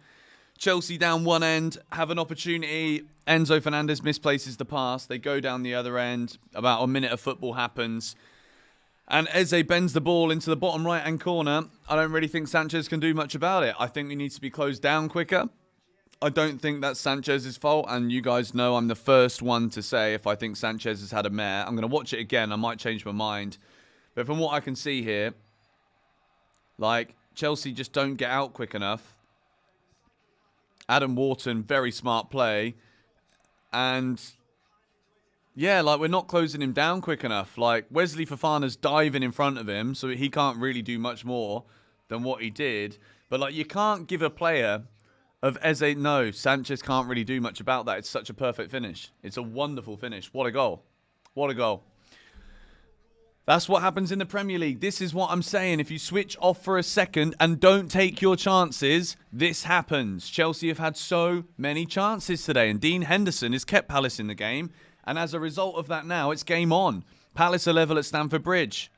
S1: Chelsea down one end, have an opportunity. Enzo Fernandez misplaces the pass. They go down the other end. About a minute of football happens. And Eze bends the ball into the bottom right-hand corner. I don't really think Sanchez can do much about it. I think we need to be closed down quicker. I don't think that's Sanchez's fault. And you guys know I'm the first one to say if I think Sanchez has had a mare. I'm going to watch it again. I might change my mind. But from what I can see here, like, Chelsea just don't get out quick enough. Adam Wharton, very smart play. And, yeah, like, we're not closing him down quick enough. Like, Wesley Fofana's diving in front of him, so he can't really do much more than what he did. But, like, you can't give a player of Eze... No, Sanchez can't really do much about that. It's such a perfect finish. It's a wonderful finish. What a goal. What a goal. That's what happens in the Premier League. This is what I'm saying. If you switch off for a second and don't take your chances, this happens. Chelsea have had so many chances today, and Dean Henderson has kept Palace in the game. And as a result of that now, it's game on. Palace are level at Stamford Bridge.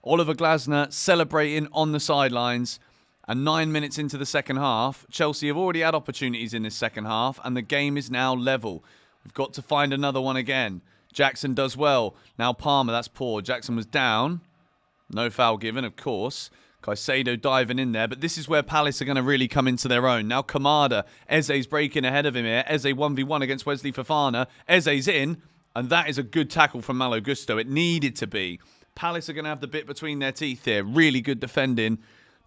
S1: Oliver Glasner celebrating on the sidelines. And 9 minutes into the second half, Chelsea have already had opportunities in this second half, and the game is now level. We've got to find another one again. Jackson does well. Now Palmer, that's poor. Jackson was down. No foul given, of course. Caicedo diving in there. But this is where Palace are going to really come into their own. Now Kamada. Eze's breaking ahead of him here. Eze 1v1 against Wesley Fofana. Eze's in. And that is a good tackle from Malo Gusto. It needed to be. Palace are going to have the bit between their teeth here. Really good defending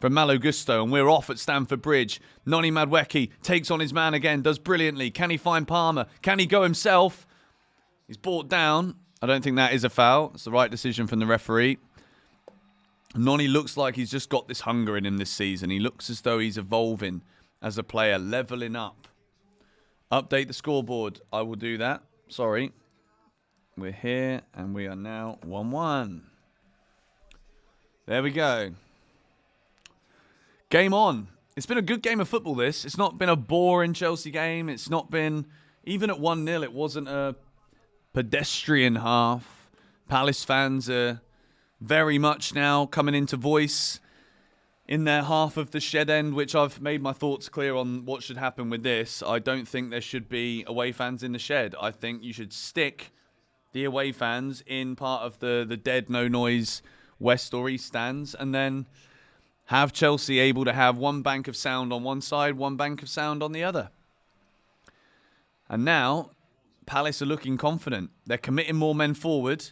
S1: from Malo Gusto. And we're off at Stamford Bridge. Noni Madueke takes on his man again. Does brilliantly. Can he find Palmer? Can he go himself? He's brought down. I don't think that is a foul. It's the right decision from the referee. Noni looks like he's just got this hunger in him this season. He looks as though he's evolving as a player, leveling up. Update the scoreboard. I will do that. Sorry. We're here and we are now 1-1. There we go. Game on. It's been a good game of football, this. It's not been a boring Chelsea game. It's not been... Even at 1-0, it wasn't a pedestrian half. Palace fans are very much now coming into voice in their half of the shed end, which I've made my thoughts clear on what should happen with this. I don't think there should be away fans in the shed. I think you should stick the away fans in part of the dead, no noise west or east stands, and then have Chelsea able to have one bank of sound on one side, one bank of sound on the other. And now Palace are looking confident. They're committing more men forward.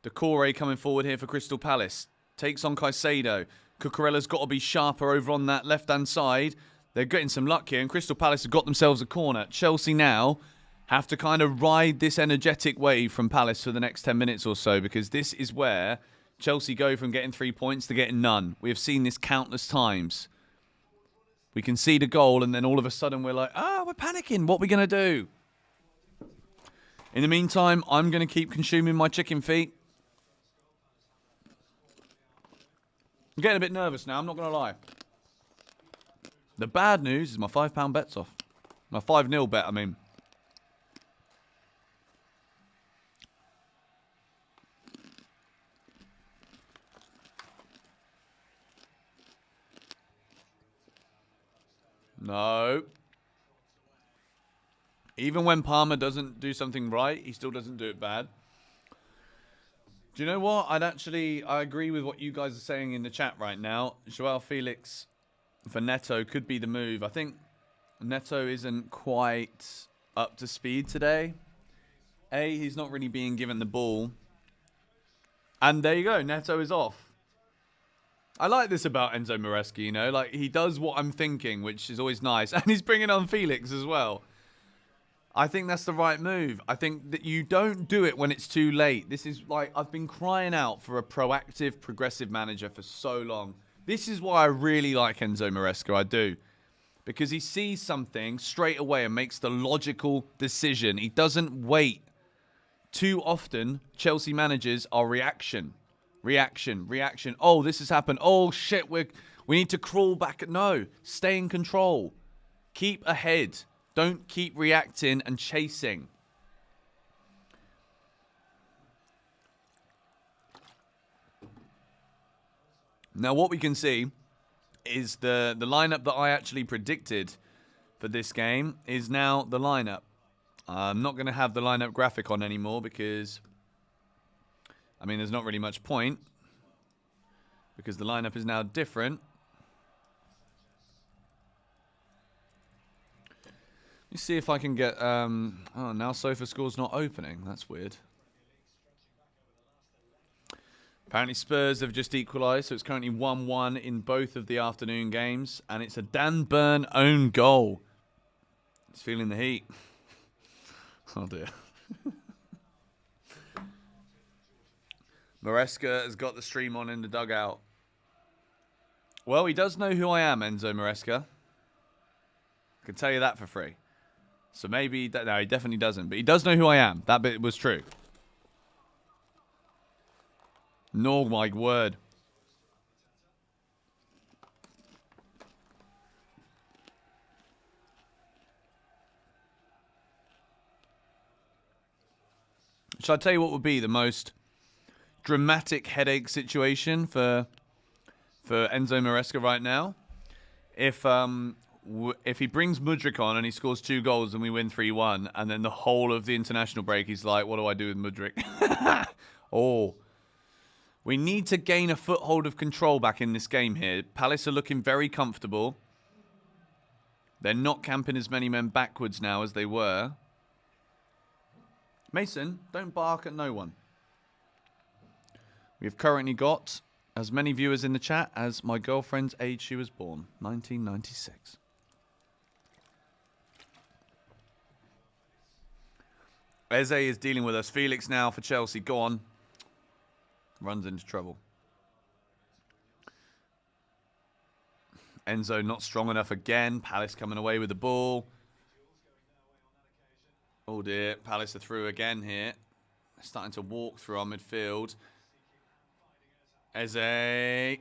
S1: Decore coming forward here for Crystal Palace. Takes on Caicedo. Cucurella's got to be sharper over on that left-hand side. They're getting some luck here, and Crystal Palace have got themselves a corner. Chelsea now have to kind of ride this energetic wave from Palace for the next 10 minutes or so, because this is where Chelsea go from getting 3 points to getting none. We have seen this countless times. We concede a goal, and then all of a sudden we're like, we're panicking. What are we going to do? In the meantime, I'm going to keep consuming my chicken feet. I'm getting a bit nervous now, I'm not going to lie. The bad news is my £5 bet's off. My 5-0 bet, I mean. No. Even when Palmer doesn't do something right, he still doesn't do it bad. Do you know what? I agree with what you guys are saying in the chat right now. Joao Felix for Neto could be the move. I think Neto isn't quite up to speed today. He's not really being given the ball. And there you go. Neto is off. I like this about Enzo Maresca, you know. Like, he does what I'm thinking, which is always nice. And he's bringing on Felix as well. I think that's the right move. I think that you don't do it when it's too late. This is like, I've been crying out for a proactive, progressive manager for so long. This is why I really like Enzo Maresca, I do. Because he sees something straight away and makes the logical decision. He doesn't wait. Too often, Chelsea managers are reaction. Reaction. Oh, this has happened. Oh, shit, we need to crawl back. No, stay in control. Keep ahead. Don't keep reacting and chasing. Now, what we can see is the lineup that I actually predicted for this game is now the lineup. I'm not going to have the lineup graphic on anymore because, I mean, there's not really much point because the lineup is now different. Let me see if I can get... oh, now SofaScore's not opening. That's weird. Apparently Spurs have just equalised, so it's currently 1-1 in both of the afternoon games. And it's a Dan Burn own goal. He's feeling the heat. Oh, dear. Maresca has got the stream on in the dugout. Well, he does know who I am, Enzo Maresca. I can tell you that for free. So maybe... No, he definitely doesn't. But he does know who I am. That bit was true. No, my word. Shall I tell you what would be the most dramatic headache situation for Enzo Maresca right now? If he brings Mudryk on and he scores 2 goals and we win 3-1, and then the whole of the international break he's like, what do I do with Mudryk? Oh. We need to gain a foothold of control back in this game here. Palace are looking very comfortable. They're not camping as many men backwards now as they were. Mason, don't bark at no one. We've currently got as many viewers in the chat as my girlfriend's age she was born, 1996. Eze is dealing with us. Felix now for Chelsea. Go on. Runs into trouble. Enzo not strong enough again. Palace coming away with the ball. Oh dear, Palace are through again here. Starting to walk through our midfield. Eze.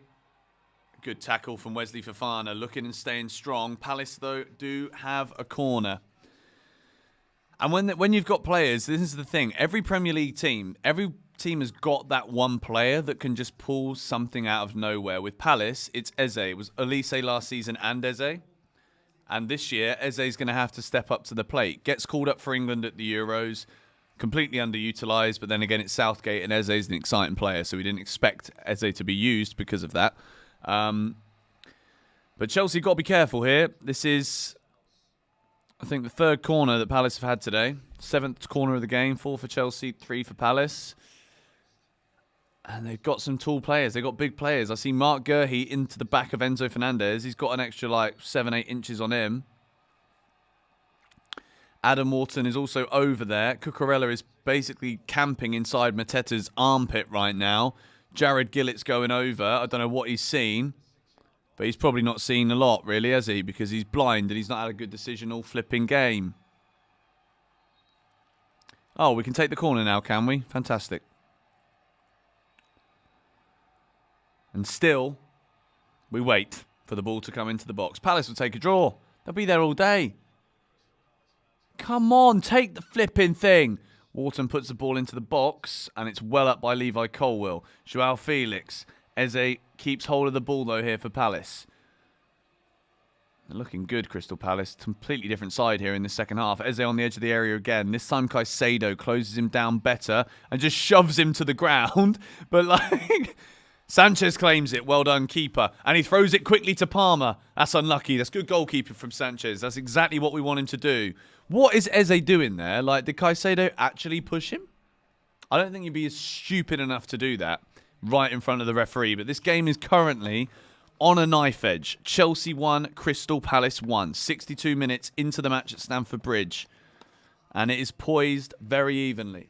S1: Good tackle from Wesley Fofana. Looking and staying strong. Palace, though, do have a corner. And when you've got players, this is the thing. Every Premier League team, every team has got that one player that can just pull something out of nowhere. With Palace, it's Eze. It was Elise last season and Eze. And this year, Eze's going to have to step up to the plate. Gets called up for England at the Euros. Completely underutilised. But then again, it's Southgate and Eze's an exciting player. So we didn't expect Eze to be used because of that. But Chelsea got to be careful here. This is, I think, the 3rd corner that Palace have had today. 7th corner of the game. 4 for Chelsea, 3 for Palace. And they've got some tall players. They've got big players. I see Mark Gurhey into the back of Enzo Fernandez. He's got an extra, 7-8 inches on him. Adam Wharton is also over there. Cucurella is basically camping inside Mateta's armpit right now. Jared Gillett's going over. I don't know what he's seen. But he's probably not seen a lot, really, has he? Because he's blind and he's not had a good decision all flipping game. Oh, we can take the corner now, can we? Fantastic. And still, we wait for the ball to come into the box. Palace will take a draw. They'll be there all day. Come on, take the flipping thing. Wharton puts the ball into the box, and it's well up by Levi Colwill. Joao Felix. Eze keeps hold of the ball, though, here for Palace. They're looking good, Crystal Palace. Completely different side here in the second half. Eze on the edge of the area again. This time Caicedo closes him down better and just shoves him to the ground. But like, Sanchez claims it. Well done, keeper. And he throws it quickly to Palmer. That's unlucky. That's good goalkeeping from Sanchez. That's exactly what we want him to do. What is Eze doing there? Like, did Caicedo actually push him? I don't think he'd be stupid enough to do that right in front of the referee. But this game is currently on a knife edge. Chelsea 1, Crystal Palace 1. 62 minutes into the match at Stamford Bridge. And it is poised very evenly.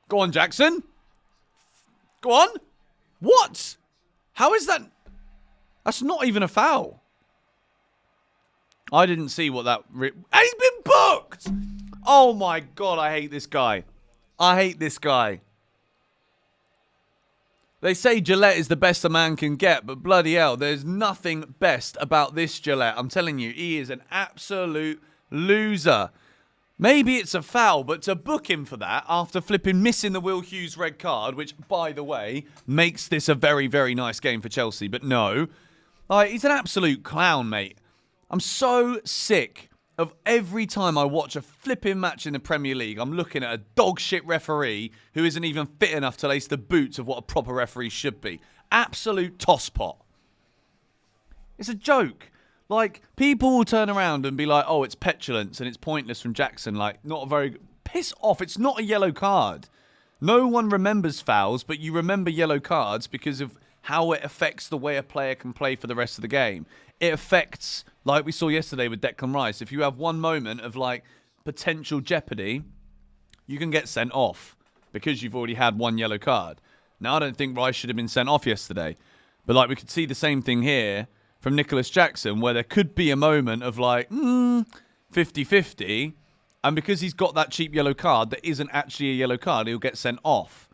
S1: Go on, Jackson. Go on. What? How is that? That's not even a foul. I didn't see what that... And he's been booked! Oh my God, I hate this guy. I hate this guy. They say Gillette is the best a man can get, but bloody hell, there's nothing best about this Gillette. I'm telling you, he is an absolute loser. Maybe it's a foul, but to book him for that after flipping missing the Will Hughes red card, which, by the way, makes this a very, very nice game for Chelsea, but no. He's an absolute clown, mate. I'm so sick of every time I watch a flipping match in the Premier League, I'm looking at a dog shit referee who isn't even fit enough to lace the boots of what a proper referee should be. Absolute tosspot. It's a joke. Like, people will turn around and be like, oh, it's petulance and it's pointless from Jackson. Like, not a very... Piss off. It's not a yellow card. No one remembers fouls, but you remember yellow cards because of how it affects the way a player can play for the rest of the game. It affects, like we saw yesterday with Declan Rice, if you have one moment of, like, potential jeopardy, you can get sent off because you've already had one yellow card. Now, I don't think Rice should have been sent off yesterday. But, like, we could see the same thing here from Nicholas Jackson, where there could be a moment of like, 50-50, and because he's got that cheap yellow card that isn't actually a yellow card, he'll get sent off.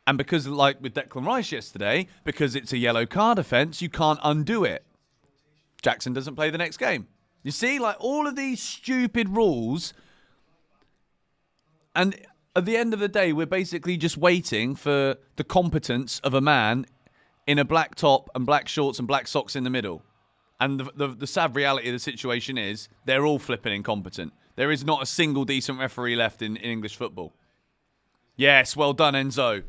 S1: And because, like with Declan Rice yesterday, because it's a yellow card offence, you can't undo it. Jackson doesn't play the next game. You see, like, all of these stupid rules, and at the end of the day, we're basically just waiting for the competence of a man in a black top and black shorts and black socks in the middle. And the sad reality of the situation is they're all flipping incompetent. There is not a single decent referee left in English football. Yes, well done, Enzo.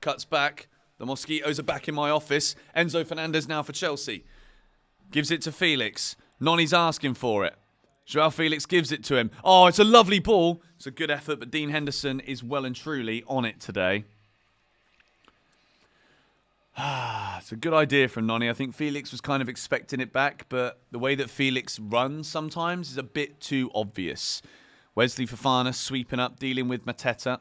S1: Cuts back. The mosquitoes are back in my office. Enzo Fernandez now for Chelsea. Gives it to Felix. Noni's asking for it. Joao Felix gives it to him. Oh, it's a lovely ball. It's a good effort, but Dean Henderson is well and truly on it today. It's a good idea from Noni. I think Felix was kind of expecting it back, but the way that Felix runs sometimes is a bit too obvious. Wesley Fofana sweeping up, dealing with Mateta.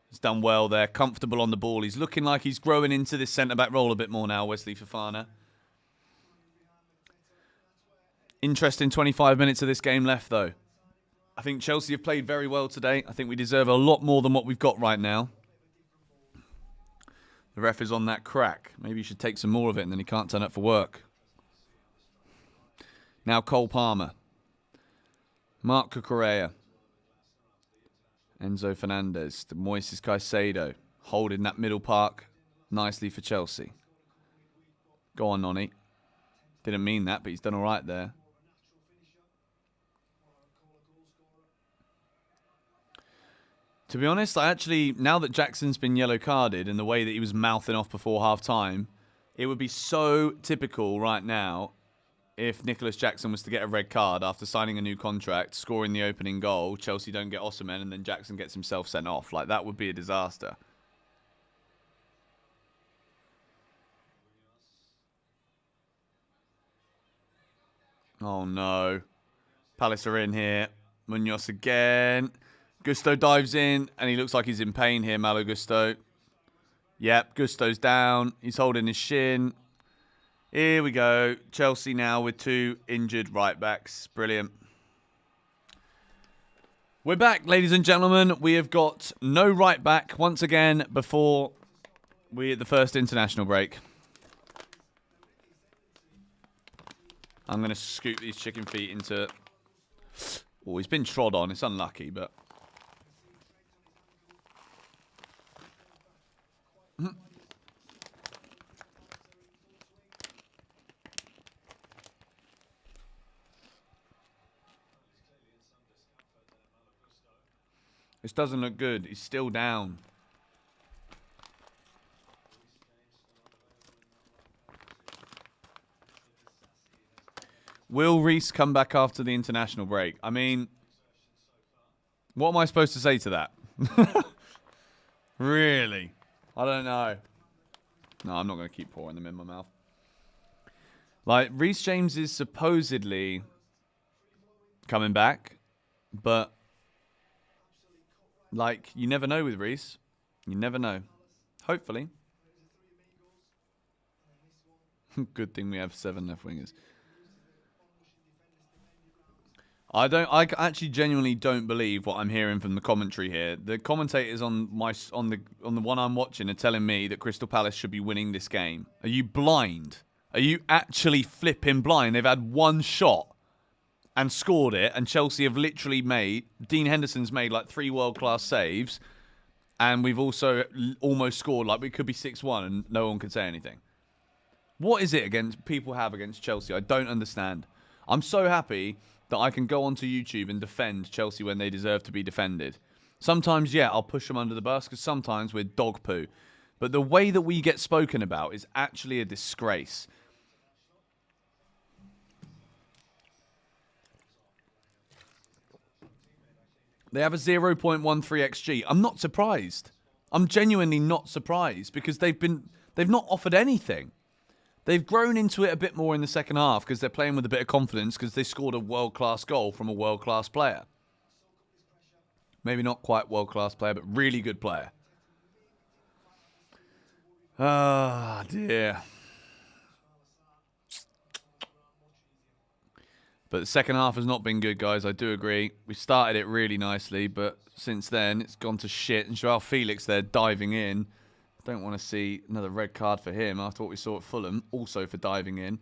S1: He's done well there, comfortable on the ball. He's looking like he's growing into this centre-back role a bit more now, Wesley Fofana. Interesting 25 minutes of this game left, though. I think Chelsea have played very well today. I think we deserve a lot more than what we've got right now. The ref is on that crack. Maybe he should take some more of it and then he can't turn up for work. Now Cole Palmer. Marc Cucurella. Enzo Fernandez. The Moises Caicedo. Holding that middle park nicely for Chelsea. Go on, Noni. Didn't mean that, but he's done all right there. To be honest, I actually, now that Jackson's been yellow carded and the way that he was mouthing off before half time, it would be so typical right now if Nicholas Jackson was to get a red card after signing a new contract, scoring the opening goal, Chelsea don't get Osimhen, and then Jackson gets himself sent off. Like, that would be a disaster. Oh no. Palace are in here. Munoz again. Gusto dives in, and he looks like he's in pain here, Malo Gusto. Yep, Gusto's down. He's holding his shin. Here we go. Chelsea now with 2 injured right-backs. Brilliant. We're back, ladies and gentlemen. We have got no right-back once again before we hit the first international break. I'm going to scoop these chicken feet into... Oh, he's been trod on. It's unlucky, but... This doesn't look good. He's still down. Will Reece come back after the international break? I mean, what am I supposed to say to that? Really? I don't know. No, I'm not going to keep pouring them in my mouth. Like, Reece James is supposedly coming back, but, like, you never know with Reece. You never know. Hopefully. Good thing we have 7 left wingers. I actually genuinely don't believe what I'm hearing from the commentary here. The commentators on the one I'm watching are telling me that Crystal Palace should be winning this game. Are you blind? Are you actually flipping blind? They've had one shot and scored it, and Chelsea have literally made... Dean Henderson's made like 3 world-class saves, and we've also almost scored. Like, we could be 6-1 and no one could say anything. What is it people have against Chelsea? I don't understand. I'm so happy that I can go onto YouTube and defend Chelsea when they deserve to be defended. Sometimes, yeah, I'll push them under the bus because sometimes we're dog poo. But the way that we get spoken about is actually a disgrace. They have a 0.13 XG. I'm not surprised. I'm genuinely not surprised because they've not offered anything. They've grown into it a bit more in the second half because they're playing with a bit of confidence because they scored a world-class goal from a world-class player. Maybe not quite world-class player, but really good player. Ah, dear. But the second half has not been good, guys. I do agree. We started it really nicely, but since then, it's gone to shit. And Joao Felix there diving in. Don't want to see another red card for him after what we saw at Fulham, also for diving in.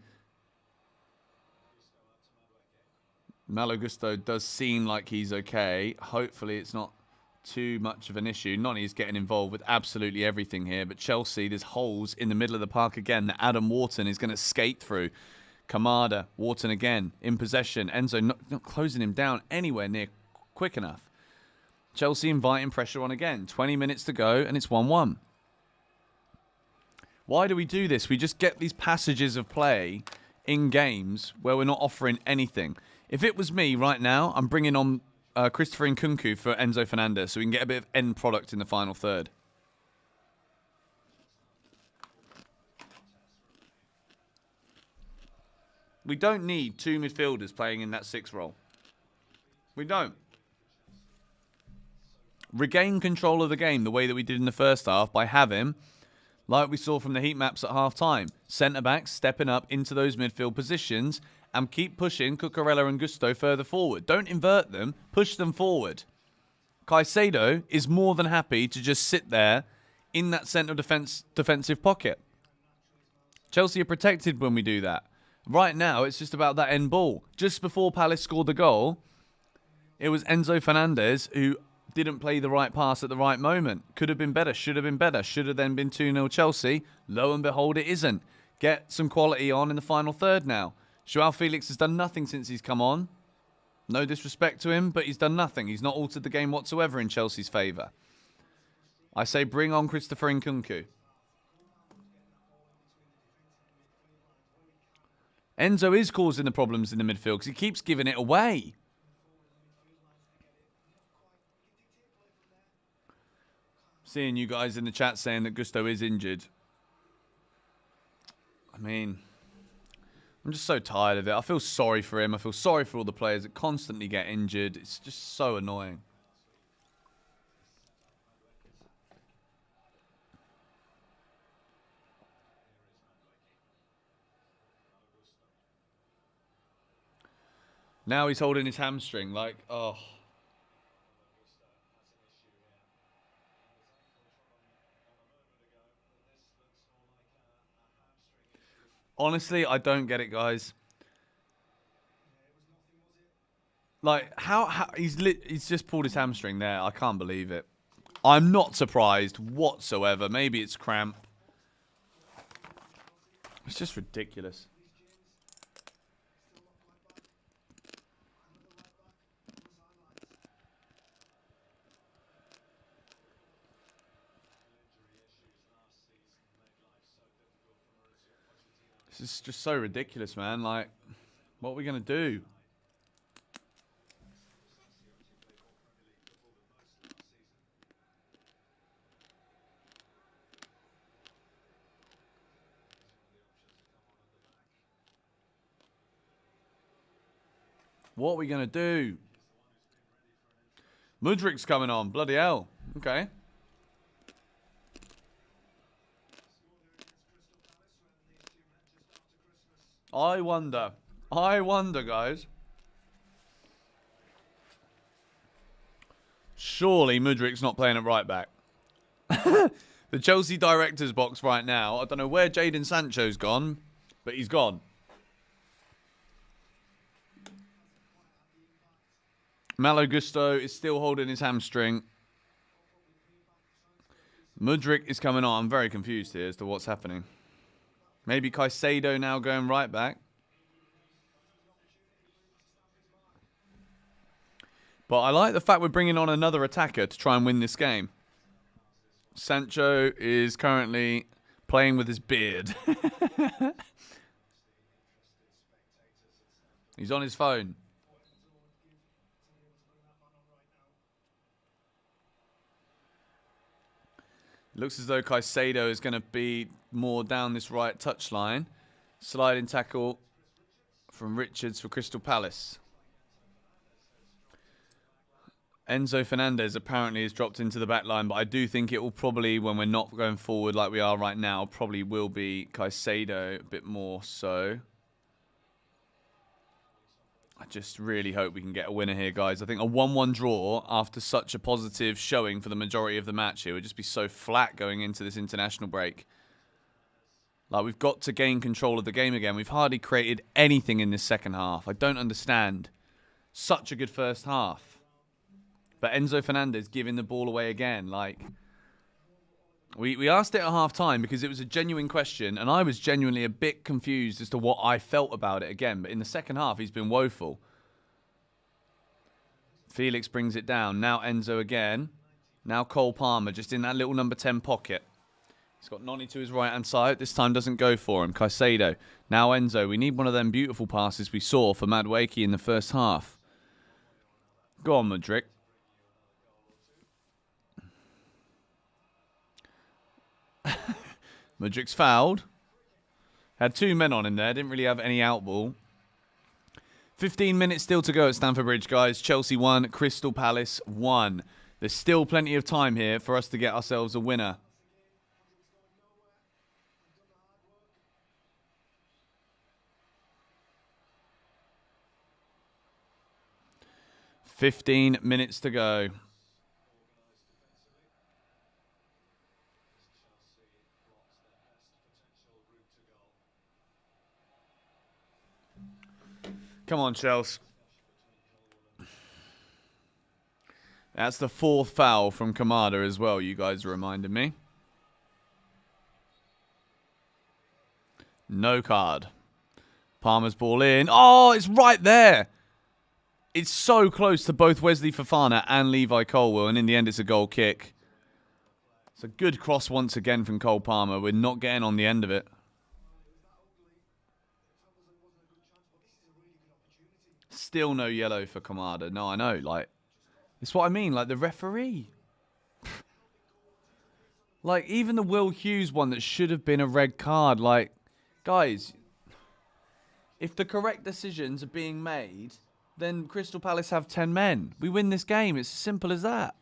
S1: Malo Gusto does seem like he's okay. Hopefully it's not too much of an issue. Noni's getting involved with absolutely everything here, but Chelsea, there's holes in the middle of the park again that Adam Wharton is going to skate through. Kamada, Wharton again, in possession. Enzo not closing him down anywhere near quick enough. Chelsea inviting pressure on again. 20 minutes to go, and it's 1-1. Why do we do this? We just get these passages of play in games where we're not offering anything. If it was me right now, I'm bringing on Christopher Nkunku for Enzo Fernandez so we can get a bit of end product in the final third. We don't need 2 midfielders playing in that 6 role. We don't. Regain control of the game the way that we did in the first half by having... like we saw from the heat maps at half-time. Centre-backs stepping up into those midfield positions and keep pushing Cucurella and Gusto further forward. Don't invert them. Push them forward. Caicedo is more than happy to just sit there in that centre defensive pocket. Chelsea are protected when we do that. Right now, it's just about that end ball. Just before Palace scored the goal, it was Enzo Fernandez who... didn't play the right pass at the right moment. Could have been better. Should have been better. Should have then been 2-0 Chelsea. Lo and behold, it isn't. Get some quality on in the final third now. Joao Felix has done nothing since he's come on. No disrespect to him, but he's done nothing. He's not altered the game whatsoever in Chelsea's favour. I say bring on Christopher Nkunku. Enzo is causing the problems in the midfield because he keeps giving it away. Seeing you guys in the chat saying that Gusto is injured. I mean, I'm just so tired of it. I feel sorry for him. I feel sorry for all the players that constantly get injured. It's just so annoying. Now he's holding his hamstring. Like, oh... honestly, I don't get it, guys. Like, how he's just pulled his hamstring there. I can't believe it. I'm not surprised whatsoever. Maybe it's cramp. It's just ridiculous. This is just so ridiculous, man. Like, what are we going to do? What are we going to do? Mudrik's coming on. Bloody hell. Okay. I wonder, guys. Surely Mudrik's not playing at right back. The Chelsea director's box right now. I don't know where Jadon Sancho's gone, but he's gone. Malo Gusto is still holding his hamstring. Mudryk is coming on. I'm very confused here as to what's happening. Maybe Caicedo now going right back. But I like the fact we're bringing on another attacker to try and win this game. Sancho is currently playing with his beard. He's on his phone. Looks as though Caicedo is going to be more down this right touchline. Sliding tackle from Richards for Crystal Palace. Enzo Fernandez apparently has dropped into the back line, but I do think it will probably, when we're not going forward like we are right now, probably will be Caicedo a bit more so. I just really hope we can get a winner here, guys. I think a 1-1 draw after such a positive showing for the majority of the match here would just be so flat going into this international break. Like, we've got to gain control of the game again. We've hardly created anything in this second half. I don't understand. Such a good first half. But Enzo Fernandez giving the ball away again. Like, we asked it at half-time because it was a genuine question, and I was genuinely a bit confused as to what I felt about it again. But in the second half, he's been woeful. Felix brings it down. Now Enzo again. Now Cole Palmer just in that little number 10 pocket. He's got Noni to his right-hand side. This time doesn't go for him. Caicedo. Now Enzo. We need one of them beautiful passes we saw for Madueke in the first half. Go on, Mudryk. Mudryk's fouled. Had two men on him there. Didn't really have any outball. 15 minutes still to go at Stamford Bridge, guys. Chelsea 1, Crystal Palace 1. There's still plenty of time here for us to get ourselves a winner. "15 minutes to go." Come on, Chelsea. That's the fourth foul from Kamada as well, you guys reminded me. No card. Palmer's ball in. Oh, it's right there. It's so close to both Wesley Fofana and Levi Colwill, and in the end it's a goal kick. It's a good cross once again from Cole Palmer. We're not getting on the end of it. Still no yellow for Kamada. No, I know. Like, it's what I mean. Like, the referee. Like, even the Will Hughes one that should have been a red card. Like, guys, if the correct decisions are being made, then Crystal Palace have 10 men. We win this game. It's as simple as that.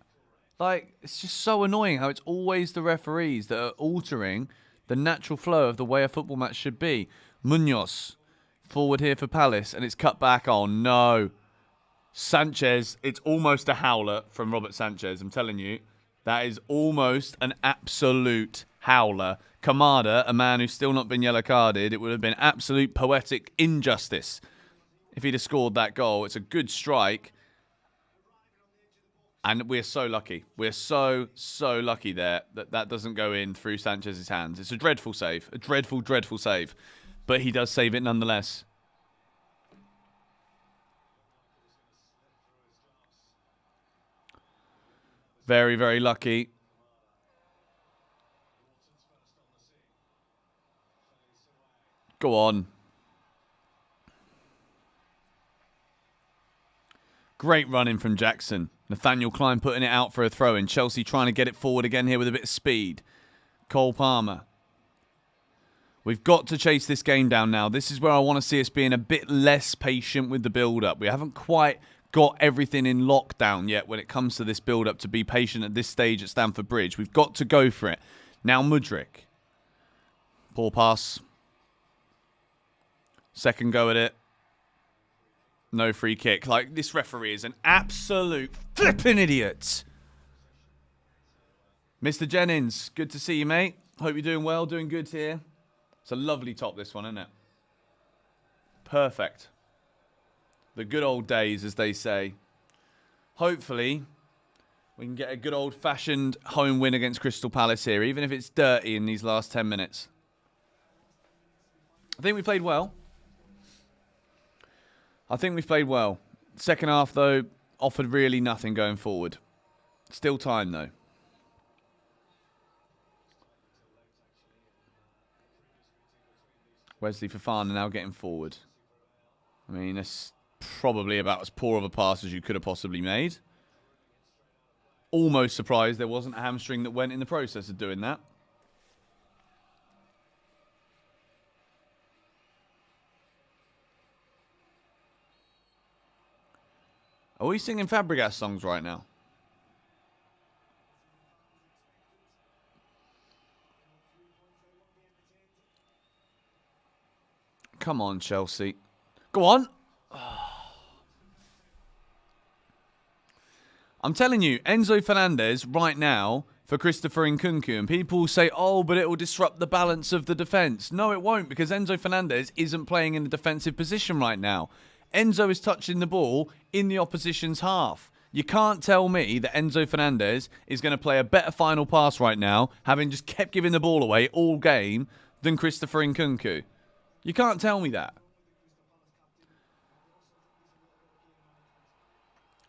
S1: Like, it's just so annoying how it's always the referees that are altering the natural flow of the way a football match should be. Munoz. Forward here for Palace, and it's cut back. Oh, no. Sanchez, it's almost a howler from Robert Sanchez, I'm telling you. That is almost an absolute howler. Kamada, a man who's still not been yellow carded, it would have been absolute poetic injustice if he'd have scored that goal. It's a good strike. And we're so lucky. We're so lucky there that that doesn't go in through Sanchez's hands. It's a dreadful save. A dreadful, dreadful save. But he does save it nonetheless. Very, very lucky. Go on. Great running from Jackson. Nathaniel Klein putting it out for a throw in. Chelsea trying to get it forward again here with a bit of speed. Cole Palmer. We've got to chase this game down now. This is where I want to see us being a bit less patient with the build-up. We haven't quite got everything in lockdown yet when it comes to this build-up to be patient at this stage at Stamford Bridge. We've got to go for it. Now Mudryk. Poor pass. Second go at it. No free kick. Like, this referee is an absolute flipping idiot. Mr. Jennings, good to see you, mate. Hope you're doing well, doing good here. It's a lovely top, this one, isn't it? Perfect. The good old days, as they say. Hopefully, we can get a good old-fashioned home win against Crystal Palace here, even if it's dirty in these last 10 minutes. I think we played well. Second half, though, offered really nothing going forward. Still time, though. Wesley Fofana now getting forward. I mean, that's probably about as poor of a pass as you could have possibly made. Almost surprised there wasn't a hamstring that went in the process of doing that. Are we singing Fabregas songs right now? Come on, Chelsea. Go on. I'm telling you, Enzo Fernandez right now for Christopher Nkunku. And people say, oh, but it will disrupt the balance of the defence. No, it won't, because Enzo Fernandez isn't playing in a defensive position right now. Enzo is touching the ball in the opposition's half. You can't tell me that Enzo Fernandez is going to play a better final pass right now, having just kept giving the ball away all game, than Christopher Nkunku. You can't tell me that.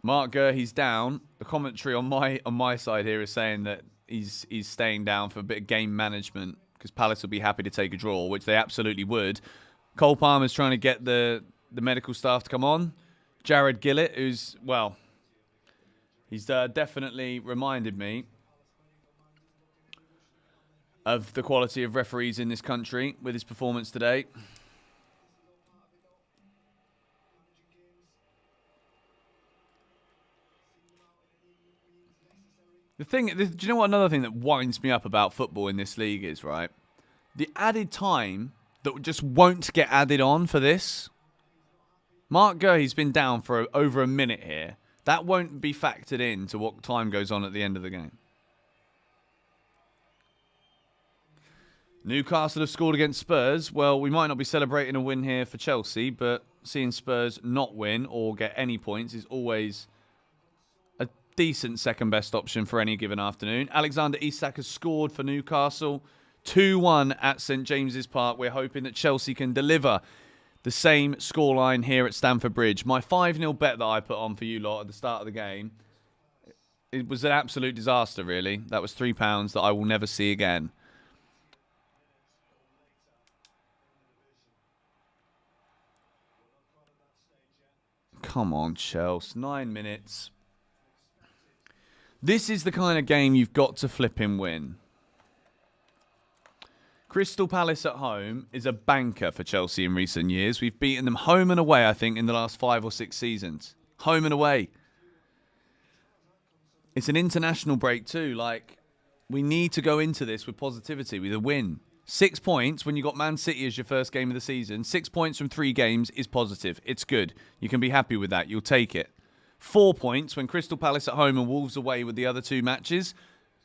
S1: Mark Gurr, he's down. The commentary on my side here is saying that he's staying down for a bit of game management because Palace will be happy to take a draw, which they absolutely would. Cole Palmer's trying to get the medical staff to come on. Jared Gillett, who's, well, he's definitely reminded me of the quality of referees in this country with his performance today. Do you know what another thing that winds me up about football in this league is, right? The added time that just won't get added on for this. Mark Gurr, he's been down for over a minute here. That won't be factored in to what time goes on at the end of the game. Newcastle have scored against Spurs. Well, we might not be celebrating a win here for Chelsea, but seeing Spurs not win or get any points is always a decent second-best option for any given afternoon. Alexander Isak has scored for Newcastle. 2-1 at St James's Park. We're hoping that Chelsea can deliver the same scoreline here at Stamford Bridge. My 5-0 bet that I put on for you lot at the start of the game, it was an absolute disaster, really. That was £3 that I will never see again. Come on, Chelsea. 9 minutes. This is the kind of game you've got to flip and win. Crystal Palace at home is a banker for Chelsea in recent years. We've beaten them home and away, I think, in the last 5 or 6 seasons. Home and away. It's an international break too. Like, we need to go into this with positivity, with a win. 6 points when you got Man City as your first game of the season. 6 points from 3 games is positive. It's good. You can be happy with that. You'll take it. 4 points when Crystal Palace at home and Wolves away with the other 2 matches.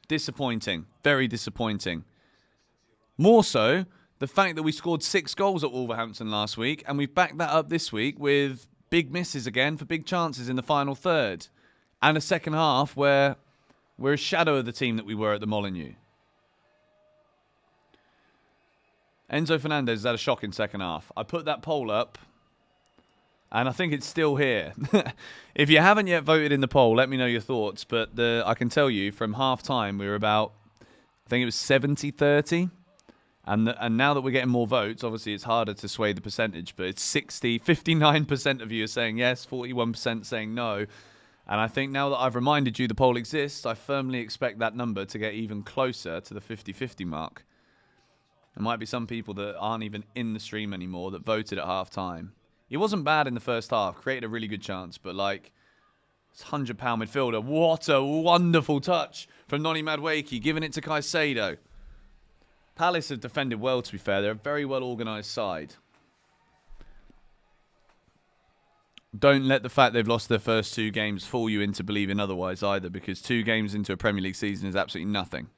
S1: Disappointing. Very disappointing. More so, the fact that we scored 6 goals at Wolverhampton last week, and we've backed that up this week with big misses again for big chances in the final third. And a second half where we're a shadow of the team that we were at the Molineux. Enzo Fernandez has had a shocking second half. I put that poll up, and I think it's still here. If you haven't yet voted in the poll, let me know your thoughts. But I can tell you, from half-time, we were about, I think it was 70-30. And now that we're getting more votes, obviously it's harder to sway the percentage, but it's 59% of you are saying yes, 41% saying no. And I think now that I've reminded you the poll exists, I firmly expect that number to get even closer to the 50-50 mark. There might be some people that aren't even in the stream anymore that voted at half-time. He wasn't bad in the first half, created a really good chance, but like, it's £100 midfielder. What a wonderful touch from Noni Madueke, giving it to Caicedo. Palace have defended well, to be fair. They're a very well-organised side. Don't let the fact they've lost their first 2 games fool you into believing otherwise either, because 2 games into a Premier League season is absolutely nothing.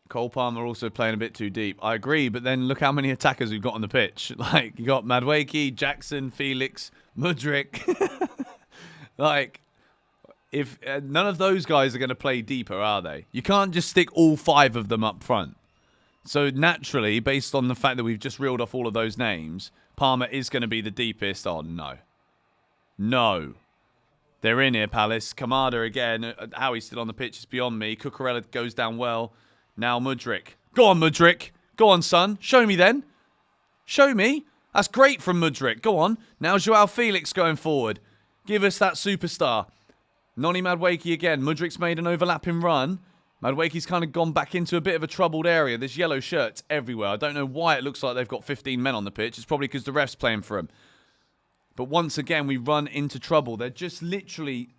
S1: Cole Palmer also playing a bit too deep. I agree, but then look how many attackers we've got on the pitch. Like, you got Madueke, Jackson, Felix, Mudryk. Like, if none of those guys are going to play deeper, are they? You can't just stick all 5 of them up front. So naturally, based on the fact that we've just reeled off all of those names, Palmer is going to be the deepest. Oh, no. No. They're in here, Palace. Kamada again. How he's still on the pitch is beyond me. Cucurella goes down well. Now Mudryk. Go on, Mudryk. Go on, son. Show me then. Show me. That's great from Mudryk. Go on. Now Joao Felix going forward. Give us that superstar. Noni Madueke again. Mudryk's made an overlapping run. Madueke's kind of gone back into a bit of a troubled area. There's yellow shirts everywhere. I don't know why it looks like they've got 15 men on the pitch. It's probably because the ref's playing for them. But once again, we run into trouble. They're just literally...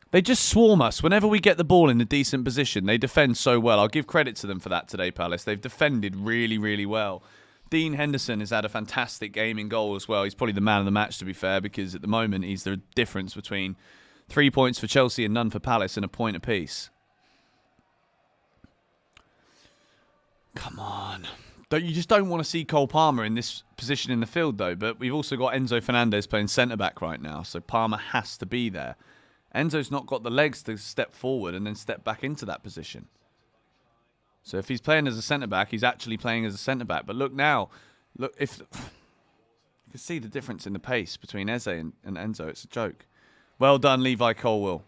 S1: They just swarm us. Whenever we get the ball in a decent position, they defend so well. I'll give credit to them for that today, Palace. They've defended really, really well. Dean Henderson has had a fantastic game in goal as well. He's probably the man of the match, to be fair, because at the moment he's the difference between 3 points for Chelsea and none for Palace and a point apiece. Come on. You just don't want to see Cole Palmer in this position in the field, though. But we've also got Enzo Fernandez playing centre-back right now, so Palmer has to be there. Enzo's not got the legs to step forward and then step back into that position. So if he's playing as a centre-back, he's actually playing as a centre-back. But look now. Look, if you can see the difference in the pace between Eze and Enzo. It's a joke. Well done, Levi Colwill.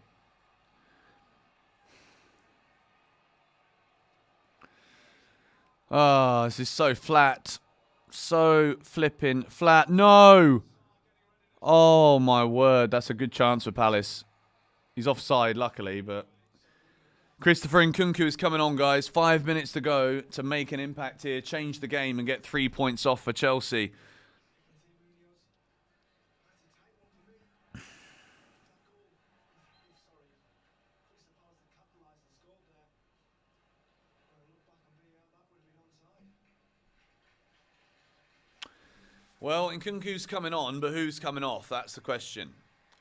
S1: Oh, this is so flat. So flipping flat. No! Oh, my word. That's a good chance for Palace. He's offside, luckily, but... Christopher Nkunku is coming on, guys. 5 minutes to go to make an impact here, change the game and get 3 points off for Chelsea. Well, Nkunku's coming on, but who's coming off? That's the question.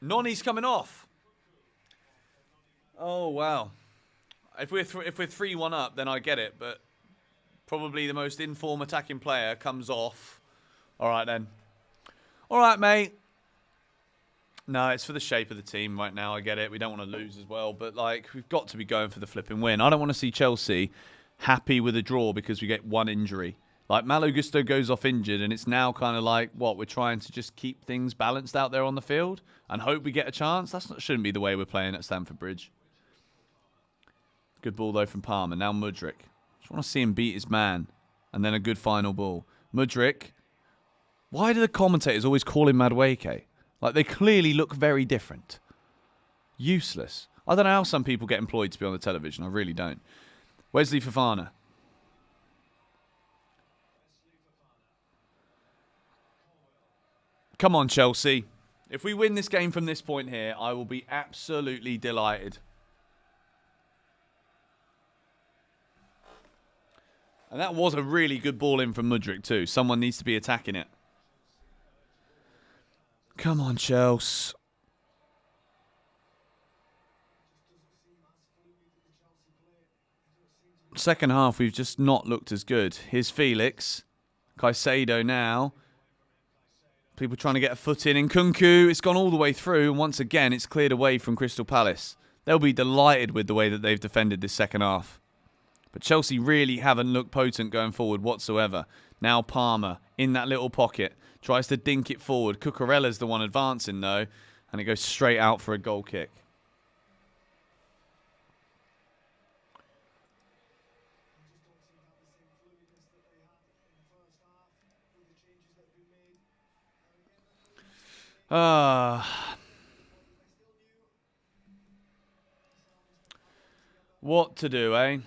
S1: Noni's coming off. Oh, wow. If we're 3-1 up, then I get it, but probably the most in-form attacking player comes off. All right, then. All right, mate. No, it's for the shape of the team right now. I get it. We don't want to lose as well, but like we've got to be going for the flipping win. I don't want to see Chelsea happy with a draw because we get one injury. Like Malo Gusto goes off injured, and it's now kind of like, what, we're trying to just keep things balanced out there on the field and hope we get a chance? Shouldn't be the way we're playing at Stamford Bridge. Good ball, though, from Palmer. Now Mudryk. Just want to see him beat his man. And then a good final ball. Mudryk. Why do the commentators always call him Madueke? Like, they clearly look very different. Useless. I don't know how some people get employed to be on the television. I really don't. Wesley Fofana. Come on, Chelsea. If we win this game from this point here, I will be absolutely delighted. And that was a really good ball in from Mudryk too. Someone needs to be attacking it. Come on, Chelsea. Second half, we've just not looked as good. Here's Felix. Caicedo now. People trying to get a foot in. Nkunku, it's gone all the way through. And once again, it's cleared away from Crystal Palace. They'll be delighted with the way that they've defended this second half. But Chelsea really haven't looked potent going forward whatsoever. Now Palmer in that little pocket. Tries to dink it forward. Cucurella's the one advancing though. And it goes straight out for a goal kick. What to do, eh?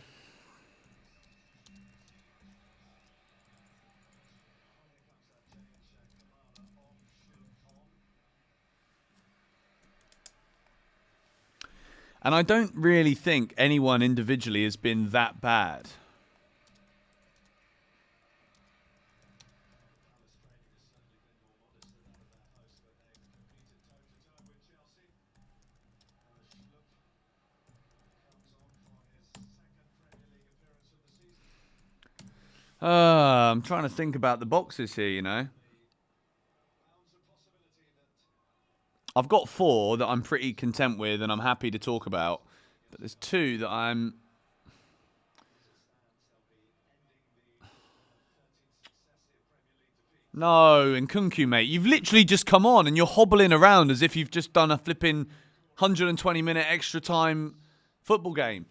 S1: And I don't really think anyone individually has been that bad. I'm trying to think about the boxes here, you know. I've got 4 that I'm pretty content with and I'm happy to talk about. But there's 2 that I'm... No, and Nkunku, mate. You've literally just come on and you're hobbling around as if you've just done a flipping 120-minute extra time football game.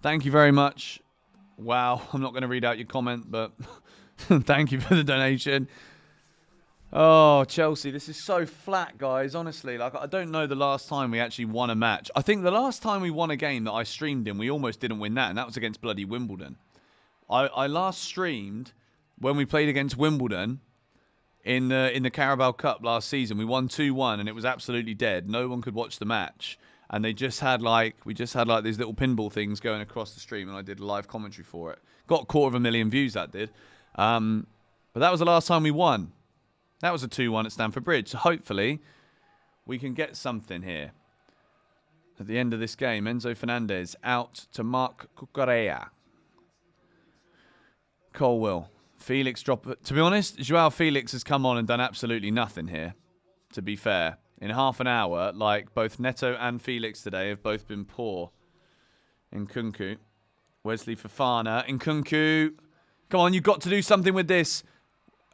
S1: Thank you very much. Wow, I'm not going to read out your comment, but thank you for the donation. Oh, Chelsea, this is so flat, guys, honestly. Like, I don't know the last time we actually won a match. I think the last time we won a game that I streamed in, we almost didn't win that, and that was against bloody Wimbledon. I last streamed when we played against Wimbledon in the Carabao Cup last season. We won 2-1, and it was absolutely dead. No one could watch the match. And we just had like these little pinball things going across the stream, and I did a live commentary for it. Got 250,000 views, that did. But that was the last time we won. That was a 2-1 at Stamford Bridge. So hopefully we can get something here. At the end of this game, Enzo Fernandez out to Mark Cucurella. Colwill. Felix drop. To be honest, Joao Felix has come on and done absolutely nothing here, to be fair. In half an hour, like both Neto and Felix today have both been poor. Nkunku. Wesley Fofana. Nkunku. Come on, you've got to do something with this.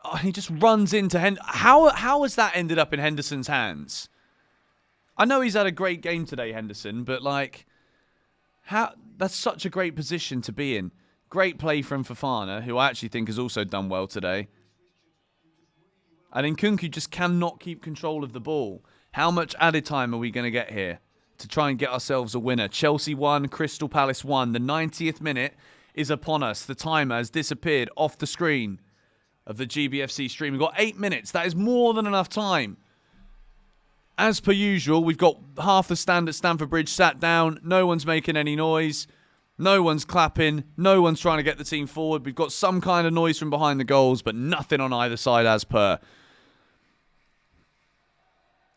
S1: Oh, he just runs into How has that ended up in Henderson's hands? I know he's had a great game today, Henderson, but like, that's such a great position to be in. Great play from Fofana, who I actually think has also done well today. And Nkunku just cannot keep control of the ball. How much added time are we going to get here to try and get ourselves a winner? Chelsea 1, Crystal Palace 1. The 90th minute is upon us. The timer has disappeared off the screen of the GBFC stream. We've got 8 minutes. That is more than enough time. As per usual, we've got half the stand at Stamford Bridge sat down. No one's making any noise. No one's clapping. No one's trying to get the team forward. We've got some kind of noise from behind the goals, but nothing on either side as per.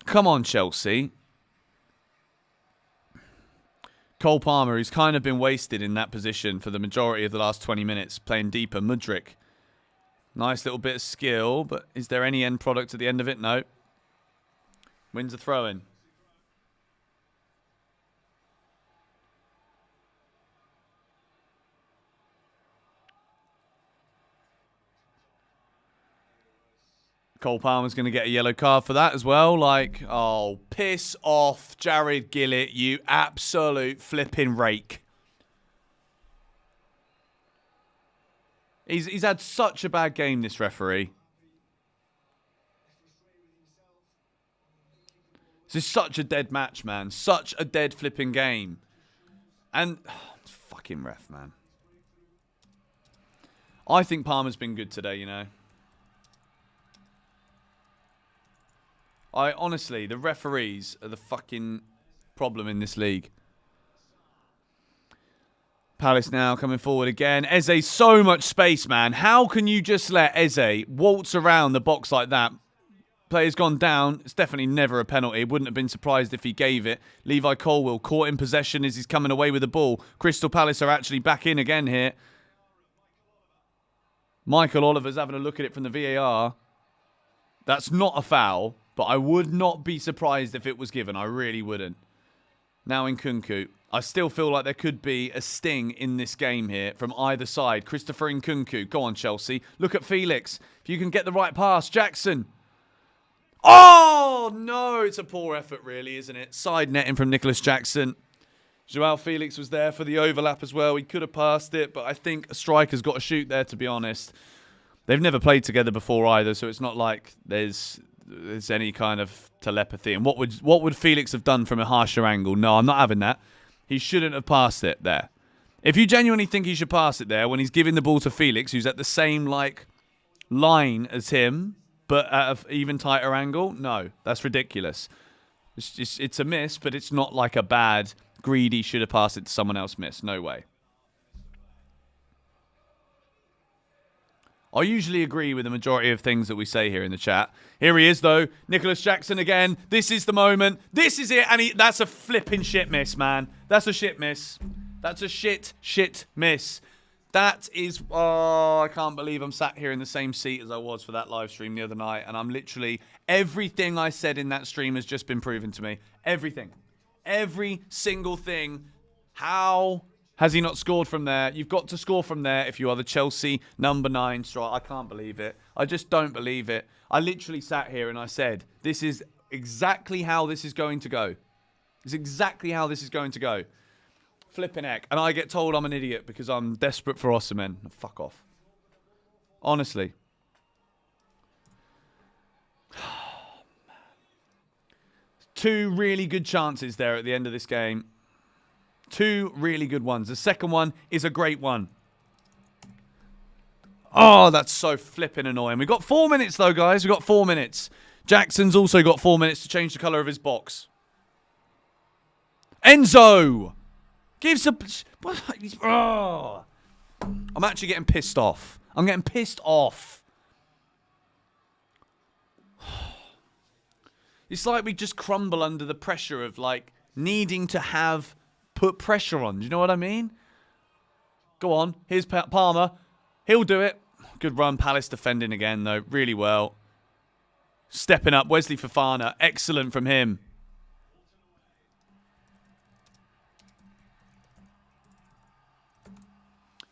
S1: Come on, Chelsea. Cole Palmer, who's kind of been wasted in that position for the majority of the last 20 minutes, playing deeper. Mudryk. Nice little bit of skill, but is there any end product at the end of it? No. Wins a throw-in. Cole Palmer's going to get a yellow card for that as well. Like, oh, piss off, Jared Gillett, you absolute flipping rake. He's had such a bad game, this referee. This is such a dead match, man. Such a dead flipping game. And, fucking ref, man. I think Palmer's been good today, you know. Honestly, the referees are the fucking problem in this league. Palace now coming forward again. Eze, so much space, man. How can you just let Eze waltz around the box like that? Player's gone down. It's definitely never a penalty. Wouldn't have been surprised if he gave it. Levi Colwill caught in possession as he's coming away with the ball. Crystal Palace are actually back in again here. Michael Oliver's having a look at it from the VAR. That's not a foul, but I would not be surprised if it was given. I really wouldn't. Now Nkunku. I still feel like there could be a sting in this game here from either side. Christopher Nkunku. Go on, Chelsea. Look at Felix. If you can get the right pass. Jackson. Oh, no. It's a poor effort, really, isn't it? Side netting from Nicholas Jackson. Joao Felix was there for the overlap as well. He could have passed it, but I think a striker's got to shoot there, to be honest. They've never played together before either, so it's not like there's any kind of telepathy. And what would Felix have done from a harsher angle? No, I'm not having that. He shouldn't have passed it there. If you genuinely think he should pass it there when he's giving the ball to Felix, who's at the same line as him, but at an even tighter angle, no, that's ridiculous. It's a miss, but it's not like a bad, greedy, should have passed it to someone else miss. No way. I usually agree with the majority of things that we say here in the chat. Here he is, though. Nicholas Jackson again. This is the moment. This is it. And that's a flipping shit miss, man. That's a shit miss. That's a shit miss. That is... Oh, I can't believe I'm sat here in the same seat as I was for that live stream the other night. And I'm literally... Everything I said in that stream has just been proven to me. Everything. Every single thing. How... Has he not scored from there? You've got to score from there if you are the Chelsea number 9 striker. I can't believe it. I just don't believe it. I literally sat here and I said, this is exactly how this is going to go. It's exactly how this is going to go. Flipping heck. And I get told I'm an idiot because I'm desperate for Osimhen. Fuck off. Honestly. Two really good chances there at the end of this game. Two really good ones. The second one is a great one. Oh, that's so flipping annoying. We've got 4 minutes, though, guys. We've got 4 minutes. Jackson's also got 4 minutes to change the colour of his box. Enzo! Gives a... Oh. I'm actually getting pissed off. I'm getting pissed off. It's like we just crumble under the pressure of, needing to have... Put pressure on. Do you know what I mean? Go on. Here's Palmer. He'll do it. Good run. Palace defending again, though. Really well. Stepping up. Wesley Fofana. Excellent from him.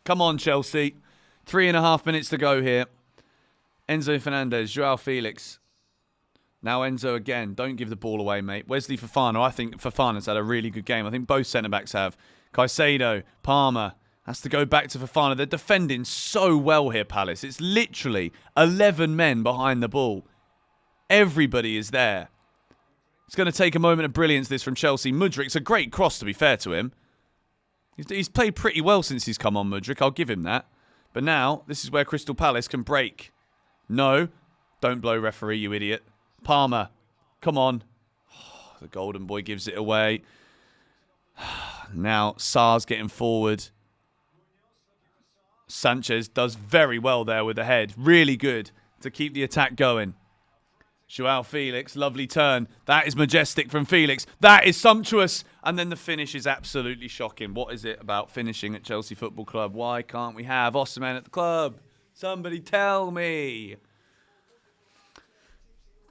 S1: Come on, Chelsea. 3.5 minutes to go here. Enzo Fernandez. Joao Felix. Now Enzo again. Don't give the ball away, mate. Wesley Fofana. I think Fofana's had a really good game. I think both centre-backs have. Caicedo. Palmer. Has to go back to Fofana. They're defending so well here, Palace. It's literally 11 men behind the ball. Everybody is there. It's going to take a moment of brilliance, this from Chelsea. Mudrik's a great cross, to be fair to him. He's played pretty well since he's come on, Mudrik. I'll give him that. But now, this is where Crystal Palace can break. No. Don't blow, referee, you idiot. Palmer. Come on. Oh, the golden boy gives it away. Now, Sarr's getting forward. Sanchez does very well there with the head. Really good to keep the attack going. Joao Felix, lovely turn. That is majestic from Felix. That is sumptuous. And then the finish is absolutely shocking. What is it about finishing at Chelsea Football Club? Why can't we have Osimhen at the club? Somebody tell me.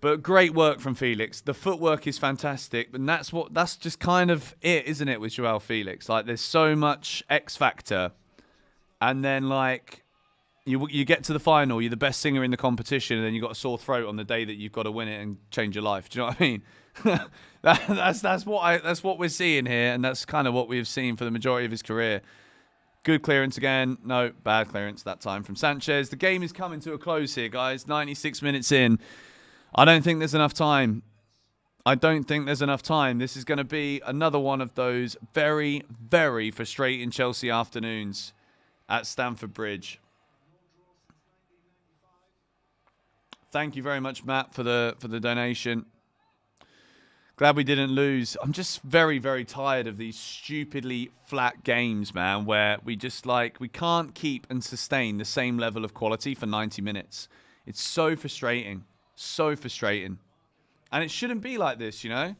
S1: But great work from Felix. The footwork is fantastic. And that's just kind of it, isn't it, with Joao Felix? There's so much X factor. And then, you get to the final, you're the best singer in the competition, and then you've got a sore throat on the day that you've got to win it and change your life. Do you know what I mean? That's what we're seeing here, and that's kind of what we've seen for the majority of his career. Good clearance again. No, bad clearance that time from Sanchez. The game is coming to a close here, guys. 96 minutes in. I don't think there's enough time. This is going to be another one of those very, very frustrating Chelsea afternoons at Stamford Bridge. Thank you very much, Matt, for the donation. Glad we didn't lose. I'm just very, very tired of these stupidly flat games, man, where we just we can't keep and sustain the same level of quality for 90 minutes. It's so frustrating. So frustrating. And it shouldn't be like this, you know?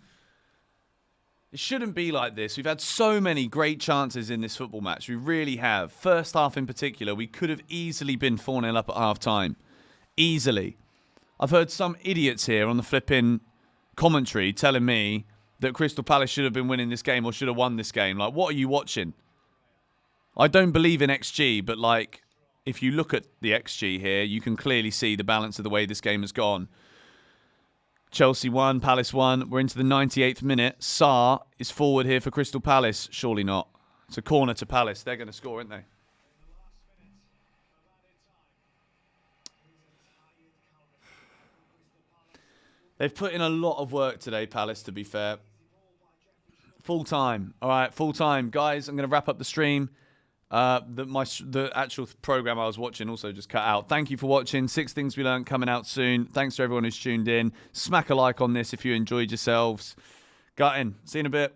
S1: It shouldn't be like this. We've had so many great chances in this football match. We really have. First half in particular, we could have easily been 4-0 up at half-time. Easily. I've heard some idiots here on the flipping commentary telling me that Crystal Palace should have been winning this game or should have won this game. Like, what are you watching? I don't believe in XG, but like, if you look at the XG here, you can clearly see the balance of the way this game has gone. Chelsea 1, Palace 1. We're into the 98th minute. Sarr is forward here for Crystal Palace. Surely not. It's a corner to Palace. They're going to score, aren't they? They've put in a lot of work today, Palace, to be fair. Full time. All right, full time. Guys, I'm going to wrap up the stream. The actual program I was watching also just cut out. Thank you for watching. 6 Things We Learned coming out soon. Thanks to everyone who's tuned in. Smack a like on this if you enjoyed yourselves. Gutting. See you in a bit.